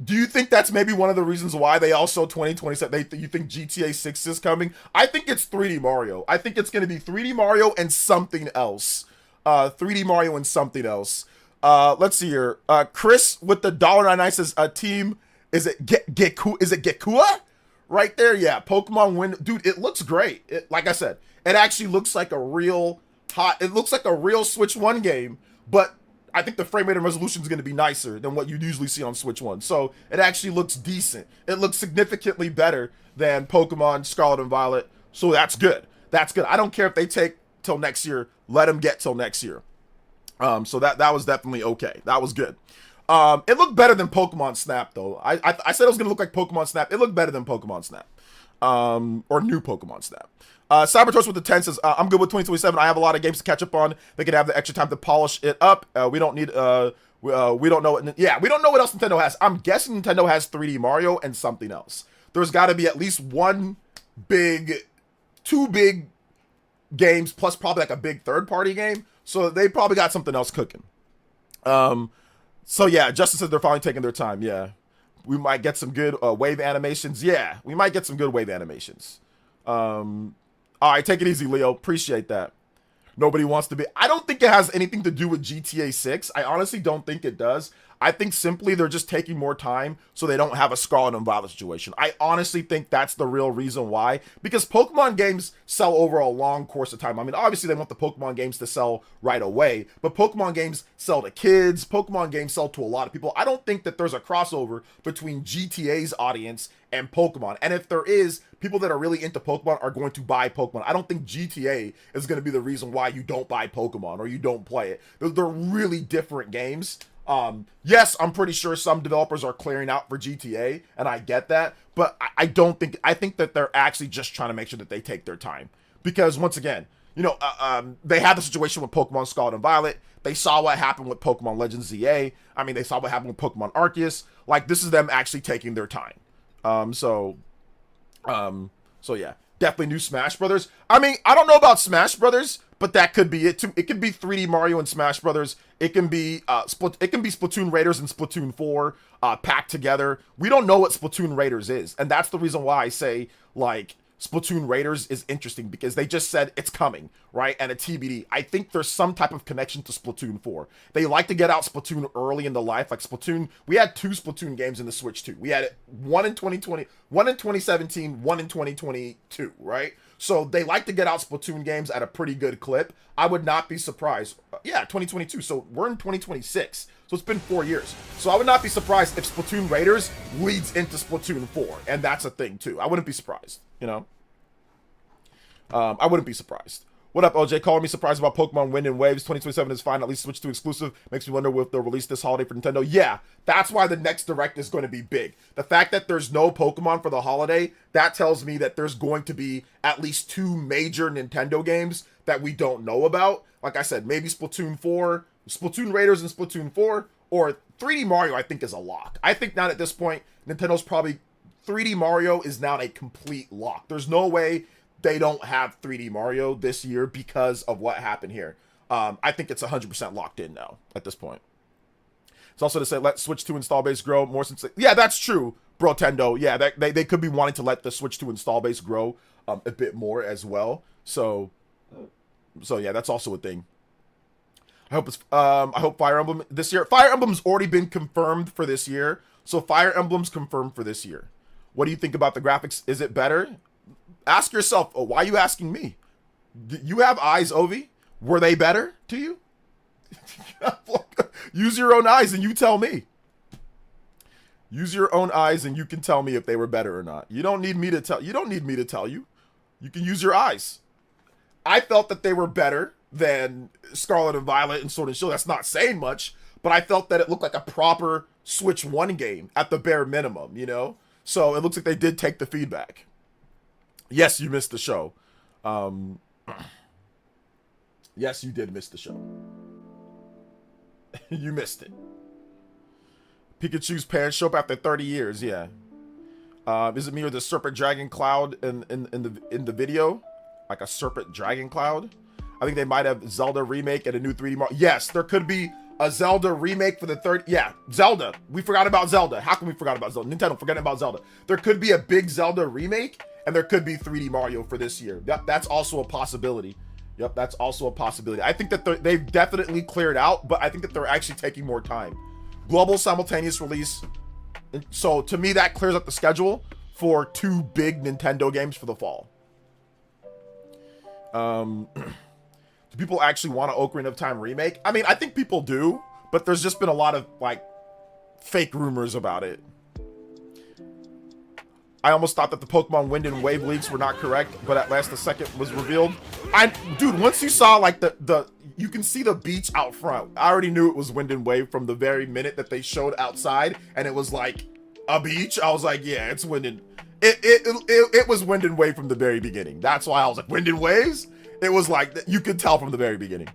Do you think that's maybe one of the reasons why they also 2027, you think GTA 6 is coming? I think it's 3D Mario. I think it's going to be 3D Mario and something else. 3D Mario and something else. Let's see here. Chris with the $1.99 says a team. Is it Gekua? Right there, yeah. Pokemon win. Dude, it looks great. Like I said, it actually looks like a real it looks like a real Switch 1 game, but I think the frame rate and resolution is going to be nicer than what you usually see on Switch 1. So it actually looks decent. It looks significantly better than Pokemon Scarlet and Violet. So that's good. That's good. I don't care if they take till next year. Let them get till next year. So that was definitely okay. That was good. It looked better than Pokemon Snap, though. I said it was going to look like Pokemon Snap. It looked better than Pokemon Snap. Or new Pokemon Snap. Cybertoast with the 10 says, I'm good with 2027. I have a lot of games to catch up on. They could have the extra time to polish it up. We don't need, we don't know what, we don't know what else Nintendo has. I'm guessing Nintendo has 3D Mario and something else. There's got to be at least two big games plus probably like a big third-party game. So they probably got something else cooking. So yeah, Justin said they're finally taking their time. Yeah, we might get some good wave animations. Yeah, we might get some good wave animations. All right, take it easy, Leo. Appreciate that. Nobody wants to be. I don't think it has anything to do with GTA 6. I honestly don't think it does. I think simply they're just taking more time so they don't have a Scarlet and Violet situation. I honestly think that's the real reason why. Because Pokemon games sell over a long course of time. I mean, obviously they want the Pokemon games to sell right away, but Pokemon games sell to kids. Pokemon games sell to a lot of people. I don't think that there's a crossover between GTA's audience and Pokemon. And if there is, people that are really into Pokemon are going to buy Pokemon. I don't think GTA is going to be the reason why you don't buy Pokemon or you don't play it. They're really different games. Yes, I'm pretty sure some developers are clearing out for GTA, and I get that, but I don't think, I think that they're actually just trying to make sure that they take their time. Because once again, you know, they had the situation with Pokemon Scarlet and Violet. They saw what happened with Pokemon Legends ZA. I mean, they saw what happened with Pokemon Arceus. Like, this is them actually taking their time. So yeah, definitely new Smash Brothers. I mean, I don't know about Smash Brothers, but that could be it too. It could be 3D Mario and Smash Brothers. It can be It can be Splatoon Raiders and Splatoon 4 packed together. We don't know what Splatoon Raiders is, and that's the reason why I say like Splatoon Raiders is interesting, because they just said it's coming, right? And a TBD. I think there's some type of connection to Splatoon 4. They like to get out Splatoon early in the life. Like Splatoon, we had 2 Splatoon games in the Switch 2. We had one in 2020, one in 2017, one in 2022, right? So they like to get out Splatoon games at a pretty good clip. I would not be surprised. Yeah, 2022. So we're in 2026. So it's been 4 years. So I would not be surprised if Splatoon Raiders leads into Splatoon 4. And that's a thing too. I wouldn't be surprised, you know? I wouldn't be surprised. What up, OJ? Calling me surprised about Pokemon Wind and Waves. 2027 is fine. At least Switch 2 exclusive. Makes me wonder if they'll release this holiday for Nintendo. Yeah, that's why the next Direct is going to be big. The fact that there's no Pokemon for the holiday, that tells me that there's going to be at least 2 major Nintendo games that we don't know about. Like I said, maybe Splatoon 4, Splatoon Raiders and Splatoon 4, or 3D Mario I think is a lock. I think now at this point, Nintendo's probably... 3D Mario is now a complete lock. There's no way they don't have 3D Mario this year because of what happened here. I think it's 100% locked in now at this point. It's also to say, let Switch 2 install base grow more since... Yeah, that's true, Brotendo. Yeah, they could be wanting to let the Switch 2 install base grow a bit more as well. So yeah, that's also a thing. I hope Fire Emblem this year... Fire Emblem's already been confirmed for this year. So Fire Emblem's confirmed for this year. What do you think about the graphics? Is it better? Ask yourself, why are you asking me? You have eyes, Ovi. Were they better to you? Use your own eyes and you tell me. Use your own eyes and you can tell me if they were better or not. You don't need me to tell you. You can use your eyes. I felt that they were better than Scarlet and Violet and Sword and Shield. That's not saying much, but I felt that it looked like a proper Switch 1 game at the bare minimum, you know? So it looks like they did take the feedback. Yes, you missed the show. Yes, you did miss the show. You missed it. Pikachu's parents show up after 30 years. Yeah. Is it me or the Serpent Dragon Cloud in the video? Like a Serpent Dragon Cloud? I think they might have Zelda remake and a new 3D Mario. Yes, there could be a Zelda remake for the third. Yeah, Zelda. We forgot about Zelda. How can we forget about Zelda? Nintendo forgetting about Zelda. There could be a big Zelda remake. And there could be 3D Mario for this year. Yep, that's also a possibility. Yep, that's also a possibility. I think that they've definitely cleared out, but I think that they're actually taking more time. Global simultaneous release. So to me, that clears up the schedule for 2 big Nintendo games for the fall. Do people actually want an Ocarina of Time remake? I mean, I think people do, but there's just been a lot of like fake rumors about it. I almost thought that the Pokemon Wind and Wave leaks were not correct, but at last the second was revealed. Dude, once you saw like you can see the beach out front. I already knew it was Wind and Wave from the very minute that they showed outside, and it was like a beach. I was like, yeah, it's Wind and it was Wind and Wave from the very beginning. That's why I was like, Wind and Waves. It was like you could tell from the very beginning.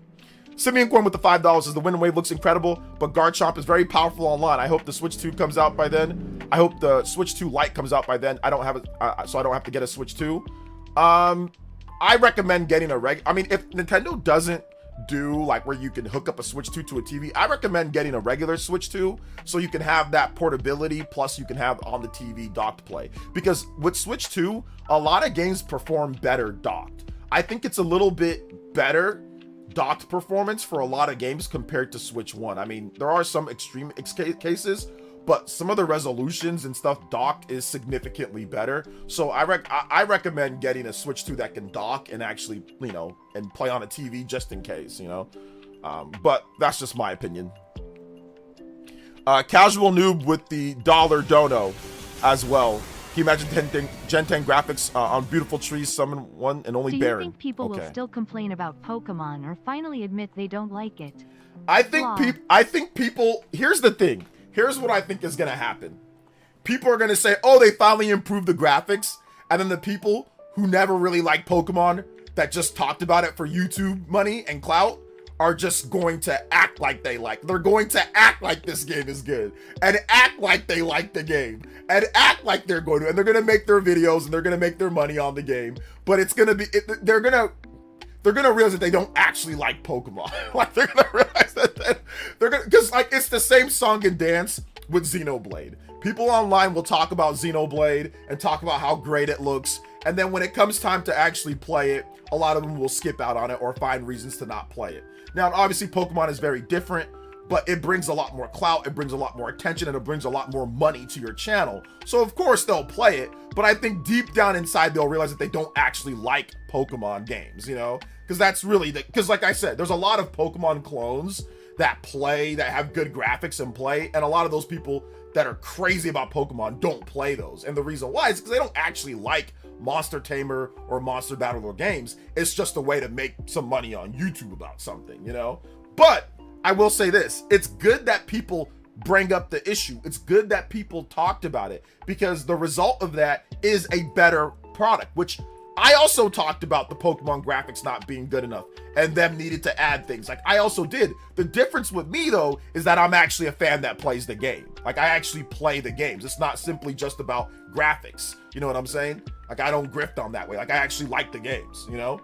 Simeon Corn with the $5 says the Wind and Wave looks incredible, but Garchomp is very powerful online. I hope the Switch 2 comes out by then. I hope the Switch 2 Lite comes out by then. I don't have it, so I don't have to get a Switch 2. I recommend getting a I mean, if Nintendo doesn't do like where you can hook up a Switch 2 to a TV, I recommend getting a regular Switch 2 so you can have that portability, plus you can have on the TV docked play. Because with Switch 2, a lot of games perform better docked. I think it's a little bit better docked performance for a lot of games compared to Switch 1. I mean, there are some extreme cases, but some of the resolutions and stuff docked is significantly better. So I recommend getting a Switch 2 that can dock and actually, you know, and play on a TV just in case, you know. But that's just my opinion. Casual Noob with the dollar dono as well. Can you imagine Gen 10 graphics on beautiful trees, summon one and only Do you Baron? think people will still complain about Pokemon or finally admit they don't like it? I think people, here's the thing. Here's what I think is going to happen. People are going to say, oh, they finally improved the graphics. And then the people who never really liked Pokemon that just talked about it for YouTube money and clout are just going to act like they like. They're going to act like this game is good. And act like they like the game. And act like they're going to. And they're going to make their videos and they're going to make their money on the game. But it's going to be, they're going to realize that they don't actually like Pokemon. Like, they're going to realize that they're going to, because, like, it's the same song and dance with Xenoblade. People online will talk about Xenoblade and talk about how great it looks. And then when it comes time to actually play it, a lot of them will skip out on it or find reasons to not play it. Now, obviously, Pokemon is very different, but it brings a lot more clout, it brings a lot more attention, and it brings a lot more money to your channel. So, of course, they'll play it, but I think deep down inside, they'll realize that they don't actually like Pokemon games, you know? Because that's really, because like I said, there's a lot of Pokemon clones that play, that have good graphics and play, and a lot of those people that are crazy about Pokemon don't play those. And the reason why is because they don't actually like Monster Tamer or Monster Battler games. It's just a way to make some money on YouTube about something, you know? But I will say this, it's good that people bring up the issue. It's good that people talked about it because the result of that is a better product, which I also talked about the Pokemon graphics not being good enough and them needed to add things. Like I also did. The difference with me though is that I'm actually a fan that plays the game. Like I actually play the games. It's not simply just about graphics. You know what I'm saying? Like I don't grift on that way. Like I actually like the games, you know?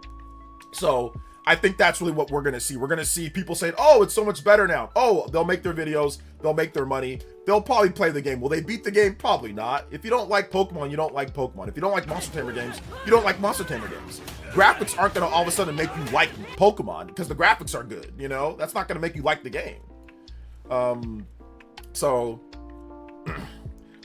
So I think that's really what we're going to see. We're going to see people saying, oh, it's so much better now. Oh, they'll make their videos. They'll make their money. They'll probably play the game. Will they beat the game? Probably not. If you don't like Pokemon, you don't like Pokemon. If you don't like Monster Tamer games, you don't like Monster Tamer games. Graphics aren't going to all of a sudden make you like Pokemon because the graphics are good, you know? That's not going to make you like the game. So...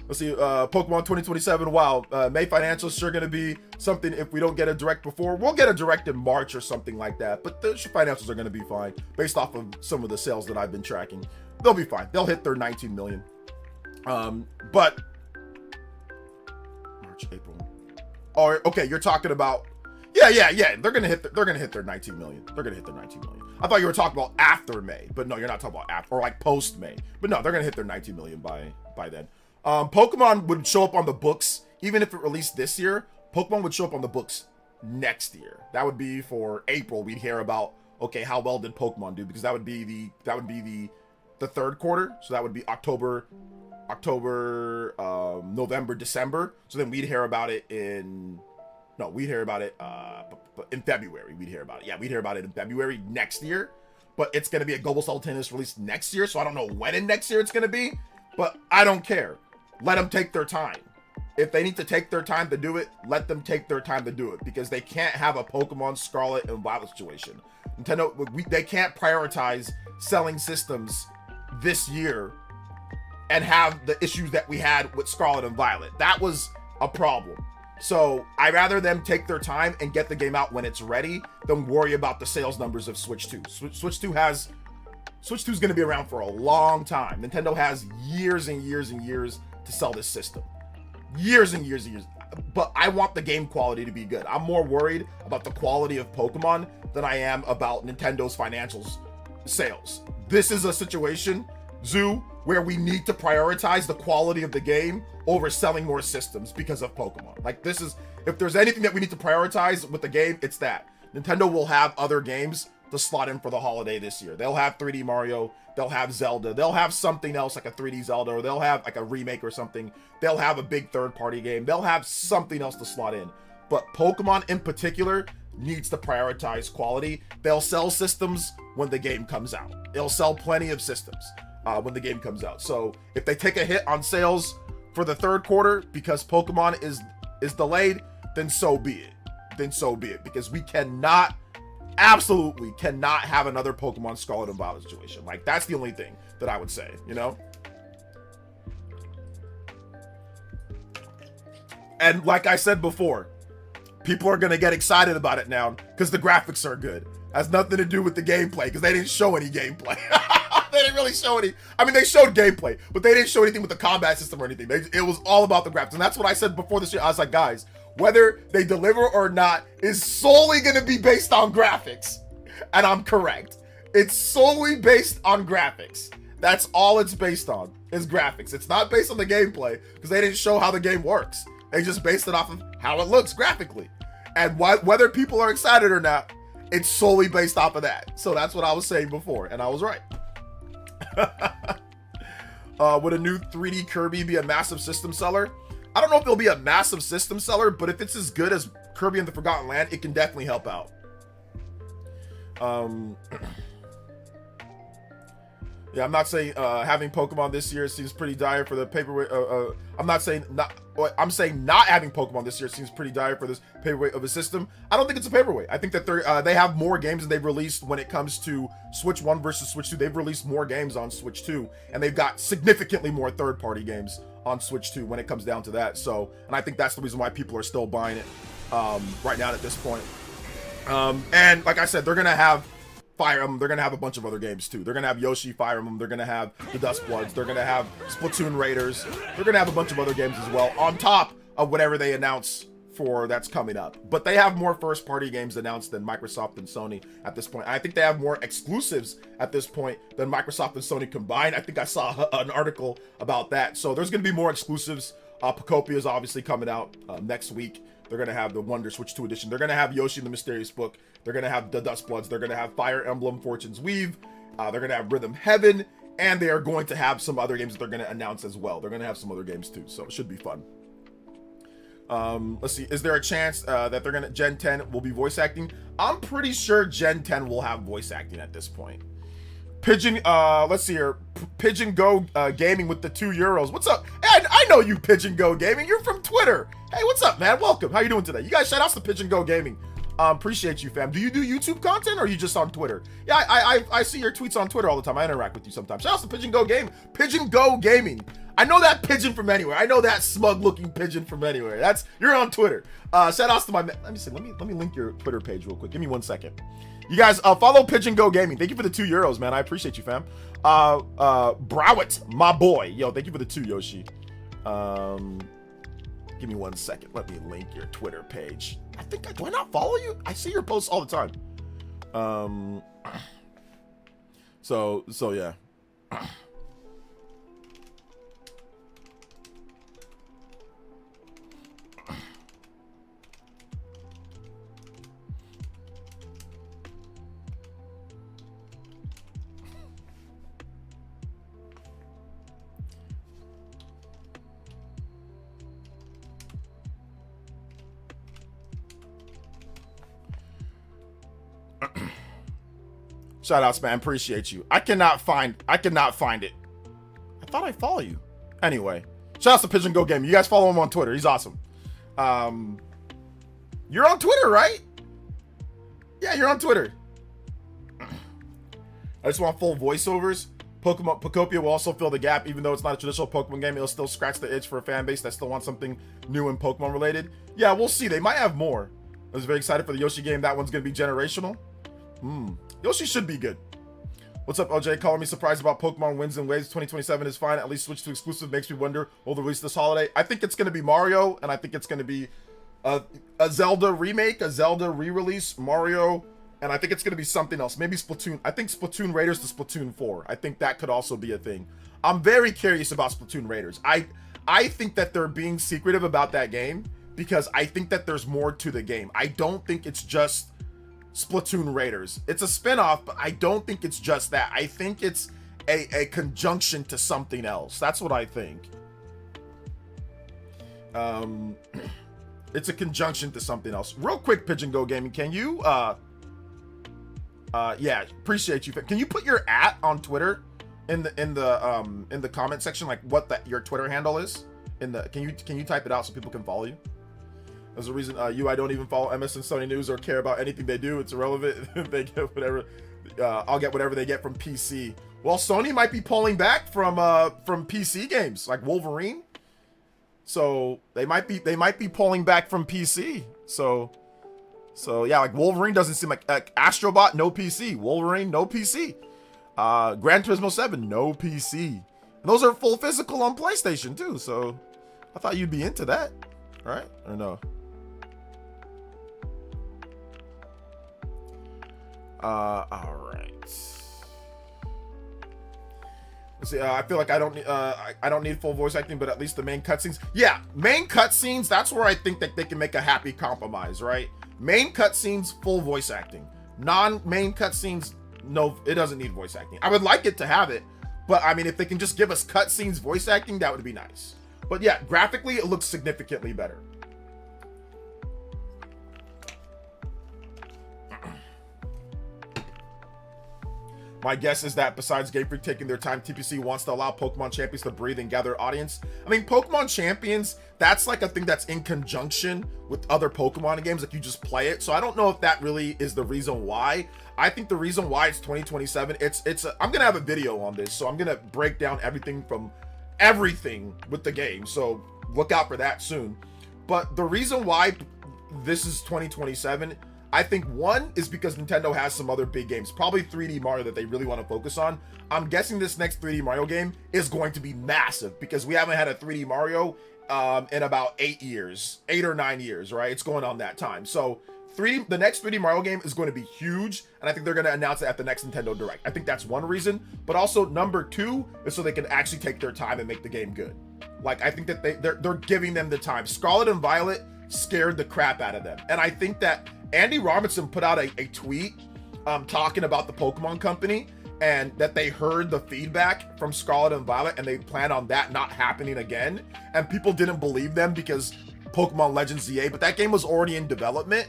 Let's see, Pokemon 2027, wow, May financials sure gonna be something if we don't get a direct before. We'll get a direct in March or something like that, but the financials are gonna be fine based off of some of the sales that I've been tracking. They'll be fine. They'll hit their 19 million. But March, April. Oh, okay, you're talking about, yeah. They're gonna hit their 19 million. They're gonna hit their 19 million. I thought you were talking about after May, but no, you're not talking about after or like post May. But no, they're gonna hit their 19 million by then. Pokemon would show up on the books, even if it released this year, Pokemon would show up on the books next year. That would be for April. We'd hear about, okay, how well did Pokemon do? Because that would be the third quarter. So that would be October, November, December. So then we'd hear about it in February. We'd hear about it. Yeah, we'd hear about it in February next year. But it's going to be a global simultaneous release next year. So I don't know when in next year it's going to be, but I don't care. Let them take their time. If they need to take their time to do it, let them take their time to do it because they can't have a Pokemon Scarlet and Violet situation. Nintendo, they can't prioritize selling systems this year and have the issues that we had with Scarlet and Violet. That was a problem. So I'd rather them take their time and get the game out when it's ready than worry about the sales numbers of Switch 2. Switch 2 is going to be around for a long time. Nintendo has years and years and years to sell this system. Years and years and years. But I want the game quality to be good. I'm more worried about the quality of Pokemon than I am about Nintendo's financials sales. This is a situation, Zoo, where we need to prioritize the quality of the game over selling more systems because of Pokemon. Like this is, if there's anything that we need to prioritize with the game, it's that. Nintendo will have other games to slot in for the holiday this year. They'll have 3D Mario, they'll have Zelda, they'll have something else like a 3D Zelda, or they'll have like a remake or something. They'll have a big third-party game. They'll have something else to slot in. But Pokemon in particular, needs to prioritize quality. They'll sell systems when the game comes out. They'll sell plenty of systems when the game comes out. So if they take a hit on sales for the third quarter because Pokemon is delayed, then so be it. Because we absolutely cannot have another Pokemon Scarlet and Violet situation. Like, that's the only thing that I would say, you know? And like I said before, people are going to get excited about it now because the graphics are good. Has nothing to do with the gameplay because they didn't show any gameplay. They didn't really show any. I mean, they showed gameplay, but they didn't show anything with the combat system or anything. It was all about the graphics. And that's what I said before this year. I was like, guys, whether they deliver or not is solely going to be based on graphics. And I'm correct. It's solely based on graphics. That's all it's based on, is graphics. It's not based on the gameplay because they didn't show how the game works. They just based it off of how it looks graphically. And whether people are excited or not, it's solely based off of that. So that's what I was saying before, and I was right. Would a new 3D Kirby be a massive system seller? I don't know if it'll be a massive system seller, but if it's as good as Kirby and the Forgotten Land, it can definitely help out. Yeah, I'm not saying having Pokemon this year seems pretty dire for the paperweight. I'm saying not having Pokemon this year seems pretty dire for this paperweight of a system. I don't think it's a paperweight. I think that they have more games than they've released when it comes to Switch 1 versus Switch 2. They've released more games on Switch 2, and they've got significantly more third-party games on Switch 2 when it comes down to that. So, and I think that's the reason why people are still buying it right now at this point. And like I said, they're gonna have Fire Emblem. They're gonna have a bunch of other games too. They're gonna have Yoshi Fire Emblem. They're gonna have the Dust Bloods. They're gonna have Splatoon Raiders. They're gonna have a bunch of other games as well on top of whatever they announce for that's coming up. But they have more first-party games announced than Microsoft and Sony at this point. I think they have more exclusives at this point than Microsoft and Sony combined. I think I saw an article about that. So there's gonna be more exclusives. Pocopia is obviously coming out next week. They're going to have the Wonder Switch 2 edition. They're going to have Yoshi and the Mysterious Book. They're going to have the Dust Bloods. They're going to have Fire Emblem Fortune's Weave. They're going to have Rhythm Heaven. And they are going to have some other games that they're going to announce as well. They're going to have some other games too. So it should be fun. Let's see. Is there a chance that they're going to... Gen 10 will be voice acting? I'm pretty sure Gen 10 will have voice acting at this point. Pigeon, let's see here. Pigeon Go Gaming with the €2. What's up? Hey, I know you, Pigeon Go Gaming. You're from Twitter. Hey, what's up, man? Welcome. How you doing today? You guys, shout outs to Pigeon Go Gaming. Appreciate you, fam. Do you do YouTube content or are you just on Twitter? Yeah, I see your tweets on Twitter all the time. I interact with you sometimes. Shout outs to Pigeon Go Gaming. Pigeon Go Gaming. I know that pigeon from anywhere. I know that smug-looking pigeon from anywhere. You're on Twitter. Shout outs to my... Let me see. Let me link your Twitter page real quick. Give me 1 second. You guys, follow Pigeon Go Gaming. Thank you for the €2, man. I appreciate you, fam. Browett, my boy. Yo, thank you for the 2, Yoshi. Give me 1 second. Let me link your Twitter page. Do I not follow you? I see your posts all the time. So yeah. Shout outs, man. Appreciate you. I cannot find it. I thought I follow you. Anyway, shout outs to Pigeon Go Gaming. You guys follow him on Twitter. He's awesome. You're on Twitter, right? Yeah, you're on Twitter. I just want full voiceovers. Pocopia will also fill the gap, even though it's not a traditional Pokemon game. It'll still scratch the itch for a fan base that still wants something new and Pokemon related. Yeah, we'll see. They might have more. I was very excited for the Yoshi game. That one's gonna be generational. Yoshi should be good. What's up, OJ? Calling me surprised about Pokemon Winds and Waves. 2027 is fine. At least Switch 2 exclusive makes me wonder, will they release this holiday? I think it's going to be Mario, and I think it's going to be a Zelda remake, a Zelda re-release, Mario, and I think it's going to be something else. Maybe Splatoon. I think Splatoon Raiders to Splatoon 4. I think that could also be a thing. I'm very curious about Splatoon Raiders. I think that they're being secretive about that game because I think that there's more to the game. I don't think it's just Splatoon Raiders. It's a spinoff, but I don't think it's just that. I think it's a conjunction to something else. That's what I think. It's a conjunction to something else. Real quick, Pigeon Go Gaming, can you yeah, appreciate you. Can you put your on Twitter in the comment section, like what your Twitter handle is? Can you type it out so people can follow you? There's a reason I don't even follow MSN Sony News or care about anything they do. It's irrelevant. They get whatever. I'll get whatever they get from PC. Well, Sony might be pulling back from PC games like Wolverine. So they might be pulling back from PC. So yeah, like Wolverine doesn't seem like Astrobot, no PC. Wolverine, no PC. Gran Turismo 7, no PC. And those are full physical on PlayStation too. So I thought you'd be into that, right? Or no? All right. Let's see, I feel like I don't need full voice acting, but at least the main cutscenes. Yeah, main cutscenes. That's where I think that they can make a happy compromise, right? Main cutscenes, full voice acting. Non-main cutscenes, no, it doesn't need voice acting. I would like it to have it, but I mean, if they can just give us cutscenes voice acting, that would be nice. But yeah, graphically, it looks significantly better. My guess is that besides Game Freak taking their time, TPC wants to allow Pokemon Champions to breathe and gather audience. I mean, Pokemon Champions, that's like a thing that's in conjunction with other Pokemon games, like you just play it. So I don't know if that really is the reason why. I think the reason why it's 2027, I'm gonna have a video on this, so I'm gonna break down everything with the game. So look out for that soon. But the reason why this is 2027, I think one is because Nintendo has some other big games, probably 3D Mario that they really want to focus on. I'm guessing this next 3D Mario game is going to be massive because we haven't had a 3D Mario in about 8 or 9 years, right? It's going on that time. So the next 3D Mario game is going to be huge, and I think they're going to announce it at the next Nintendo Direct. I think that's one reason, but also number two is so they can actually take their time and make the game good. Like, I think that they're giving them the time. Scarlet and Violet scared the crap out of them, and I think that Andy Robinson put out a tweet talking about the Pokemon Company and that they heard the feedback from Scarlet and Violet and they plan on that not happening again. And people didn't believe them because Pokemon Legends ZA, but that game was already in development.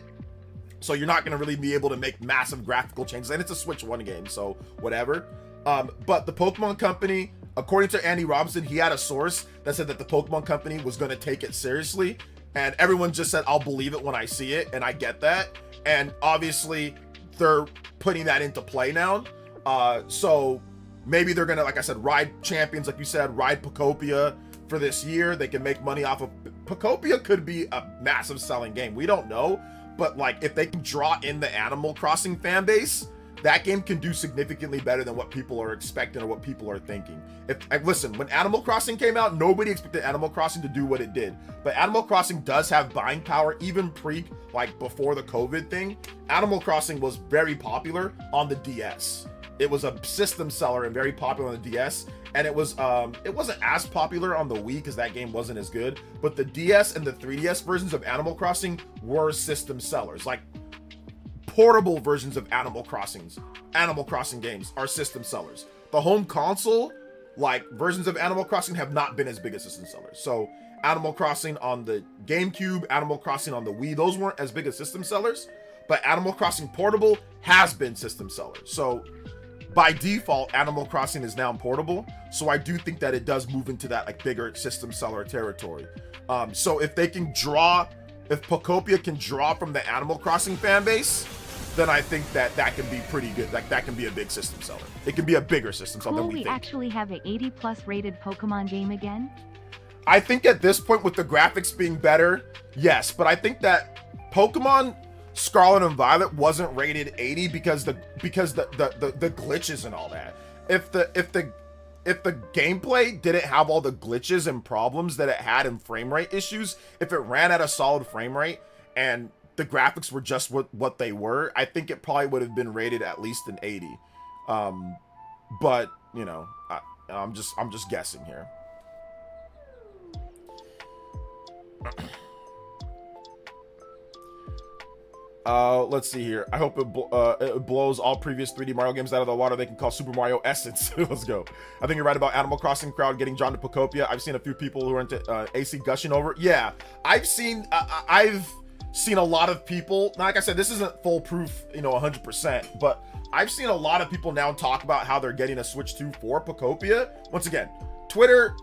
So you're not going to really be able to make massive graphical changes. And it's a Switch 1 game, so whatever. But the Pokemon Company, according to Andy Robinson, he had a source that said that the Pokemon Company was going to take it seriously. And everyone just said, I'll believe it when I see it. And I get that. And obviously, they're putting that into play now. So maybe they're going to, like I said, ride Champions, like you said, ride Pokopia for this year. They can make money off of Pokopia. Could be a massive selling game. We don't know. But like, if they can draw in the Animal Crossing fan base, that game can do significantly better than what people are expecting or what people are thinking. Listen, when Animal Crossing came out, nobody expected Animal Crossing to do what it did. But Animal Crossing does have buying power, even before the COVID thing. Animal Crossing was very popular on the DS. It was a system seller and very popular on the DS. And it wasn't as popular on the Wii because that game wasn't as good. But the DS and the 3DS versions of Animal Crossing were system sellers. Like, portable versions of Animal Crossing games are system sellers. The home console, versions of Animal Crossing have not been as big as system sellers. So Animal Crossing on the GameCube, Animal Crossing on the Wii, those weren't as big as system sellers, but Animal Crossing Portable has been system sellers. So by default, Animal Crossing is now portable. So I do think that it does move into that bigger system seller territory. So if Pokopia can draw from the Animal Crossing fan base, then I think that can be pretty good. That can be a big system seller. It can be a bigger system seller than we think. Will we actually have a 80+ rated Pokemon game again? I think at this point, with the graphics being better, yes. But I think that Pokemon Scarlet and Violet wasn't rated 80 because the glitches and all that. If the gameplay didn't have all the glitches and problems that it had in frame rate issues, if it ran at a solid frame rate and the graphics were just what they were, I think it probably would have been rated at least an 80. But you know, I'm just guessing here. Let's see here. I hope it blows all previous 3D Mario games out of the water. They can call Super Mario Essence. Let's go. I think you're right about Animal Crossing crowd getting drawn to Pokopia. I've seen a few people who are into AC gushing over. Yeah, I've seen a lot of people. Like I said, this isn't foolproof, 100%, but I've seen a lot of people now talk about how they're getting a Switch 2 for Pokopia. Once again, Twitter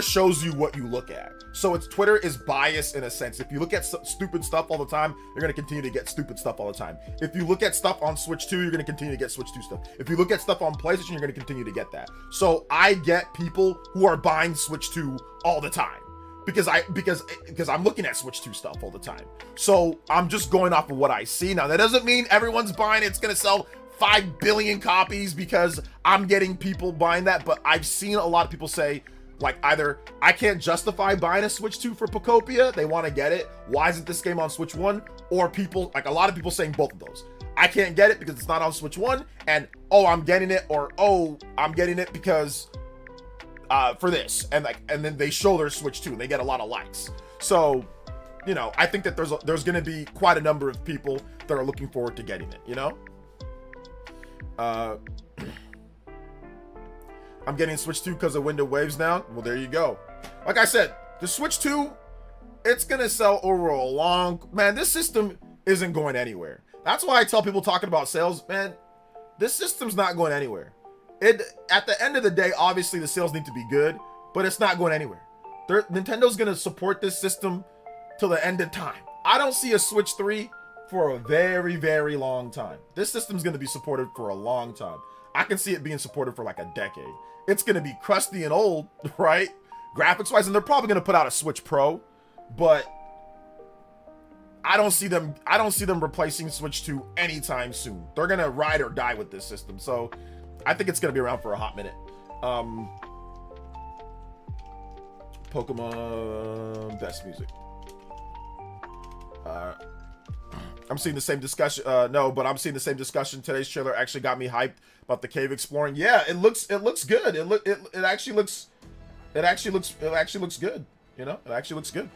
shows you what you look at. So Twitter is biased in a sense. If you look at stupid stuff all the time, you're going to continue to get stupid stuff all the time. If you look at stuff on Switch 2, you're going to continue to get Switch 2 stuff. If you look at stuff on PlayStation, you're going to continue to get that. So I get people who are buying Switch 2 all the time because I'm looking at Switch 2 stuff all the time. So I'm just going off of what I see. Now, that doesn't mean everyone's buying it. It's going to sell 5 billion copies because I'm getting people buying that, but I've seen a lot of people say, like, either I can't justify buying a Switch 2 for Pokopia, they want to get it, why isn't this game on Switch 1? Or people, like a lot of people saying both of those. I can't get it because it's not on Switch 1, and oh, I'm getting it, or oh, I'm getting it because for this, and then they show their Switch 2 and they get a lot of likes. So, I think that there's going to be quite a number of people that are looking forward to getting it, I'm getting Switch 2 because of Wind and Waves now. Well, there you go. Like I said, the Switch 2, it's going to sell over a long... Man, this system isn't going anywhere. That's why I tell people talking about sales, man, this system's not going anywhere. At the end of the day, obviously the sales need to be good, but it's not going anywhere. Nintendo's going to support this system till the end of time. I don't see a Switch 3 for a very, very long time. This system's going to be supported for a long time. I can see it being supported for like a decade. It's going to be crusty and old, right? Graphics wise, and they're probably going to put out a Switch Pro, but I don't see them replacing Switch 2 anytime soon. They're going to ride or die with this system. So I think it's going to be around for a hot minute. Pokemon best music. I'm seeing the same discussion. No, but I'm seeing the same discussion. Today's trailer actually got me hyped about the cave exploring. Yeah, it looks good. It actually looks good. It actually looks good.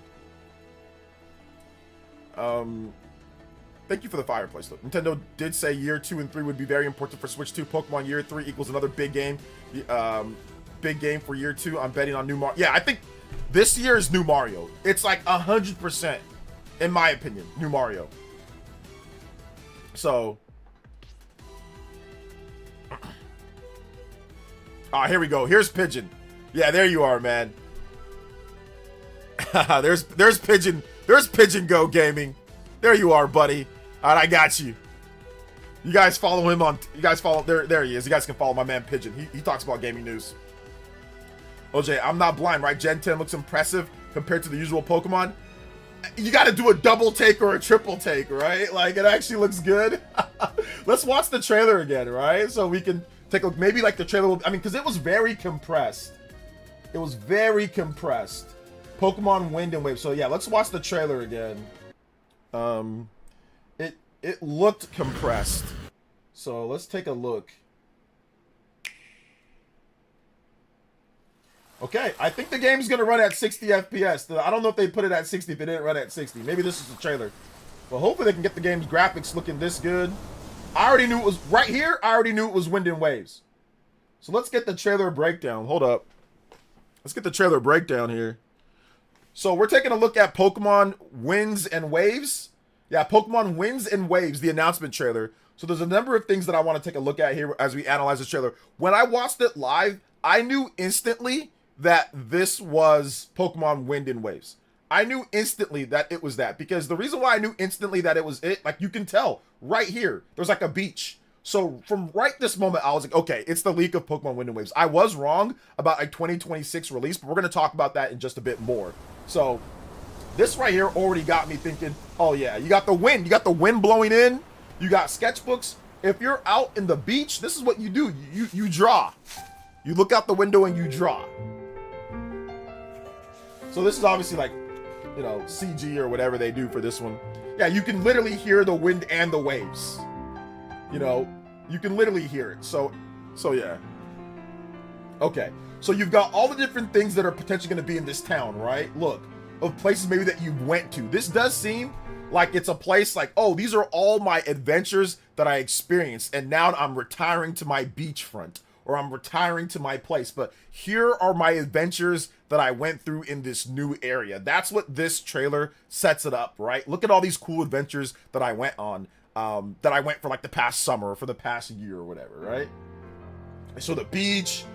Thank you for the fireplace. Look, Nintendo did say year 2 and 3 would be very important for Switch 2. Pokemon year 3 equals another big game. Big game for year 2. I'm betting on new Mario. Yeah, I think this year is new Mario. It's like 100%, in my opinion, new Mario. So, here we go. Here's Pigeon. Yeah, there you are, man. there's Pigeon. There's Pigeon Go Gaming. There you are, buddy. All right, I got you. You guys follow him on. You guys follow. There he is. You guys can follow my man Pigeon. He talks about gaming news. OJ, I'm not blind, right? Gen 10 looks impressive compared to the usual Pokemon. You got to do a double take or a triple take, right? Like, it actually looks good. Let's watch the trailer again, right? So we can take a look. Maybe like the trailer will, because it was very compressed. It was very compressed. Pokemon Wind and Wave. So yeah, let's watch the trailer again. It looked compressed. So let's take a look. Okay, I think the game's gonna run at 60 FPS. I don't know if they put it at 60 if it didn't run at 60. Maybe this is the trailer. But hopefully they can get the game's graphics looking this good. I already knew it was right here. I already knew it was Wind and Waves. So let's get the trailer breakdown. Hold up. Let's get the trailer breakdown here. So we're taking a look at Pokemon Winds and Waves. Yeah, Pokemon Winds and Waves, the announcement trailer. So there's a number of things that I want to take a look at here as we analyze the trailer. When I watched it live, I knew instantly that this was Pokemon Wind and Waves. I knew instantly that it was that, because the reason why I knew instantly that it was it, like you can tell right here, there's like a beach. So from right this moment, I was like, okay, it's the leak of Pokemon Wind and Waves. I was wrong about a 2026 release, but we're going to talk about that in just a bit more. So this right here already got me thinking, oh yeah, you got the wind blowing in, you got sketchbooks. If you're out in the beach, this is what you do. You draw. You look out the window and you draw. So this is obviously like, CG or whatever they do for this one. Yeah, you can literally hear the wind and the waves. You can literally hear it. So yeah. Okay. So you've got all the different things that are potentially going to be in this town, right? Look, of places maybe that you went to. This does seem Like it's a place like, oh, these are all my adventures that I experienced, and now I'm retiring to my beachfront, or I'm retiring to my place. But here are my adventures that I went through in this new area. That's what this trailer sets it up, right? Look at all these cool adventures that I went on, that I went for like the past summer or for the past year or whatever, right? They show the beach,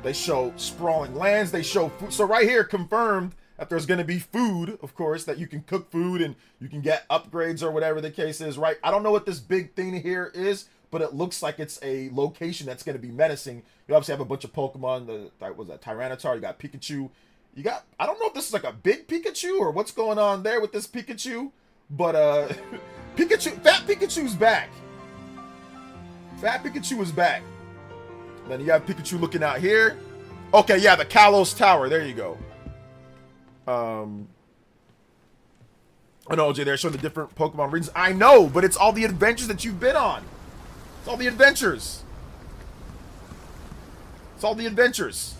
they show sprawling lands, they show food. So right here, confirmed that there's going to be food, of course, that you can cook food and you can get upgrades or whatever the case is, right? I don't know what this big thing here is, but it looks like it's a location that's going to be menacing. You obviously have a bunch of Pokemon. What was that? Tyranitar. You got Pikachu. You got, I don't know if this is like a big Pikachu or what's going on there with this Pikachu, but Pikachu, Fat Pikachu's back. Fat Pikachu is back. Then you have Pikachu looking out here. Okay, yeah, the Kalos Tower. There you go. I know, OJ, they're showing the different Pokemon regions. I know, but it's all the adventures that you've been on. It's all the adventures. It's all the adventures.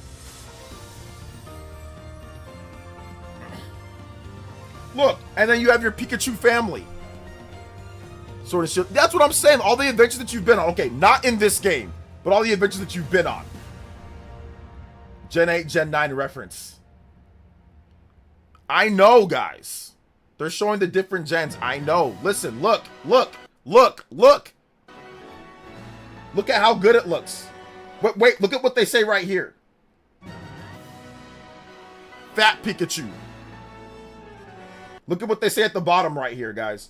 Look, and then you have your Pikachu family. Sort of shit. That's what I'm saying. All the adventures that you've been on. Okay, not in this game, but all the adventures that you've been on. Gen 8, Gen 9 reference. I know, guys. They're showing the different gens. I know. Listen, look, look, look, look. Look at how good it looks. Wait, look at what they say right here. Fat Pikachu. Look at what they say at the bottom right here, guys.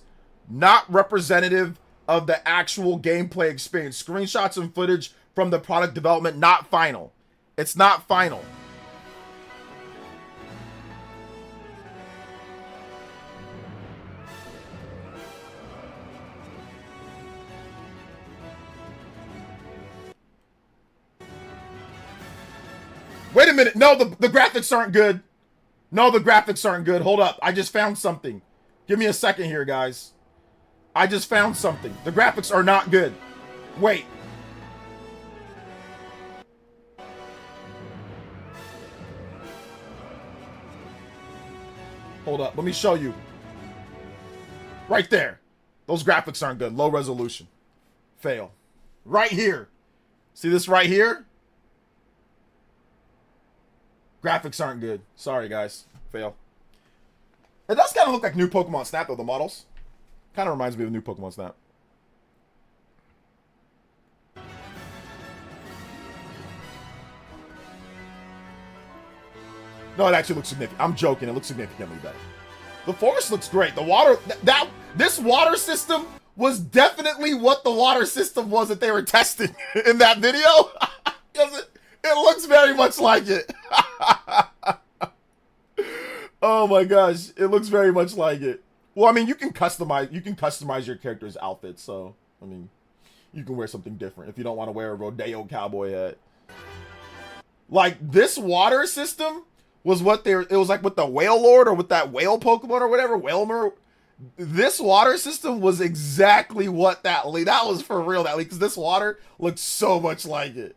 Not representative of the actual gameplay experience. Screenshots and footage from the product development, not final. It's not final. Wait a minute. No, the graphics aren't good. No, the graphics aren't good. Hold up. I just found something. Give me a second here, guys. I just found something. The graphics are not good. Wait. Hold up. Let me show you. Right there. Those graphics aren't good. Low resolution. Fail. Right here. See this right here? Graphics aren't good. Sorry, guys. Fail. It does kind of look like new Pokemon Snap, though, the models. Kind of reminds me of new Pokemon Snap. No, it actually looks significant. I'm joking. It looks significantly better. The forest looks great. The water... This water system was definitely what the water system was that they were testing in that video. It looks very much like it. Oh my gosh, it looks very much like it. Well, I mean, you can customize your character's outfit, so I mean, you can wear something different if you don't want to wear a rodeo cowboy hat. Like this water system was what it was like with the Whale Lord or with that whale Pokemon or whatever, Whalmer. This water system was exactly what that was for real, because this water looks so much like it.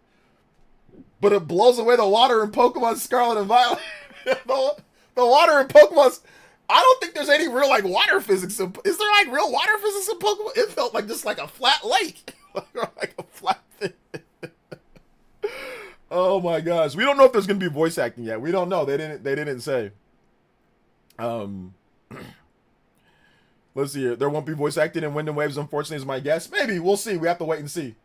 But it blows away the water in Pokemon Scarlet and Violet. the water in Pokemon... I don't think there's any real, like, water physics. Is there, like, real water physics in Pokemon? It felt like just like a flat lake. Like a flat thing. Oh, my gosh. We don't know if there's going to be voice acting yet. We don't know. They didn't say. Let's see here. There won't be voice acting in Wind and Waves, unfortunately, is my guess. Maybe. We'll see. We have to wait and see.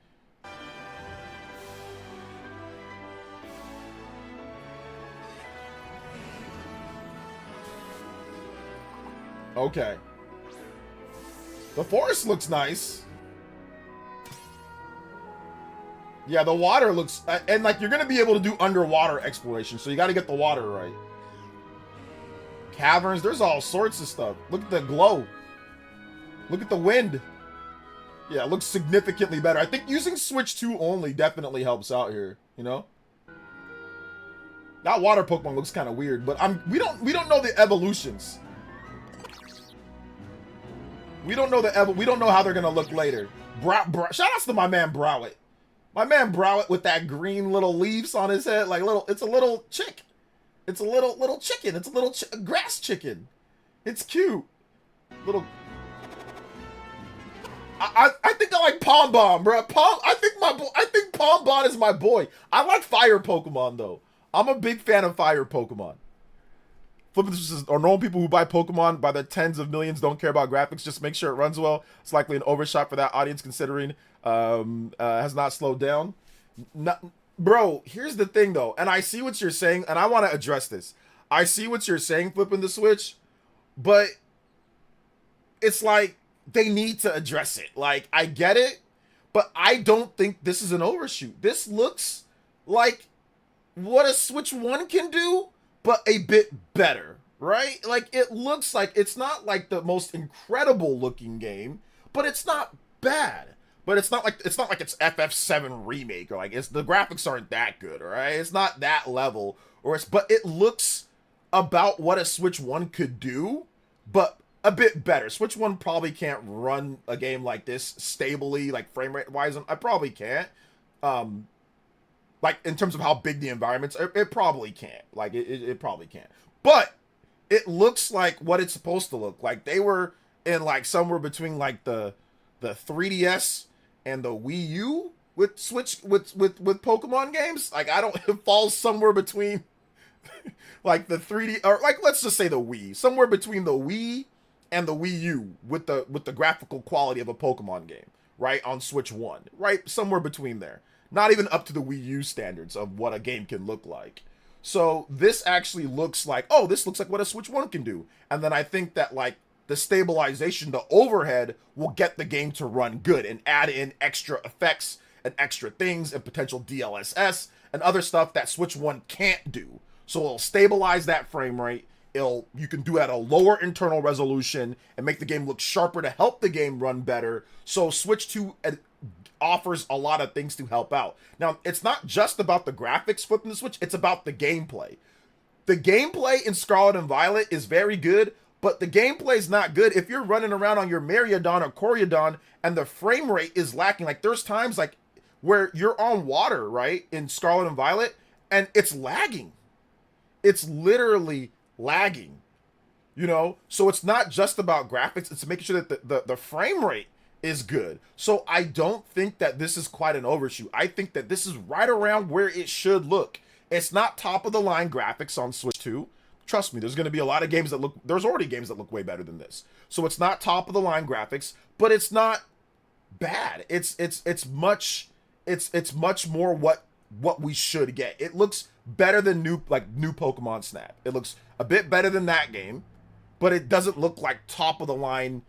Okay. The forest looks nice. Yeah, the water looks... and, like, you're going to be able to do underwater exploration, so you got to get the water right. Caverns, there's all sorts of stuff. Look at the glow. Look at the wind. Yeah, it looks significantly better. I think using Switch 2 only definitely helps out here, you know? That water Pokemon looks kind of weird, but we don't know the evolutions. We don't know we don't know how they're gonna look later. Shout outs to my man Browett. My man Browett with that green little leaves on his head, like it's a little chick. It's a little chicken. It's a little grass chicken. It's cute. Little I think I like Palm Bomb, bro. I think Palm Bomb is my boy. I like fire Pokemon though. I'm a big fan of fire Pokemon. Or normal people who buy Pokemon by the tens of millions don't care about graphics. Just make sure it runs well. It's likely an overshot for that audience considering has not slowed down. Bro, here's the thing though, and I see what you're saying, and I want to address this. I see what you're saying, flipping the switch, but it's like they need to address it. Like, I get it, but I don't think this is an overshoot. This looks like what a Switch 1 can do, but a bit better, right? Like, it looks like it's not like the most incredible looking game, but it's not bad. But it's not like it's FF7 remake, or like the graphics aren't that good, all right? It's not that level, but it looks about what a Switch 1 could do, but a bit better. Switch 1 probably can't run a game like this stably, like frame rate wise. I probably can't. Like in terms of how big the environments, it probably can't. Like it probably can't. But it looks like what it's supposed to look like. They were in like somewhere between like the 3DS and the Wii U with Pokemon games. Like it falls somewhere between like the 3D, or like let's just say the Wii, somewhere between the Wii and the Wii U with the graphical quality of a Pokemon game, right? On Switch 1, right? Somewhere between there. Not even up to the Wii U standards of what a game can look like. So this actually looks like, oh, this looks like what a Switch 1 can do. And then I think that like the stabilization, the overhead will get the game to run good and add in extra effects and extra things and potential DLSS and other stuff that Switch 1 can't do. So it'll stabilize that frame rate. You can do it at a lower internal resolution and make the game look sharper to help the game run better. So Switch 2 offers a lot of things to help out. Now, it's not just about the graphics flipping the Switch, it's about the gameplay. The gameplay in Scarlet and Violet is very good, but the gameplay is not good if you're running around on your Mariodon or Coryodon and the frame rate is lacking. Like, there's times like where you're on water, right, in Scarlet and Violet, and it's lagging. It's literally lagging, you know? So it's not just about graphics, it's making sure that the frame rate is good. So I don't think that this is quite an overshoot. I think that this is right around where it should look. It's not top of the line graphics on Switch 2. Trust me, there's going to be a lot of games that look, there's already games that look way better than this. So it's not top of the line graphics, but it's not bad. It's much more what we should get. It looks better than new Pokemon Snap. It looks a bit better than that game, but it doesn't look like top of the line,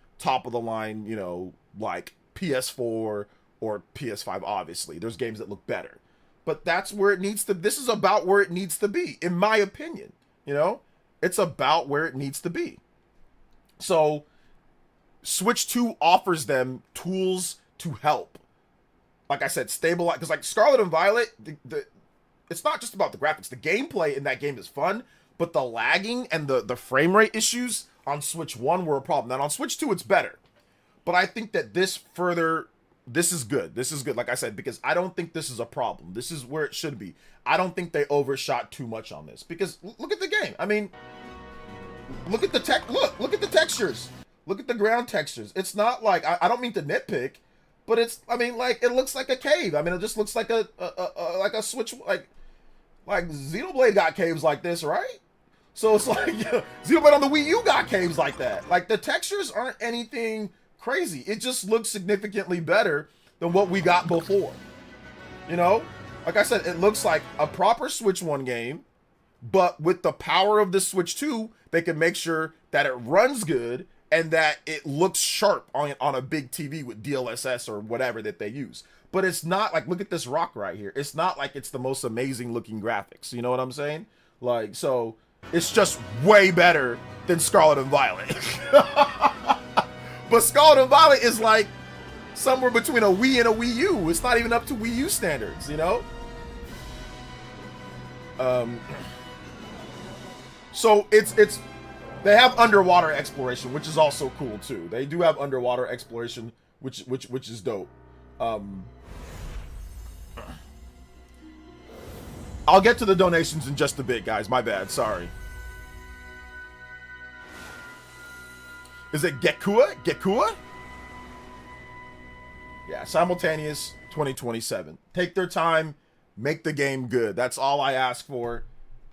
you know, like PS4 or PS5. Obviously there's games that look better, but that's where it needs to, this is about where it needs to be, in my opinion. You know, it's about where it needs to be. So Switch 2 offers them tools to help, like I said, stabilize, because like Scarlet and Violet, it's not just about the graphics. The gameplay in that game is fun, but the lagging and the frame rate issues on Switch 1 were a problem. Now on Switch 2 it's better. But I think that this is good. This is good, like I said, because I don't think this is a problem. This is where it should be. I don't think they overshot too much on this, because look at the game. I mean, look at the look at the textures. Look at the ground textures. It's not like, I don't mean to nitpick, but it's, I mean, like, it looks like a cave. I mean, it just looks like a Switch, like Xenoblade got caves like this, right? So it's like, Xenoblade on the Wii U got caves like that. Like, the textures aren't anything crazy. It just looks significantly better than what we got before. You know, like I said, it looks like a proper Switch 1 game, but with the power of the Switch 2, they can make sure that it runs good and that it looks sharp on a big TV with DLSS or whatever that they use. But it's not like, look at this rock right here. It's not like it's the most amazing looking graphics. You know what I'm saying? Like, so it's just way better than Scarlet and Violet. But Scarlet and Violet is like somewhere between a Wii and a Wii U. It's not even up to Wii U standards, you know? So it's they have underwater exploration, which is also cool too. They do have underwater exploration, which is dope. I'll get to the donations in just a bit, guys. My bad. Sorry. Is it Gekua? Gekua? Yeah, simultaneous 2027. Take their time, make the game good. That's all I ask for.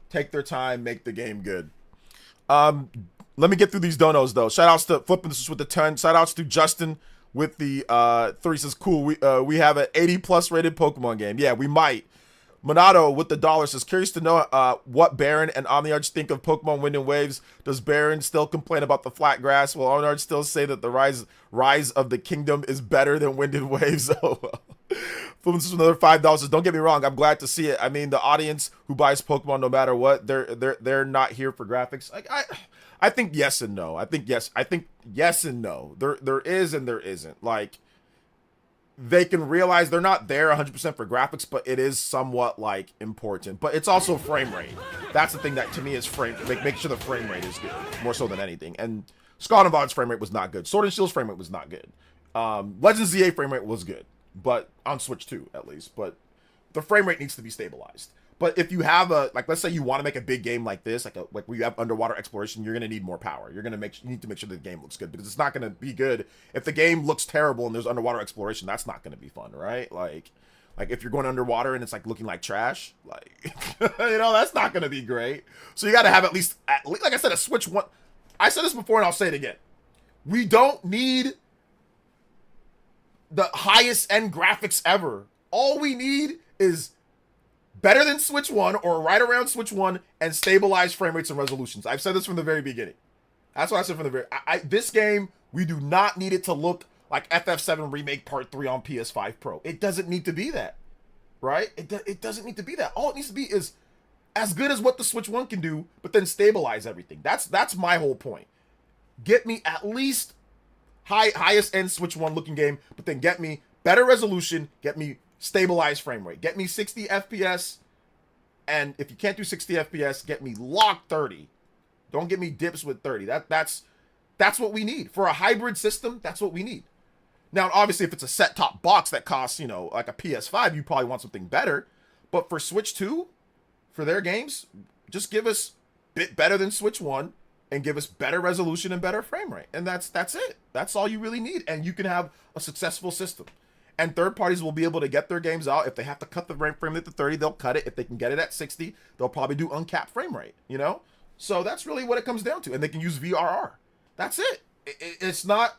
Take their time, make the game good. Let me get through these donos though. Shout outs to Flippin' with the 10. Shout outs to Justin with the 3 says cool. We have an 80 plus rated Pokemon game. Yeah, we might. Monado with the dollar says curious to know what Baron and Omniarch think of Pokemon Wind and Waves. Does Baron still complain about the flat grass? Will Omniarch still say that the rise of the kingdom is better than Wind and Waves? Oh well. Flippin' with another $5 says, don't get me wrong, I'm glad to see it. I mean, the audience who buys Pokemon no matter what, they're not here for graphics. Like I think yes and no. I think yes and no. There is and there isn't. Like, they can realize they're not there 100% for graphics, but it is somewhat like important. But it's also frame rate. That's the thing that to me is make sure the frame rate is good, more so than anything. And Scott and Vaugh's frame rate was not good. Sword and Shield's frame rate was not good. Legends ZA frame rate was good, but on Switch 2 at least. But the frame rate needs to be stabilized. But if you have let's say you want to make a big game like this, like where you have underwater exploration, you're gonna need more power. You need to make sure the game looks good, because it's not gonna be good if the game looks terrible and there's underwater exploration. That's not gonna be fun, right? Like if you're going underwater and it's like looking like trash, like that's not gonna be great. So you got to have at least like I said, a Switch one. I said this before and I'll say it again. We don't need the highest end graphics ever. All we need is better than Switch 1 or right around Switch 1 and stabilized frame rates and resolutions. I've said this from the very beginning. That's what I said from the very... this game, we do not need it to look like FF7 Remake Part 3 on PS5 Pro. It doesn't need to be that, right? It doesn't need to be that. All it needs to be is as good as what the Switch 1 can do, but then stabilize everything. That's my whole point. Get me at least highest end Switch 1 looking game, but then get me better resolution, get me stabilized frame rate. Get me 60 FPS, and if you can't do 60 FPS, get me locked 30. Don't get me dips with 30. That's what we need. For a hybrid system, that's what we need. Now, obviously, if it's a set-top box that costs, like a PS5, you probably want something better. But for Switch 2, for their games, just give us a bit better than Switch 1 and give us better resolution and better frame rate. And that's it. That's all you really need. And you can have a successful system. And third parties will be able to get their games out. If they have to cut the frame rate to 30, they'll cut it. If they can get it at 60, they'll probably do uncapped frame rate, So that's really what it comes down to. And they can use VRR. That's it. It's not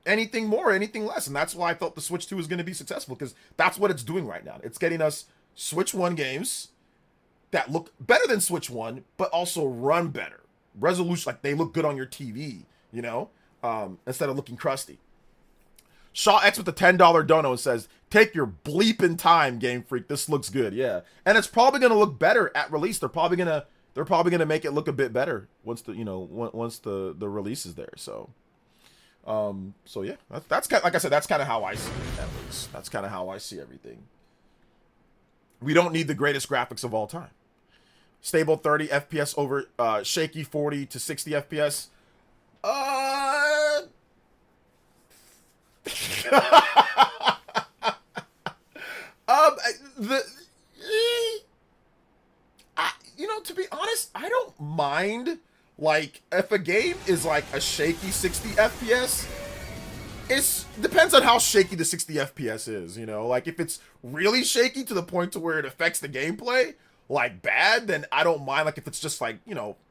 anything more, anything less. And that's why I felt the Switch 2 is going to be successful, because that's what it's doing right now. It's getting us Switch 1 games that look better than Switch 1, but also run better. Resolution, like they look good on your TV, instead of looking crusty. Shaw X with the $10 dono says, take your bleeping time, Game Freak. This looks good. Yeah. And it's probably going to look better at release. They're probably going to make it look a bit better once the release is there. So yeah, that's kind of, like I said, that's kind of how I see it, at least. That's kind of how I see everything. We don't need the greatest graphics of all time. Stable 30 FPS over shaky 40 to 60 FPS. To be honest, I don't mind. Like, if a game is like a shaky 60 FPS, it depends on how shaky the 60 FPS is. Like if it's really shaky to the point to where it affects the gameplay, like bad, then I don't mind. Like if it's just like,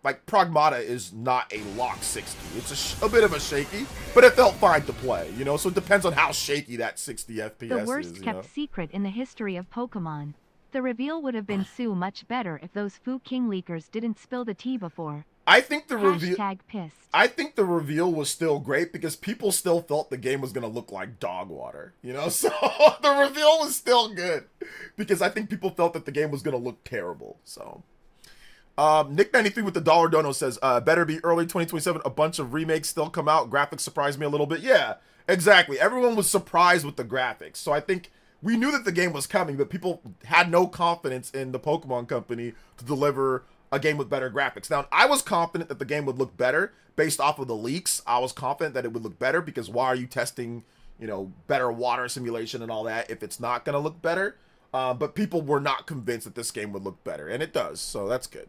like Pragmata is not a lock 60. It's a bit of a shaky, but it felt fine to play, so it depends on how shaky that 60 FPS is. The worst kept secret in the history of Pokemon. The reveal would have been so much better if those Fu King leakers didn't spill the tea before. I think the reveal. Pissed. I think the reveal was still great because people still felt the game was gonna look like dog water, So the reveal was still good because I think people felt that the game was gonna look terrible. So, Nick93 with the dollar dono says, "Better be early 2027. A bunch of remakes still come out. Graphics surprised me a little bit. Yeah, exactly. Everyone was surprised with the graphics. So I think we knew that the game was coming, but people had no confidence in the Pokemon Company to deliver a game with better graphics. Now, I was confident that the game would look better based off of the leaks. I was confident that it would look better because why are you testing, better water simulation and all that if it's not going to look better? But people were not convinced that this game would look better, and it does, so that's good.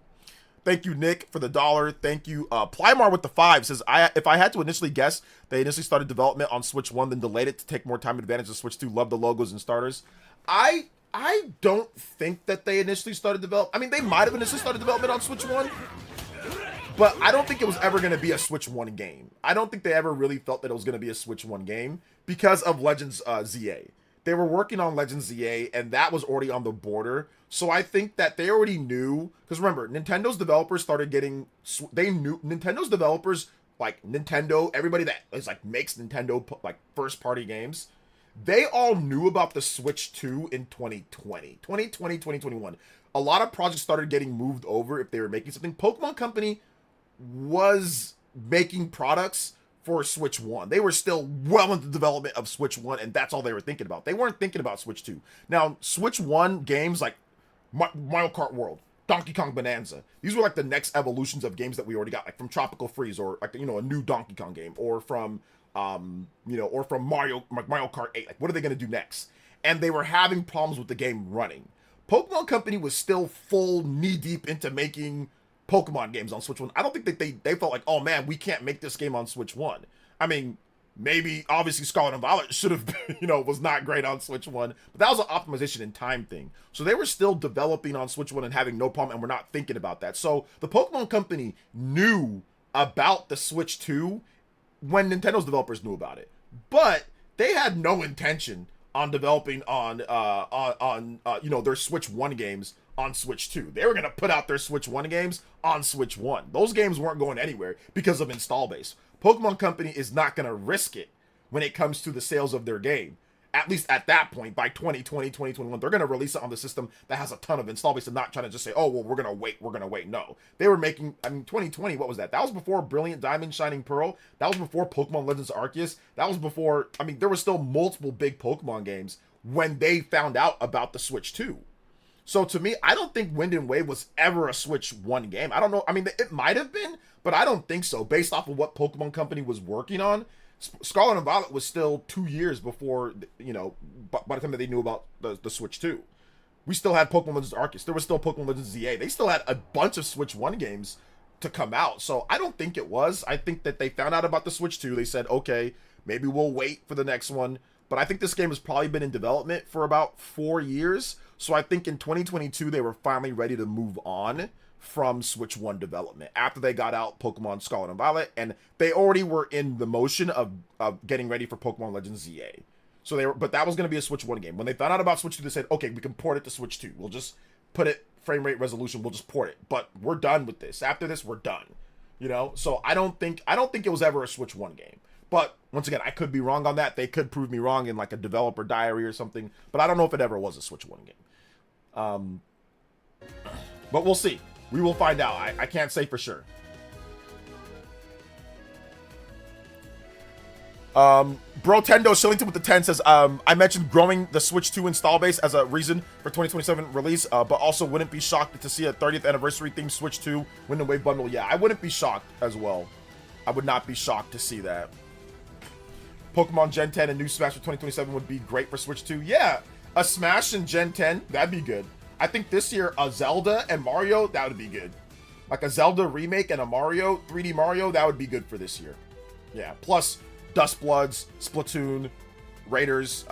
Thank you, Nick, for the $1. Thank you. Plymar with the 5 says, if I had to initially guess, they initially started development on Switch 1, then delayed it to take more time advantage of Switch 2. Love the logos and starters. I don't think that they initially started development. I mean, they might have initially started development on Switch 1, but I don't think it was ever going to be a Switch 1 game. I don't think they ever really felt that it was going to be a Switch 1 game because of Legends ZA. They were working on Legends ZA, and that was already on the border. So I think that they already knew, because remember, Nintendo's developers started getting, they knew, Nintendo's developers, like Nintendo, everybody that is like makes Nintendo like first party games, they all knew about the Switch 2 in 2021. A lot of projects started getting moved over if they were making something. Pokemon Company was making products for Switch 1. They were still well into development of Switch 1, and that's all they were thinking about. They weren't thinking about Switch 2. Now, Switch 1 games like Mario Kart World, Donkey Kong Bonanza, these were like the next evolutions of games that we already got, like from Tropical Freeze, or like, you know, a new Donkey Kong game, or from or from Mario Kart 8. Like, what are they going to do next? And they were having problems with the game running. Pokemon Company was still full knee deep into making Pokemon games on Switch 1. I don't think that they felt like, oh man, we can't make this game on Switch 1. I mean, maybe obviously Scarlet and Violet should have, was not great on Switch 1, but that was an optimization and time thing. So they were still developing on Switch 1 and having no problem, and we're not thinking about that. So the Pokemon Company knew about the Switch 2 when Nintendo's developers knew about it, but they had no intention on developing on their Switch 1 games on Switch 2. They were going to put out their Switch 1 games on Switch 1. Those games weren't going anywhere because of install base. Pokemon Company is not going to risk it when it comes to the sales of their game. At least at that point, by 2020, 2021, they're going to release it on the system that has a ton of install base and not trying to just say, oh, well, we're going to wait. No. They were making, 2020, what was that? That was before Brilliant Diamond, Shining Pearl. That was before Pokemon Legends Arceus. That was before, there were still multiple big Pokemon games when they found out about the Switch 2. So to me, I don't think Wind and Wave was ever a Switch 1 game. I don't know. It might have been, but I don't think so. Based off of what Pokemon Company was working on, Scarlet and Violet was still 2 years before, by the time that they knew about the Switch 2. We still had Pokemon Legends Arceus. There was still Pokemon Legends ZA. They still had a bunch of Switch 1 games to come out. So I don't think it was. I think that they found out about the Switch 2. They said, okay, maybe we'll wait for the next one. But I think this game has probably been in development for about 4 years. So I think in 2022, they were finally ready to move on from Switch 1 development after they got out Pokemon Scarlet and Violet, and they already were in the motion of getting ready for Pokemon Legends ZA. So but that was going to be a Switch 1 game. When they found out about Switch 2, they said, okay, we can port it to Switch 2. We'll just put it frame rate resolution. We'll just port it, but we're done with this. After this, we're done. So I don't think it was ever a Switch 1 game. But once again, I could be wrong on that. They could prove me wrong in like a developer diary or something. But I don't know if it ever was a Switch 1 game. But we'll see. We will find out. I can't say for sure. Brotendo Shillington with the 10 says, I mentioned growing the Switch 2 install base as a reason for 2027 release, but also wouldn't be shocked to see a 30th anniversary themed Switch 2 Wind and Wave bundle. Yeah, I wouldn't be shocked as well. I would not be shocked to see that. Pokemon Gen 10 and new Smash for 2027 would be great for Switch 2. Yeah, a Smash in Gen 10, that'd be good. I think this year, a Zelda and Mario, that would be good. Like a Zelda remake and a Mario, 3D Mario, that would be good for this year. Yeah, plus Dust Bloods, Splatoon, Raiders,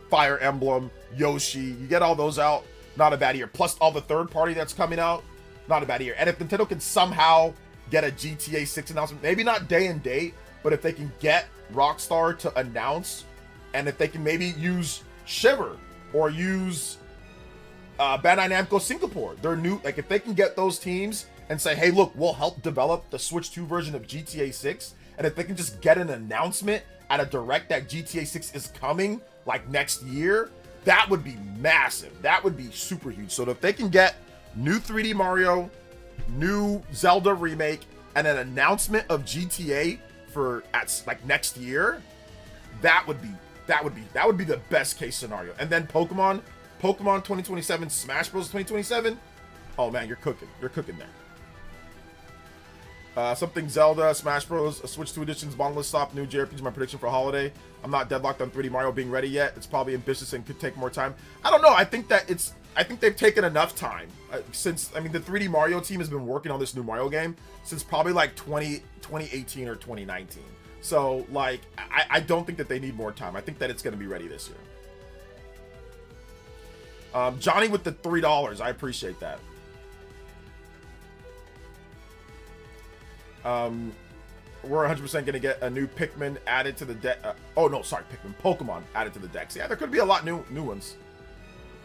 Fire Emblem, Yoshi. You get all those out, not a bad year. Plus all the third party that's coming out, not a bad year. And if Nintendo can somehow get a GTA 6 announcement, maybe not day and date, but if they can get Rockstar to announce, and if they can maybe use Shiver or use Bandai Namco Singapore, they're new. Like if they can get those teams and say, hey, look, we'll help develop the Switch 2 version of GTA 6, and if they can just get an announcement at a direct that GTA 6 is coming like next year, that would be massive. That would be super huge. So if they can get new 3D Mario, new Zelda remake, and an announcement of GTA for next year, that would be the best case scenario. And then Pokemon 2027, Smash Bros 2027. Oh man, you're cooking there. Something Zelda, Smash Bros, Switch 2 editions, Monolith Stop, new JRPG, my prediction for holiday. I'm not deadlocked on 3D Mario being ready yet. It's probably ambitious and could take more time. I don't know. I think that I think they've taken enough time since, I mean, the 3D Mario team has been working on this new Mario game since probably like 2018 or 2019. So, like, I don't think that they need more time. I think that it's going to be ready this year. Johnny with the $3. I appreciate that. We're 100% going to get a new Pikmin added to the deck. Oh, no, sorry, Pokemon added to the decks. Yeah, there could be a lot new ones.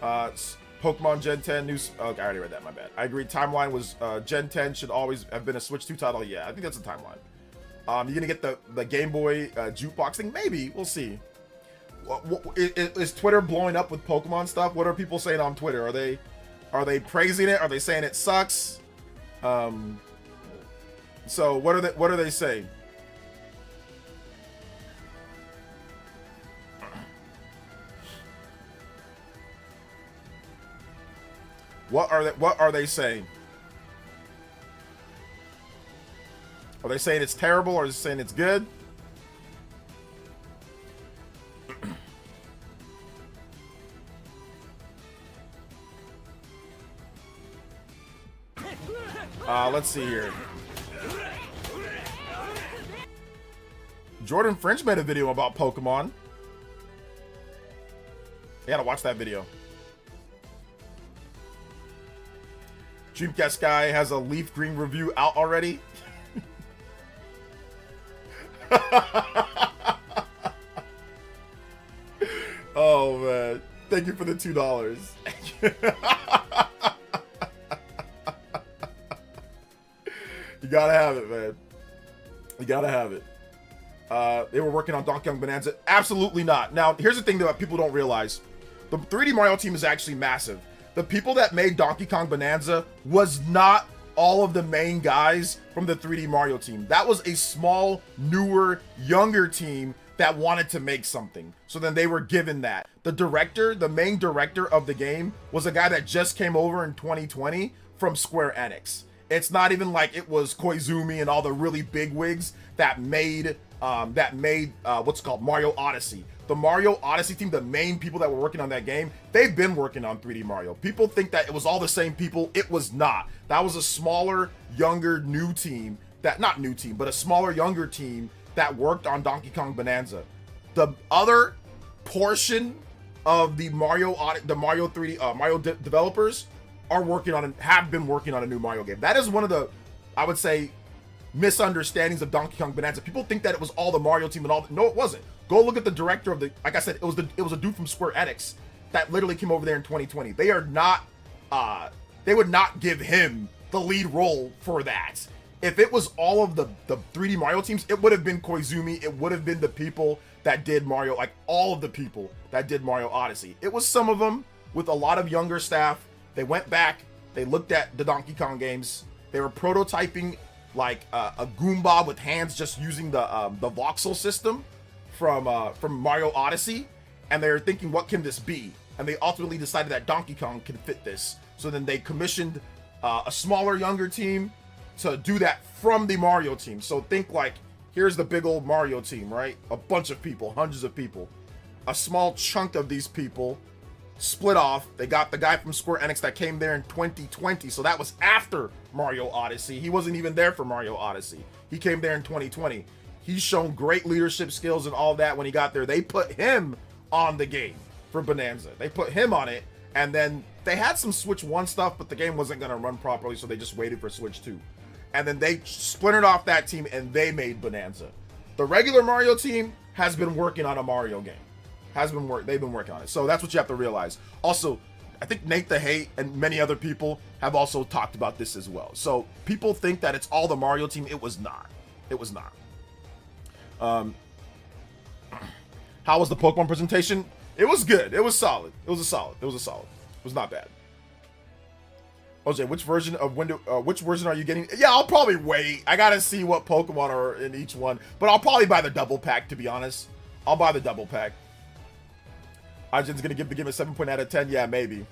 Pokemon Gen 10 news. Okay, I already read that. My bad. I agree. Timeline was Gen 10 should always have been a Switch 2 title. Yeah, I think that's a timeline. You're gonna get the Game Boy jukebox thing. Maybe we'll see. Is Twitter blowing up with Pokemon stuff? What are people saying on Twitter? Are they praising it? Are they saying it sucks? So what are they saying? What are they saying? Are they saying it's terrible or are they saying it's good? Let's see here. Jordan French made a video about Pokemon. You gotta watch that video. Dreamcast guy has a Leaf Green review out already. Oh man, thank you for the $2. You gotta have it, man. You gotta have it. They were working on Donkey Kong Bonanza. Absolutely not. Now, here's the thing that people don't realize. The 3D Mario team is actually massive. The people that made Donkey Kong Bonanza was not all of the main guys from the 3D Mario team. That was a small, newer, younger team that wanted to make something. So then they were given that. The director, the main director of the game, was a guy that just came over in 2020 from Square Enix. It's not even like it was Koizumi and all the really big wigs that made what's called Mario Odyssey. The Mario Odyssey team, the main people that were working on that game, they've been working on 3D Mario. People think that it was all the same people. It was not. That was a smaller, younger, new team not new team, but a smaller, younger team that worked on Donkey Kong Bonanza. The other portion of the Mario 3D Mario developers are working on have been working on a new Mario game. That is one of the, I would say, misunderstandings of Donkey Kong Bonanza. People think that it was all the Mario team and all. No, it wasn't. Go look at the director of the. Like I said, it was a dude from Square Enix that literally came over there in 2020. They are not. They would not give him the lead role for that. If it was all of the 3D Mario teams, it would have been Koizumi. It would have been the people that did Mario, like all of the people that did Mario Odyssey. It was some of them with a lot of younger staff. They went back. They looked at the Donkey Kong games. They were prototyping like a Goomba with hands, just using the voxel system from Mario Odyssey, and they were thinking, what can this be? And they ultimately decided that Donkey Kong can fit this. So then they commissioned a smaller, younger team to do that from the Mario team. So think like, here's the big old Mario team, right? A bunch of people, hundreds of people. A small chunk of these people split off. They got the guy from Square Enix that came there in 2020. So that was after Mario Odyssey. He wasn't even there for Mario Odyssey. He came there in 2020. He's shown great leadership skills and all that when he got there. They put him on the game for Bonanza. They put him on it, and then they had some Switch 1 stuff, but the game wasn't going to run properly, so they just waited for Switch 2. And then they splintered off that team, and they made Bonanza. The regular Mario team has been working on a Mario game. They've been working on it. So that's what you have to realize. Also, I think Nate the Hate and many other people have also talked about this as well. So people think that it's all the Mario team. It was not. It was not. How was the Pokemon presentation? It was good. It was solid. It was solid. It was not bad. OJ, which version are you getting? Yeah, I'll probably wait. I gotta see what Pokemon are in each one, but I'll probably buy the double pack, to be honest. I'll buy the double pack. Ajin's gonna give the game a 7 out of 10. Yeah, maybe.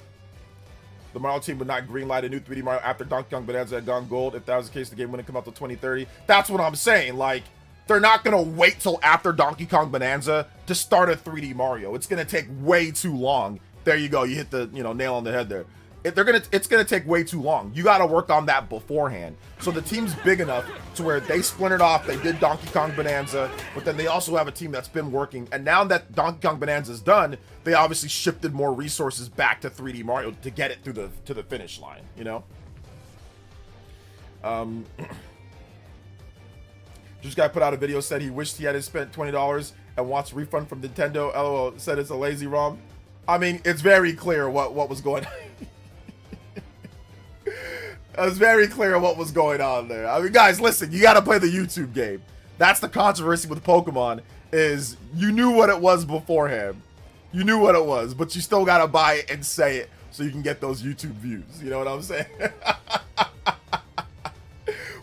The Mario team would not greenlight a new 3D Mario after Donkey Kong Bonanza had gone gold. If that was the case, the game wouldn't come out till 2030. That's what I'm saying. Like, they're not gonna wait till after Donkey Kong Bonanza to start a 3D Mario. It's gonna take way too long. there you go. You hit the nail on the head there. It's gonna take way too long. You got to work on that beforehand. So the team's big enough to where they splintered off. They did Donkey Kong Bonanza, but then they also have a team that's been working. And now that Donkey Kong Bonanza is done, they obviously shifted more resources back to 3D Mario to get it through to the finish line. This guy put out a video, said he wished he had spent $20 and wants a refund from Nintendo. LOL, said it's a lazy ROM. I mean, it's very clear what was going on. It was very clear what was going on there. I mean, guys, listen, you got to play the YouTube game. That's the controversy with Pokemon, is you knew what it was beforehand. You knew what it was, but you still got to buy it and say it so you can get those YouTube views. You know what I'm saying?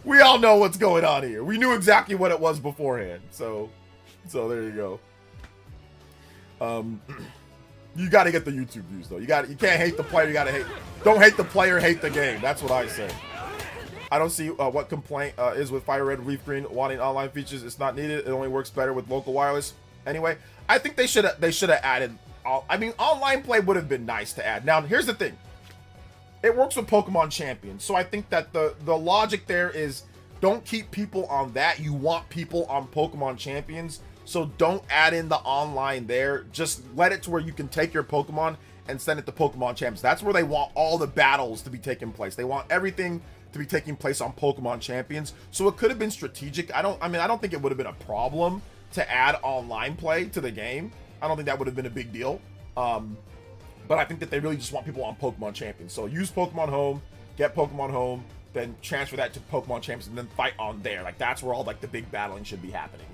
We all know what's going on here. We knew exactly what it was beforehand. So there you go. You got to get the YouTube views though. You can't hate the player. Don't hate the player, hate the game. That's what I say. I don't see what complaint is with Fire Red Leaf Green wanting online features. It's not needed. It only works better with local wireless. Anyway, I think they should have added. I mean, online play would have been nice to add. Now, here's the thing. It works with Pokemon Champions, so I think that the logic there is don't keep people on that. You want people on Pokemon Champions, so don't add in the online there. Just let it to where you can take your Pokemon and send it to Pokemon Champions. That's where they want all the battles to be taking place. They want everything to be taking place on Pokemon Champions. So it could have been strategic. I don't think it would have been a problem to add online play to the game. I don't think that would have been a big deal. But I think that they really just want people on Pokemon Champions. So use Pokemon Home, get Pokemon Home, then transfer that to Pokemon Champions, and then fight on there. Like, that's where all, like, the big battling should be happening,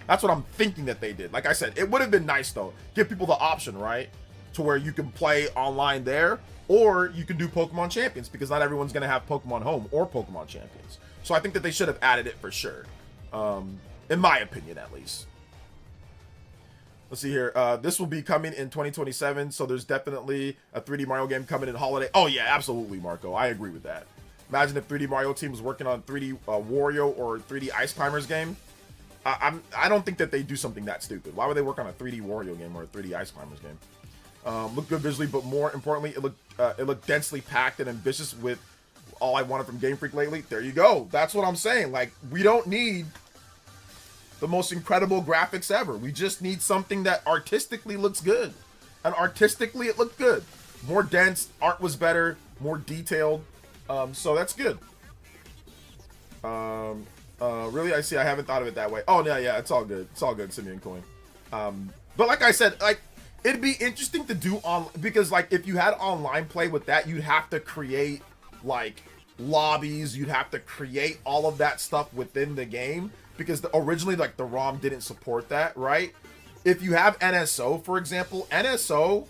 That's what I'm thinking that they did. Like I said, it would have been nice, though. Give people the option, right? To where you can play online there, or you can do Pokemon Champions, because not everyone's going to have Pokemon Home or Pokemon Champions. So I think that they should have added it for sure. In my opinion, at least. Let's see here. This will be coming in 2027, so there's definitely a 3D Mario game coming in holiday. Oh, yeah, absolutely, Marco. I agree with that. Imagine if 3D Mario team was working on 3D Wario or 3D Ice Climbers game. I don't think that they do something that stupid. Why would they work on a 3D Wario game or a 3D Ice Climbers game? Looked good visually, but more importantly, it looked densely packed and ambitious with all I wanted from Game Freak lately. There you go. That's what I'm saying. Like, we don't need the most incredible graphics ever. We just need something that artistically looks good. And artistically, it looked good. More dense, art was better, more detailed. So that's good. Really, I see. I haven't thought of it that way. Oh, yeah, it's all good. It's all good, Simeon Coin. But like I said, like, it'd be interesting to do because, like, if you had online play with that, you'd have to create, like, lobbies. You'd have to create all of that stuff within the game, because originally, like, the ROM didn't support that, right? If you have NSO, for example, NSO,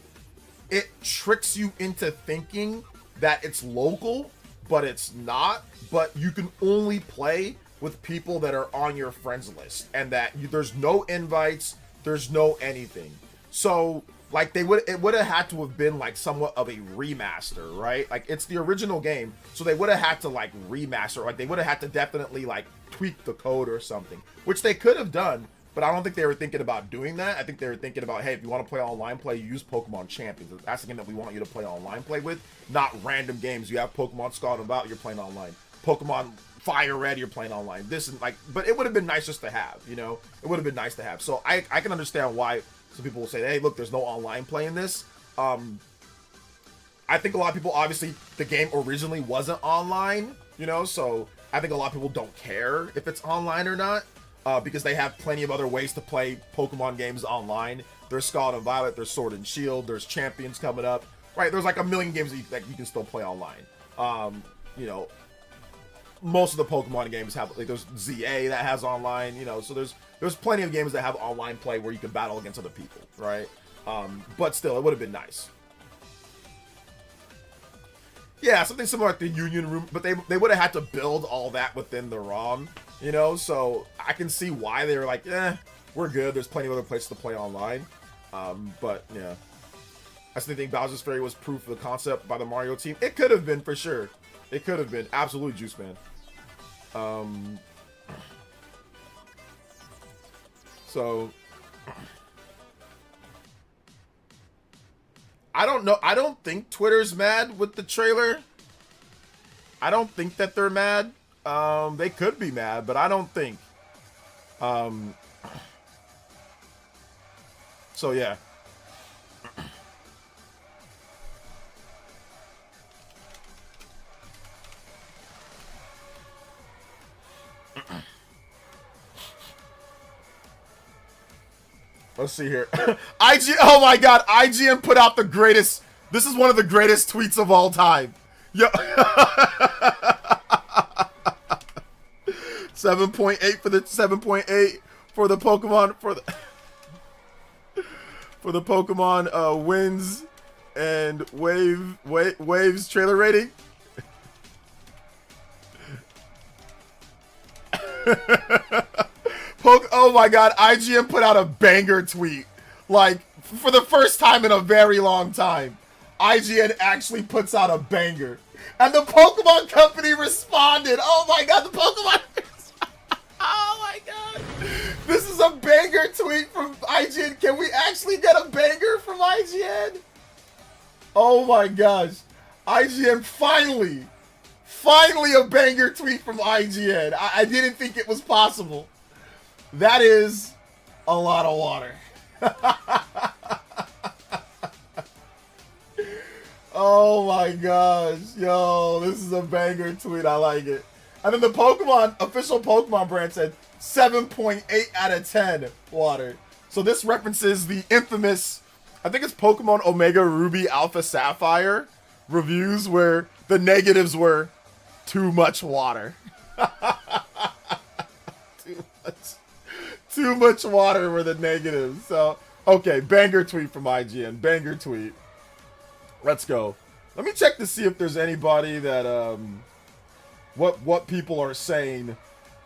it tricks you into thinking that it's local, but it's not. But you can only play with people that are on your friends list, and that there's no invites, there's no anything. So, like, it would have had to have been like somewhat of a remaster, right? Like, it's the original game, so they would have had to like remaster, like they would have had to definitely like tweak the code or something, which they could have done, but I don't think they were thinking about doing that. I think they were thinking about, hey, if you want to play online play, use Pokemon Champions. That's the game that we want you to play online play with, not random games. You have Pokemon Scarlet and Violet, you're playing online. Pokemon Fire Red, you're playing online. This and like, but it would have been nice just to have, It would have been nice to have. So I can understand why some people will say, hey, look, there's no online play in this. I think a lot of people, obviously, the game originally wasn't online, so I think a lot of people don't care if it's online or not, because they have plenty of other ways to play Pokemon games online. There's Scarlet and Violet, there's Sword and Shield, there's Champions coming up, right? There's like a million games that you can still play online. Most of the Pokemon games have, like, there's ZA that has online, so there's plenty of games that have online play where you can battle against other people, right? But still, it would have been nice. Yeah, something similar like the Union Room, but they would have had to build all that within the ROM, so I can see why they were like, we're good, there's plenty of other places to play online. But yeah, I still think Bowser's Fury was proof of the concept by the Mario team. It could have been, for sure. It could have been. Absolutely, Juice Man. So I don't know. I don't think Twitter's mad with the trailer. I don't think that they're mad. They could be mad, but I don't think. So yeah. Let's see here. Oh my god, IGN put out the greatest. This is one of the greatest tweets of all time. Yo. 7.8 for the 7.8 for the Pokemon for the Pokemon wins and waves trailer rating. Oh my god, IGN put out a banger tweet. Like, for the first time in a very long time, IGN actually puts out a banger. And the Pokemon Company responded. Oh my god, the Pokemon... Oh my god. This is a banger tweet from IGN. Can we actually get a banger from IGN? Oh my gosh. IGN finally a banger tweet from IGN. I didn't think it was possible. That is a lot of water. Oh my gosh. Yo, this is a banger tweet. I like it. And then the official Pokemon brand said 7.8 out of 10 water. So this references the infamous, I think it's Pokemon Omega Ruby Alpha Sapphire reviews where the negatives were too much water. Too much water were the negatives. So, okay, banger tweet from IGN. Banger tweet. Let's go. Let me check to see if there's anybody that, what people are saying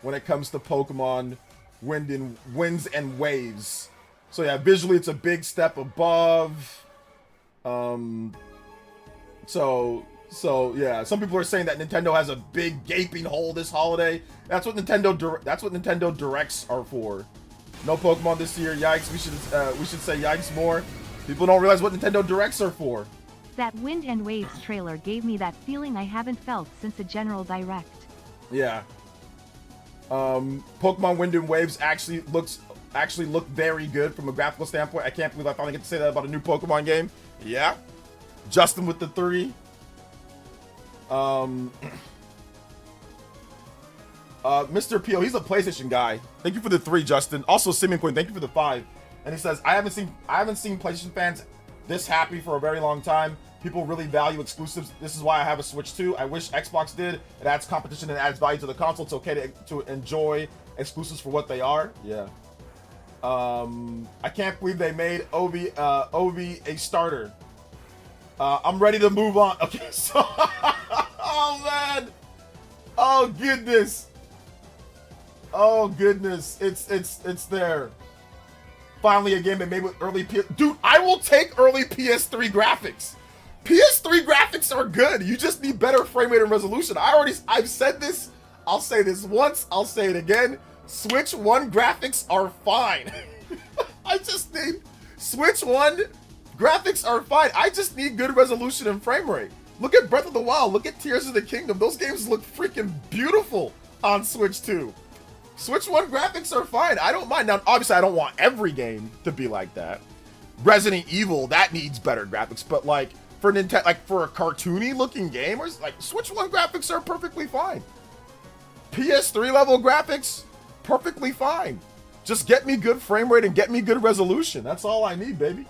when it comes to Pokemon wins and waves. So yeah, visually it's a big step above. So yeah, some people are saying that Nintendo has a big gaping hole this holiday. That's what Nintendo Directs are for. No Pokemon this year. Yikes! We should say yikes more. People don't realize what Nintendo Directs are for. That Wind and Waves trailer gave me that feeling I haven't felt since a General Direct. Yeah. Pokemon Wind and Waves actually look very good from a graphical standpoint. I can't believe I finally get to say that about a new Pokemon game. Yeah. Justin with the 3. Mr. Peel, he's a PlayStation guy. Thank you for the 3, Justin. Also, Simeon Quinn, thank you for the 5. And he says, I haven't seen PlayStation fans this happy for a very long time. People really value exclusives. This is why I have a Switch 2. I wish Xbox did. It adds competition and adds value to the console. It's okay to enjoy exclusives for what they are. Yeah. I can't believe they made Ovi a starter. I'm ready to move on. Okay, so oh man. Oh goodness. Oh goodness. It's there. Finally a game they made with early Dude, I will take early PS3 graphics. PS3 graphics are good. You just need better frame rate and resolution. I've said this. I'll say this once. I'll say it again. Switch 1 graphics are fine. I just need Switch 1 graphics are fine. I just need good resolution and frame rate. Look at Breath of the Wild. Look at Tears of the Kingdom. Those games look freaking beautiful on Switch 2. Switch 1 graphics are fine. I don't mind. Now, obviously, I don't want every game to be like that. Resident Evil, that needs better graphics. But like for Nintendo, like for a cartoony looking game, or like Switch 1 graphics are perfectly fine. PS3 level graphics, perfectly fine. Just get me good frame rate and get me good resolution. That's all I need, baby.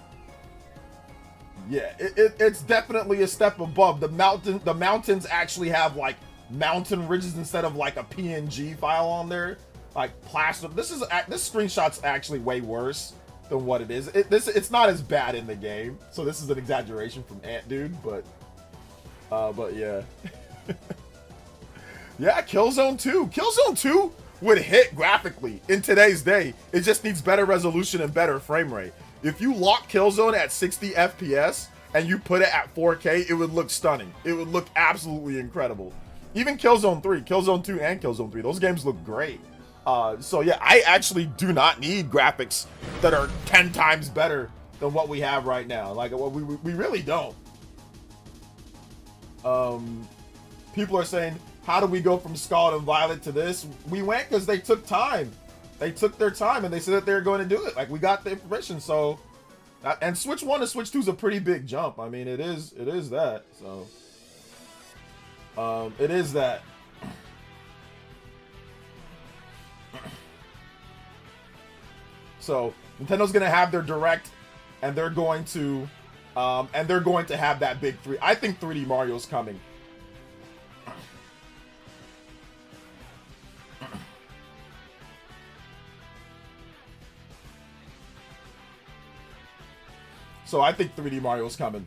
Yeah, it's definitely a step above. The mountains actually have like mountain ridges instead of like a PNG file on there, like plaster. This screenshot's actually way worse than what it is. It's not as bad in the game, so this is an exaggeration from Ant Dude, but yeah. Yeah, Killzone 2. Killzone 2 would hit graphically in today's day. It just needs better resolution and better frame rate. If you lock Killzone at 60 FPS and you put it at 4K, it would look stunning. It would look absolutely incredible. Even Killzone 3, Killzone 2 and Killzone 3, those games look great. So yeah, I actually do not need graphics that are 10 times better than what we have right now. Like, we really don't. People are saying, how do we go from Scarlet and Violet to this? We went because they took time. They took their time and they said that they were going to do it. Like, we got the information, so... And Switch 1 to Switch 2 is a pretty big jump. I mean, it is that, so... it is that. So, Nintendo's going to have their Direct, and they're going to have that big 3. I think 3D Mario's coming. So I think 3D Mario's coming.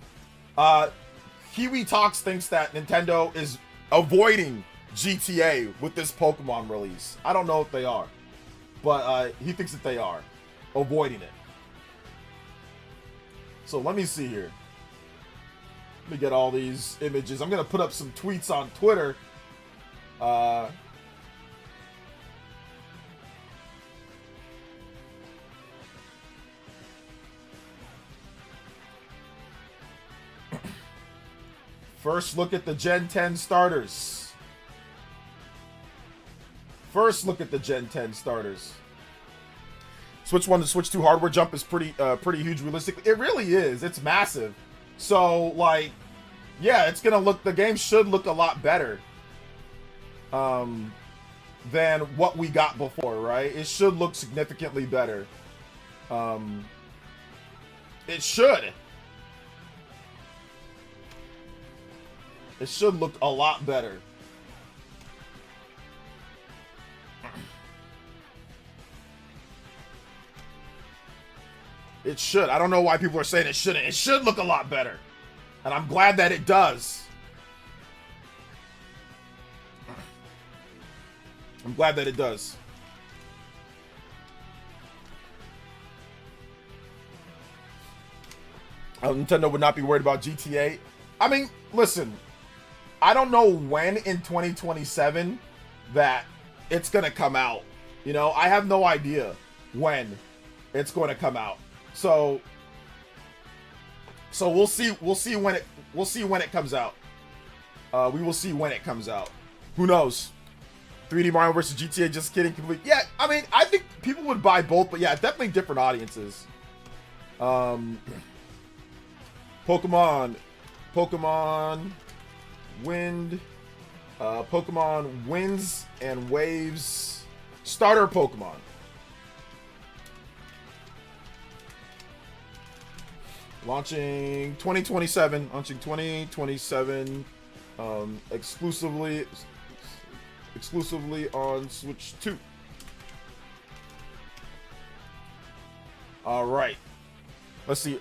Kiwi Talks thinks that Nintendo is avoiding GTA with this Pokemon release. I don't know if they are, but he thinks that they are avoiding it. So let me see here. Let me get all these images. I'm gonna put up some tweets on Twitter. First look at the Gen 10 starters. Switch 1 to Switch 2 hardware jump is pretty huge realistically. It really is. It's massive. So, like, yeah, it's gonna look, the game should look a lot better than what we got before, right? It should look significantly better. It should. It should look a lot better. It should. I don't know why people are saying it shouldn't. It should look a lot better. And I'm glad that it does. I'm glad that it does. Nintendo would not be worried about GTA. I mean, listen. I don't know when in 2027 that it's going to come out. You know, I have no idea when it's going to come out. So we'll see when it comes out. We will see when it comes out. Who knows? 3D Mario versus GTA, just kidding. Complete. Yeah, I mean, I think people would buy both, but yeah, definitely different audiences. Pokemon Wind, Pokemon Winds and Waves starter Pokemon. Launching 2027. Launching 2027. Exclusively on Switch 2. All right. Let's see.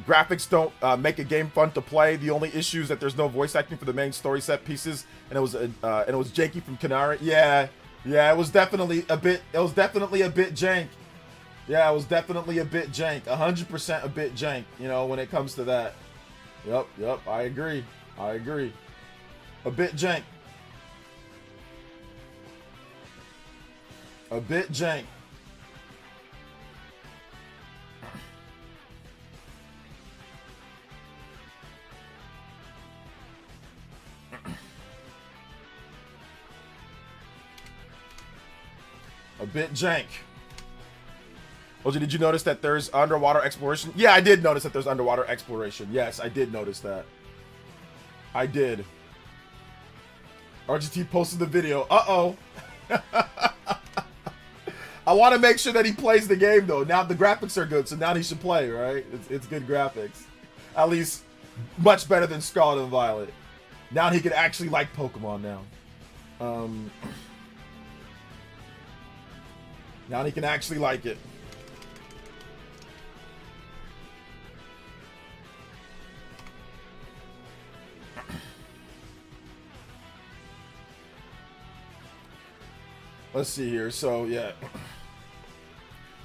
Graphics don't make a game fun to play. The only issue is that there's no voice acting for the main story set pieces, and it was janky from Canary. Yeah, it was definitely a bit. It was definitely a bit jank. Yeah, it was definitely a bit jank. 100% a bit jank. You know, when it comes to that. Yep. I agree. A bit jank. A bit jank. A bit jank. OG, did you notice that there's underwater exploration? Yeah, I did notice that there's underwater exploration. Yes, I did notice that. I did. RGT posted the video. Uh-oh. I want to make sure that he plays the game, though. Now the graphics are good, so now he should play, right? It's good graphics. At least much better than Scarlet and Violet. Now he can actually like Pokemon now. Now he can actually like it. Let's see here. So, yeah.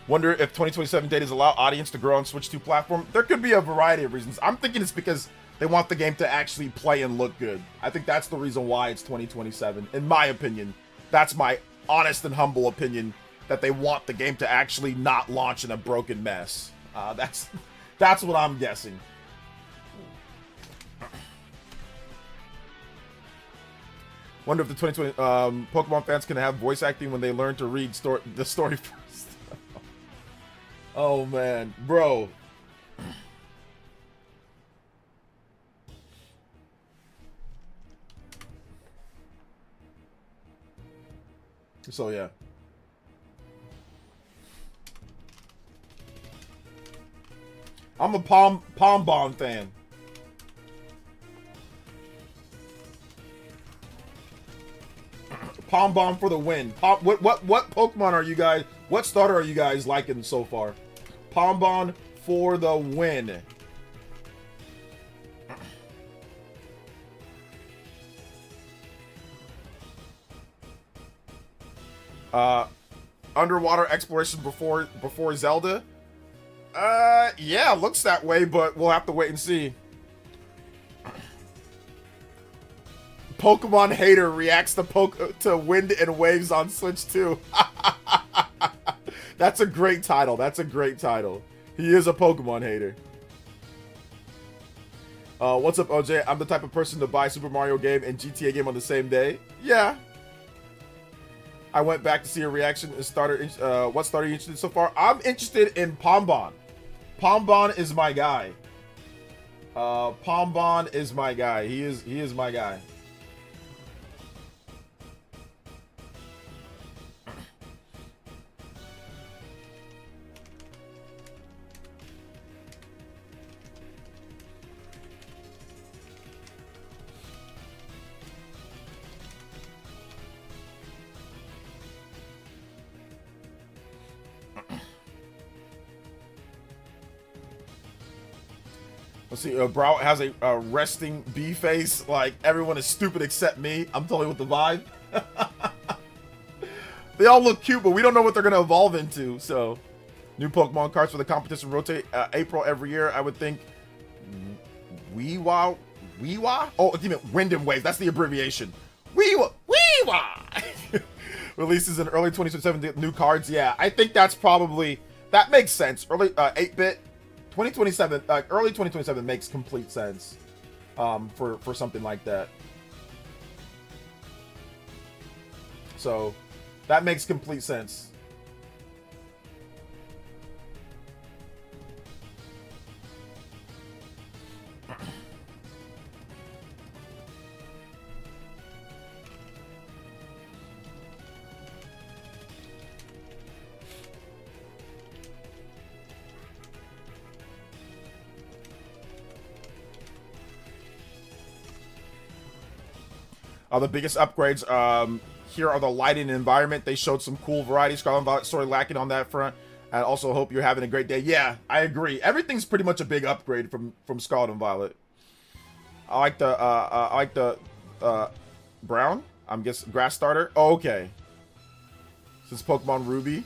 Wonder if 2027 datas allow audience to grow on Switch 2 platform. There could be a variety of reasons. I'm thinking it's because they want the game to actually play and look good. I think that's the reason why it's 2027. In my opinion, that's my honest and humble opinion, that they want the game to actually not launch in a broken mess. That's what I'm guessing. Wonder if the 2020 Pokemon fans can have voice acting when they learn to read the story first. Oh man, bro. So yeah. I'm a Pom Bomb fan. Pom Bomb for the win. What Pokemon are you guys? What starter are you guys liking so far? Pom Bomb for the win. Underwater exploration before Zelda. Yeah, looks that way, but we'll have to wait and see. Pokemon hater reacts to Wind and Waves on Switch 2. That's a great title. That's a great title. He is a Pokemon hater. What's up, OJ? I'm the type of person to buy Super Mario game and GTA game on the same day. Yeah. I went back to see a reaction and what starter are you interested in so far? I'm interested in Pom Bomb. Pom Bomb is my guy. Pom Bomb is my guy. He is my guy. Let's see, Brow has a resting bee face. Like, everyone is stupid except me. I'm totally with the vibe. They all look cute, but we don't know what they're going to evolve into. So, new Pokemon cards for the competition rotate April every year. I would think Weewa? Oh, you mean Wind and Waves. That's the abbreviation. Weewa! Releases in early 2027 new cards. Yeah, I think that's probably... That makes sense. Early 8-bit. 2027, early 2027 makes complete sense for something like that. So that makes complete sense. The biggest upgrades here are the lighting and environment. They showed some cool variety. Scarlet and Violet, sorry, lacking on that front. I also hope you're having a great day. Yeah, I agree. Everything's pretty much a big upgrade from Scarlet and Violet. I like the brown. I'm guessing grass starter. Oh, okay. Since Pokemon Ruby,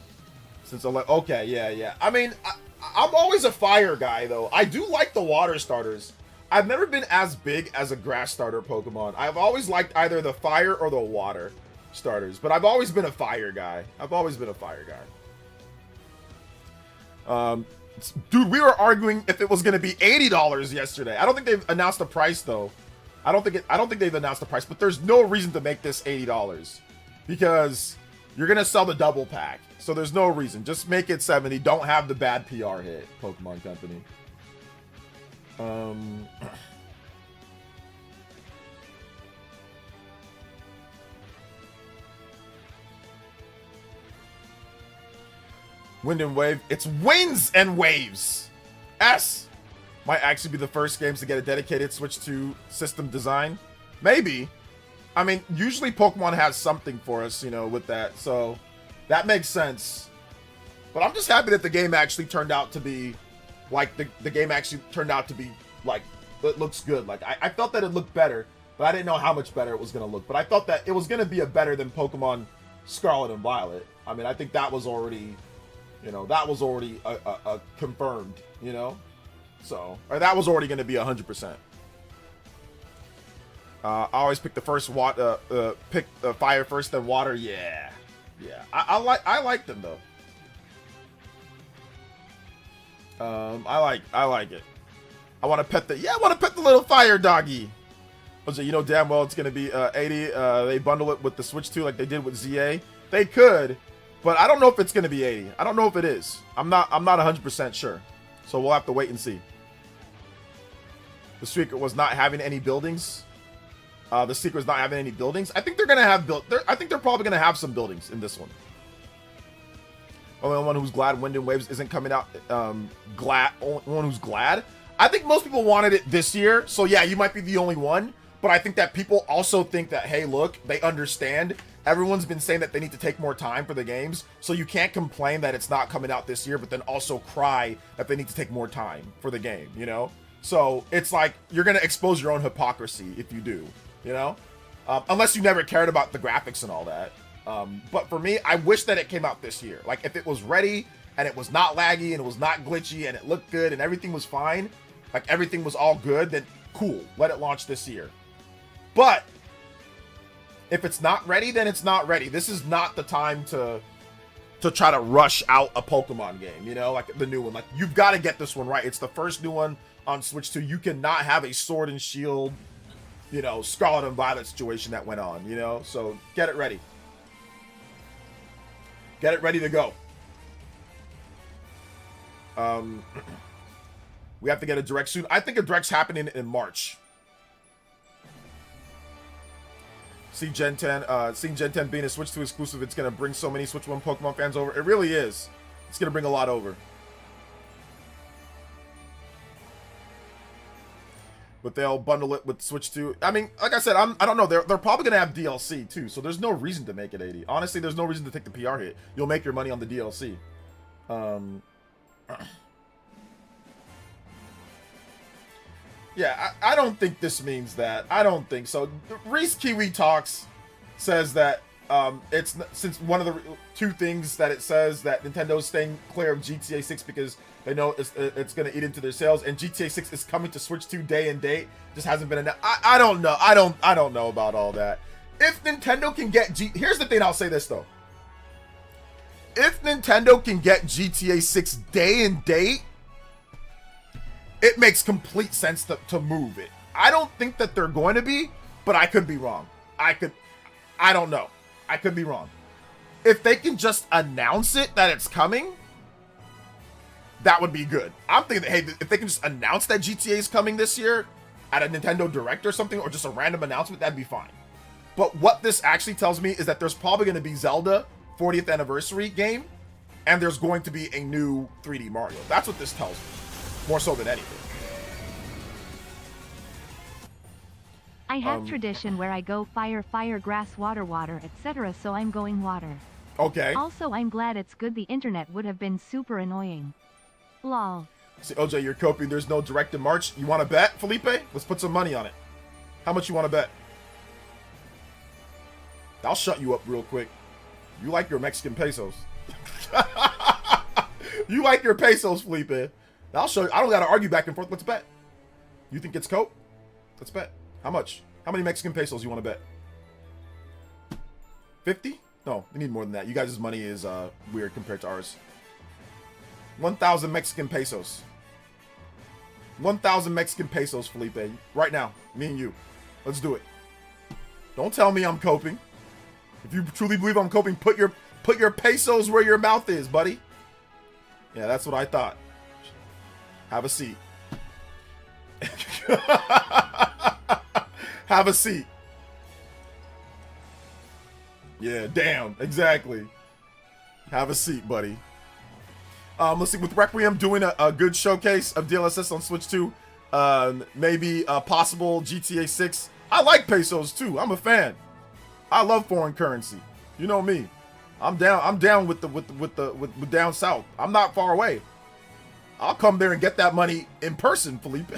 okay, yeah. I mean, I'm always a fire guy though. I do like the water starters. I've never been as big as a grass starter Pokemon. I've always liked either the fire or the water starters, but I've always been a fire guy. Dude, we were arguing if it was going to be $80 yesterday. I don't think they've announced the price though. I don't think they've announced the price, but there's no reason to make this $80 because you're going to sell the double pack. So there's no reason. Just make it 70. Don't have the bad PR hit, Pokemon Company. Wind and Wave. It's Winds and Waves. S might actually be the first games to get a dedicated Switch 2 system design. Maybe. I mean, usually Pokemon has something for us, you know, with that. So that makes sense. But I'm just happy that the game actually turned out to be like the game actually turned out to be like it looks good. Like I felt that it looked better, but I didn't know how much better it was gonna look. But I thought that it was gonna be a better than Pokemon Scarlet and Violet. I mean, I think that was already, you know, that was already a confirmed, you know, so or that was already gonna be 100%. I always pick the first pick the fire first, then water. Yeah. I like them though. I like it. I want to pet the little fire doggy. Jose, you know damn well it's gonna be 80. They bundle it with the Switch 2 like they did with ZA. They could, but I don't know if it's gonna be 80. I don't know if it is. I'm not 100% sure. So we'll have to wait and see. The secret was not having any buildings. The secret is not having any buildings. I think they're gonna have I think they're probably gonna have some buildings in this one. Only one who's glad Wind and Waves isn't coming out. Only one who's glad. I think most people wanted it this year, so yeah, you might be the only one. But I think that people also think that, hey, look, they understand. Everyone's been saying that they need to take more time for the games, so you can't complain that it's not coming out this year, but then also cry that they need to take more time for the game, you know? So it's like you're gonna expose your own hypocrisy if you do, you know? Unless you never cared about the graphics and all that. But for me, I wish that it came out this year. Like if it was ready and it was not laggy and it was not glitchy and it looked good and everything was fine, like everything was all good, then cool, let it launch this year. But if it's not ready, then it's not ready. This is not the time to try to rush out a Pokemon game, you know, like the new one. Like you've got to get this one right. It's the first new one on Switch 2. You cannot have a Sword and Shield, you know, Scarlet and Violet situation that went on, you know? So get it ready. Get it ready to go. We have to get a direct soon. I think a direct's happening in March. Seeing Gen 10 being a Switch 2 exclusive, it's going to bring so many Switch 1 Pokemon fans over. It really is. It's going to bring a lot over. But they'll bundle it with Switch 2. I mean, like I said, I don't know. They're probably going to have DLC too, so there's no reason to make it 80. Honestly, there's no reason to take the PR hit. You'll make your money on the DLC. Yeah, I don't think this means that. I don't think so. Reese Kiwi Talks says that it's since one of the two things that it says that Nintendo's staying clear of GTA 6 because they know it's going to eat into their sales, and GTA 6 is coming to Switch 2 day and date. Just hasn't been announced. I don't know. I don't know about all that. If Nintendo can get here's the thing. I'll say this though. If Nintendo can get GTA 6 day and date, it makes complete sense to move it. I don't think that they're going to be, but I could be wrong. I don't know. I could be wrong. If they can just announce it that it's coming, that would be good. I'm thinking that, hey, if they can just announce that GTA is coming this year at a Nintendo Direct or something, or just a random announcement, that'd be fine. But what this actually tells me is that there's probably going to be Zelda 40th anniversary game, and there's going to be a new 3D Mario. That's what this tells me. More so than anything. I have tradition where I go fire, fire, grass, water, water, etc. So I'm going water. Okay. Also, I'm glad it's good. The internet would have been super annoying. Lol. See, OJ, you're coping. There's no direct in March. You want to bet, Felipe? Let's put some money on it. How much you want to bet? I'll shut you up real quick. You like your Mexican pesos. You like your pesos, Felipe. I'll show you. I don't got to argue back and forth. Let's bet. You think it's cope? Let's bet. How much? How many Mexican pesos you want to bet? 50? No, we need more than that. You guys' money is weird compared to ours. 1,000 Mexican pesos. 1,000 Mexican pesos, Felipe. Right now. Me and you. Let's do it. Don't tell me I'm coping. If you truly believe I'm coping, put your pesos where your mouth is, buddy. Yeah, that's what I thought. Have a seat. Have a seat. Yeah, damn, exactly. Have a seat, buddy. Let's see, with Requiem doing a good showcase of DLSS on Switch 2, maybe a possible GTA 6. I like pesos too. I'm a fan. I love foreign currency. You know me. I'm down with down south. I'm not far away. I'll come there and get that money in person, Felipe.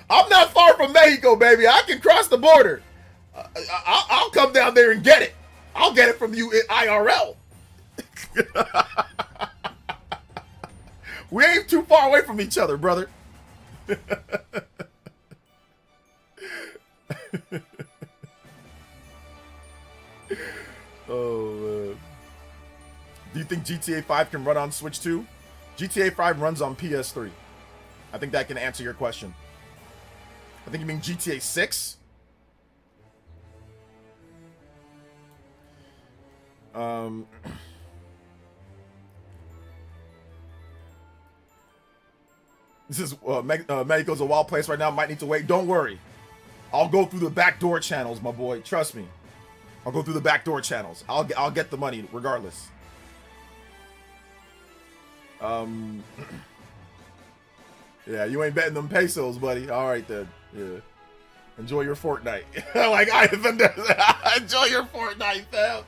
I'm not far from Mexico, baby. I can cross the border. I'll come down there and get it. I'll get it from you in IRL. We ain't too far away from each other, brother. Oh, man. Do you think GTA 5 can run on Switch 2? GTA 5 runs on PS3. I think that can answer your question. I think you mean GTA 6? This is Mexico's a wild place right now. Might need to wait. Don't worry. I'll go through the backdoor channels, my boy. Trust me. I'll go through the backdoor channels. I'll get the money regardless. Yeah, you ain't betting them pesos, buddy. All right then. Yeah. Enjoy your Fortnite. Like Ivan does. Enjoy your Fortnite, fam.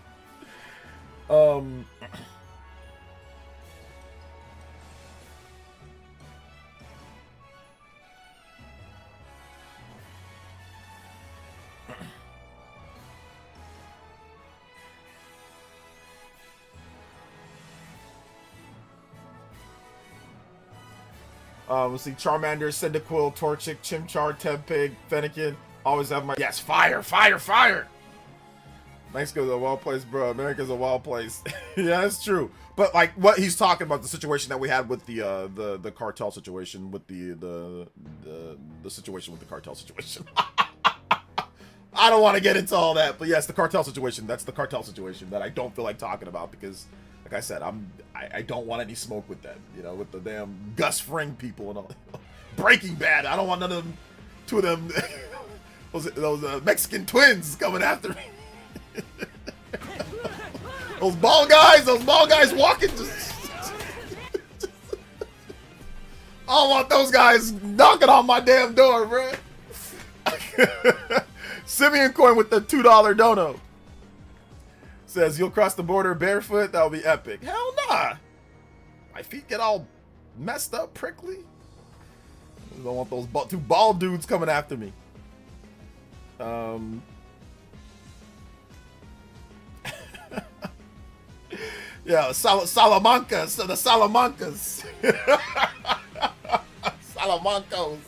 Let's see, Charmander, Cyndaquil, Torchic, Chimchar, Tempig, Fennekin. Always have my... Yes, fire, fire, fire! Mexico's a wild place, bro. America's a wild place. Yeah, that's true. But, like, what he's talking about, the situation that we had with the cartel situation, with the situation with the cartel situation. I don't want to get into all that, but yes, the cartel situation. That's the cartel situation that I don't feel like talking about because... Like I said, I don't want any smoke with them, you know, with the damn Gus Fring people and all. Breaking Bad. I don't want none of them, two of them, those Mexican twins coming after me. Those bald guys walking. I don't want those guys knocking on my damn door, bro. Simeon Coin with the $2 dono. Says, you'll cross the border barefoot? That'll be epic. Hell nah. My feet get all messed up, prickly. I don't want those two bald dudes coming after me. Yeah, Salamancas. So the Salamancas. Salamancos.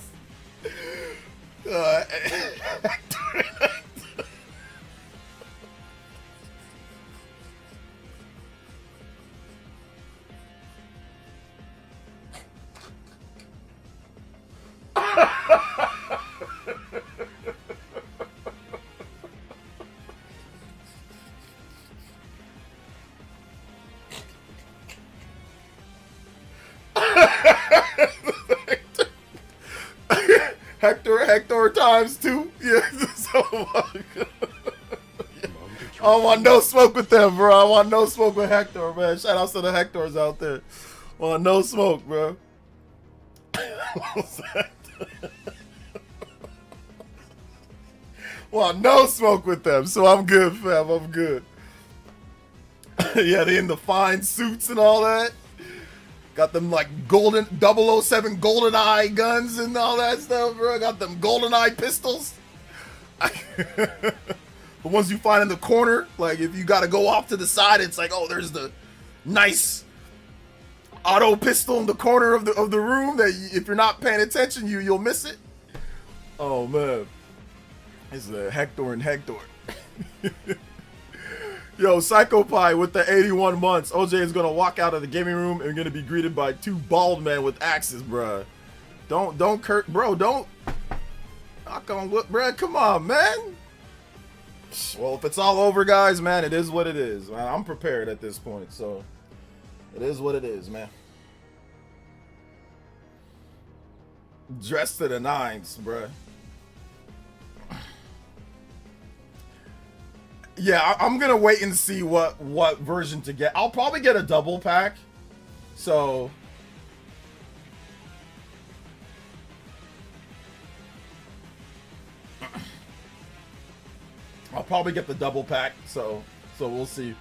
Hector times 2. Yeah. So, I want no smoke with them, bro. I want no smoke with Hector, man. Shout out to the Hectors out there. Want no smoke, bro. Want no smoke with them, so I'm good, fam. I'm good. Yeah, they in the fine suits and all that. Got them like golden 007 golden eye guns and all that stuff, bro. Got them golden eye pistols. The ones you find in the corner, like if you gotta go off to the side, it's like, oh, there's the nice auto pistol in the corner of the room that if you're not paying attention, you'll miss it. Oh man, it's the Hector and Hector. Yo, Psychopie with the 81 months. OJ is gonna walk out of the gaming room and gonna be greeted by 2 bald men with axes, bruh. Don't Kurt, bro, don't. Knock on wood, bruh. Come on, man. Well, if it's all over, guys, man, it is what it is, man. I'm prepared at this point, so it is what it is, man. Dressed to the nines, bruh. Yeah, I'm gonna wait and see what version to get. I'll probably get a double pack. So I'll probably get the double pack. So we'll see.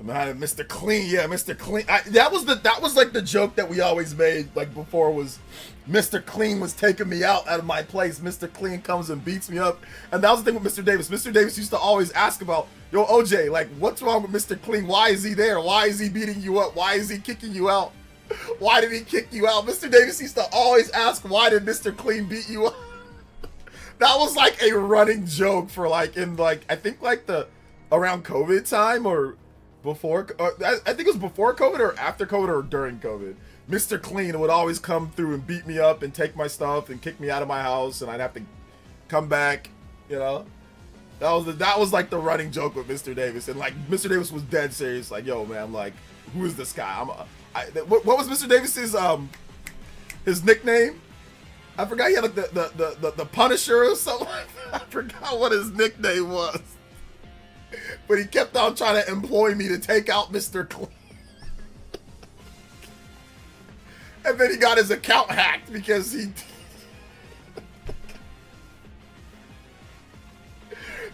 Man, Mr. Clean, yeah, Mr. Clean. That was like the joke that we always made, like before, was Mr. Clean was taking me out of my place. Mr. Clean comes and beats me up, and that was the thing with Mr. Davis. Mr. Davis used to always ask about, yo, OJ, like, what's wrong with Mr. Clean? Why is he there? Why is he beating you up? Why is he kicking you out? Why did he kick you out? Mr. Davis used to always ask, why did Mr. Clean beat you up? That was like a running joke for like in like I think like the around COVID time or before. I think it was before COVID or after COVID or during COVID. Mr. Clean would always come through and beat me up and take my stuff and kick me out of my house, and I'd have to come back. You know, that was like the running joke with Mr. Davis, and like Mr. Davis was dead serious. Like, yo, man, like, who is this guy? What was Mr. Davis's his nickname? I forgot. He had like the Punisher or something. I forgot what his nickname was. But he kept on trying to employ me to take out Mr. Clean. And then he got his account hacked because he...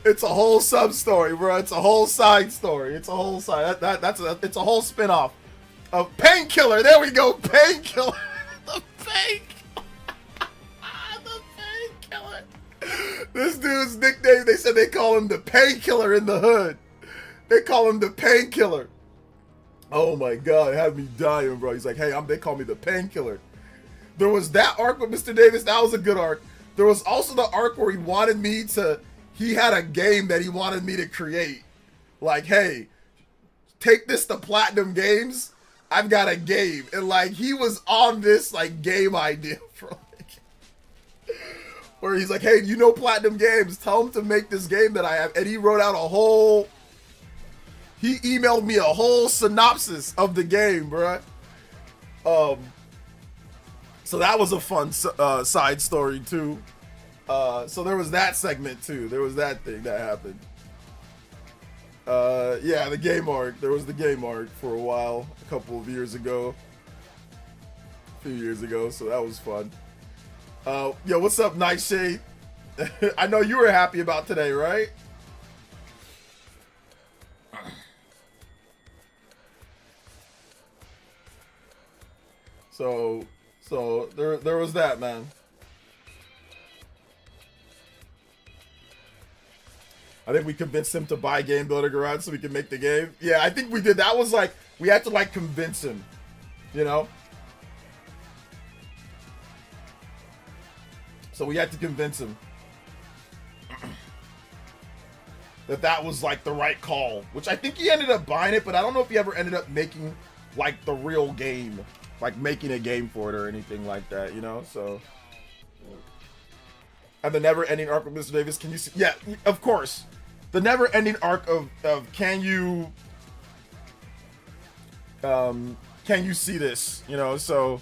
It's a whole sub-story, bro. It's a whole side story. It's a whole side. It's a whole spin-off of Painkiller. There we go. Painkiller. The Painkiller. This dude's nickname, they said they call him the Painkiller in the hood. They call him the Painkiller. Oh my God, it had me dying, bro. He's like, hey, they call me the Painkiller. There was that arc with Mr. Davis. That was a good arc. There was also the arc where he had a game that he wanted me to create. Like, hey, take this to Platinum Games. I've got a game. And like, he was on this like game idea for like, where he's like, hey, you know Platinum Games, tell him to make this game that I have. And he wrote out he emailed me a whole synopsis of the game, bruh. So that was a fun side story too. So there was that segment too. There was that thing that happened. Yeah, the game arc. There was the game arc for a while, a couple of years ago. A few years ago, so that was fun. Yo, what's up, Nightshade? I know you were happy about today, right? So there was that, man. I think we convinced him to buy Game Builder Garage so we could make the game. Yeah, I think we did. That was like, we had to like convince him, you know? So we had to convince him that was like the right call, which I think he ended up buying it, but I don't know if he ever ended up making like the real game, like making a game for it or anything like that, you know? So, and the never-ending arc with Mr. Davis, can you see? Yeah, of course. The never-ending arc of can you see this, you know? So,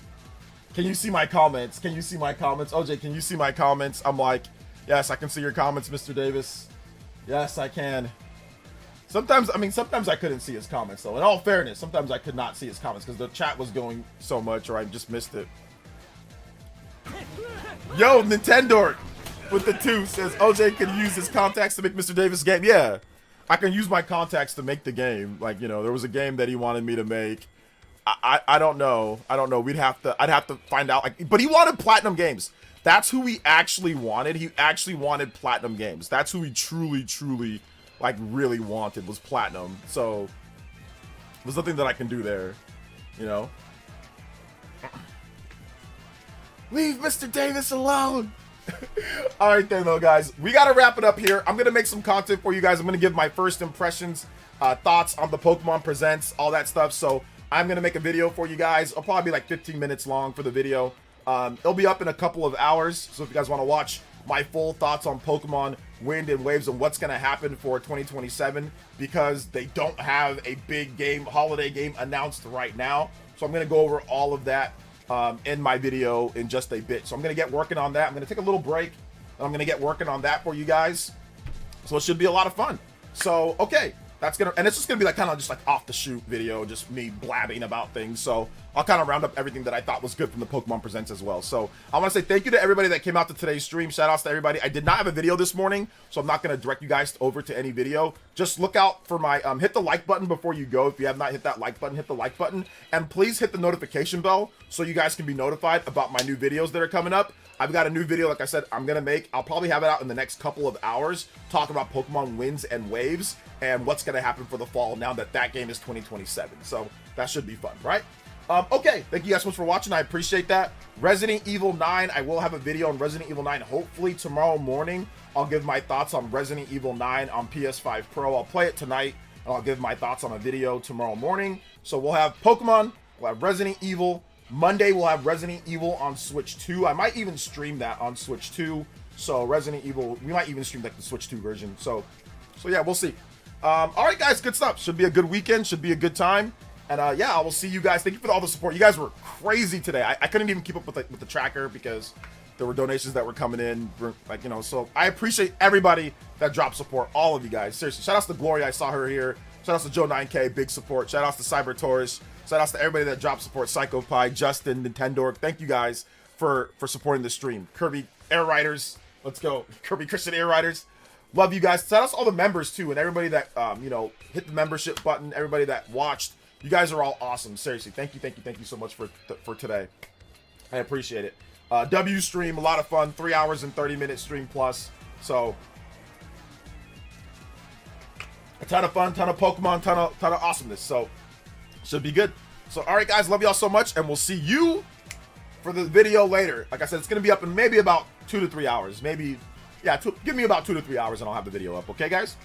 can you see my comments? Can you see my comments? OJ, can you see my comments? I'm like, yes, I can see your comments, Mr. Davis. Yes, I can. Sometimes I couldn't see his comments, though. In all fairness, sometimes I could not see his comments because the chat was going so much or I just missed it. Yo, Nintendo with the 2 says, OJ can use his contacts to make Mr. Davis game. Yeah, I can use my contacts to make the game. Like, you know, there was a game that he wanted me to make. I don't know. I'd have to find out. Like, but he wanted Platinum Games. That's who he actually wanted. He actually wanted Platinum Games. That's who he truly, like, really wanted, was Platinum. So there's nothing that I can do there, you know? Leave Mr. Davis alone. All right then, though, guys. We got to wrap it up here. I'm going to make some content for you guys. I'm going to give my first impressions, thoughts on the Pokemon Presents, all that stuff. So I'm going to make a video for you guys. It'll probably be like 15 minutes long for the video. It'll be up in a couple of hours. So if you guys want to watch my full thoughts on Pokemon Wind and Waves and what's going to happen for 2027, because they don't have a big game, holiday game announced right now. So I'm going to go over all of that in my video in just a bit. So I'm going to get working on that. I'm going to take a little break and I'm going to get working on that for you guys. So it should be a lot of fun. So, okay. And it's just gonna be like kind of just like off the shoot video, just me blabbing about things. So I'll kind of round up everything that I thought was good from the Pokemon Presents as well. So I want to say thank you to everybody that came out to today's stream. Shout outs to everybody. I did not have a video this morning, so I'm not gonna direct you guys over to any video. Just look out for my hit the like button before you go. If you have not hit that like button, hit the like button, and please hit the notification bell so you guys can be notified about my new videos that are coming up. I've got a new video, like I said, I'm going to make. I'll probably have it out in the next couple of hours, talking about Pokemon Winds and Waves and what's going to happen for the fall now that that game is 2027. So that should be fun, right? Okay, thank you guys so much for watching. I appreciate that. Resident Evil 9, I will have a video on Resident Evil 9 hopefully tomorrow morning. I'll give my thoughts on Resident Evil 9 on PS5 Pro. I'll play it tonight, and I'll give my thoughts on a video tomorrow morning. So we'll have Pokemon, we'll have Resident Evil. Monday, we'll have Resident Evil on Switch 2. I might even stream that on Switch 2. So Resident Evil, we might even stream like the Switch 2 version. So yeah, we'll see. All right, guys, good stuff. Should be a good weekend. Should be a good time. And yeah, I will see you guys. Thank you for all the support. You guys were crazy today. I couldn't even keep up with the tracker because there were donations that were coming in. Like, you know, so I appreciate everybody that dropped support. All of you guys. Seriously. Shout outs to Gloria. I saw her here. Shout outs to Joe 9K. Big support. Shout outs to Cyber Taurus. Shout outs to everybody that dropped support. Psycho Pie, Justin, Nintendo. Thank you guys for supporting the stream. Kirby Air Riders. Let's go. Kirby Christian Air Riders. Love you guys. Shout outs to all the members too, and everybody that you know, hit the membership button. Everybody that watched. You guys are all awesome. Seriously, thank you so much for today. I appreciate it. W stream, a lot of fun. 3 hours and 30-minute stream plus. So a ton of fun, ton of Pokemon, ton of awesomeness. So should be good. So all right, guys, love y'all so much, and we'll see you for the video later. Like I said, it's gonna be up in maybe about 2 to 3 hours. Maybe, yeah, give me about 2 to 3 hours, and I'll have the video up. Okay, guys.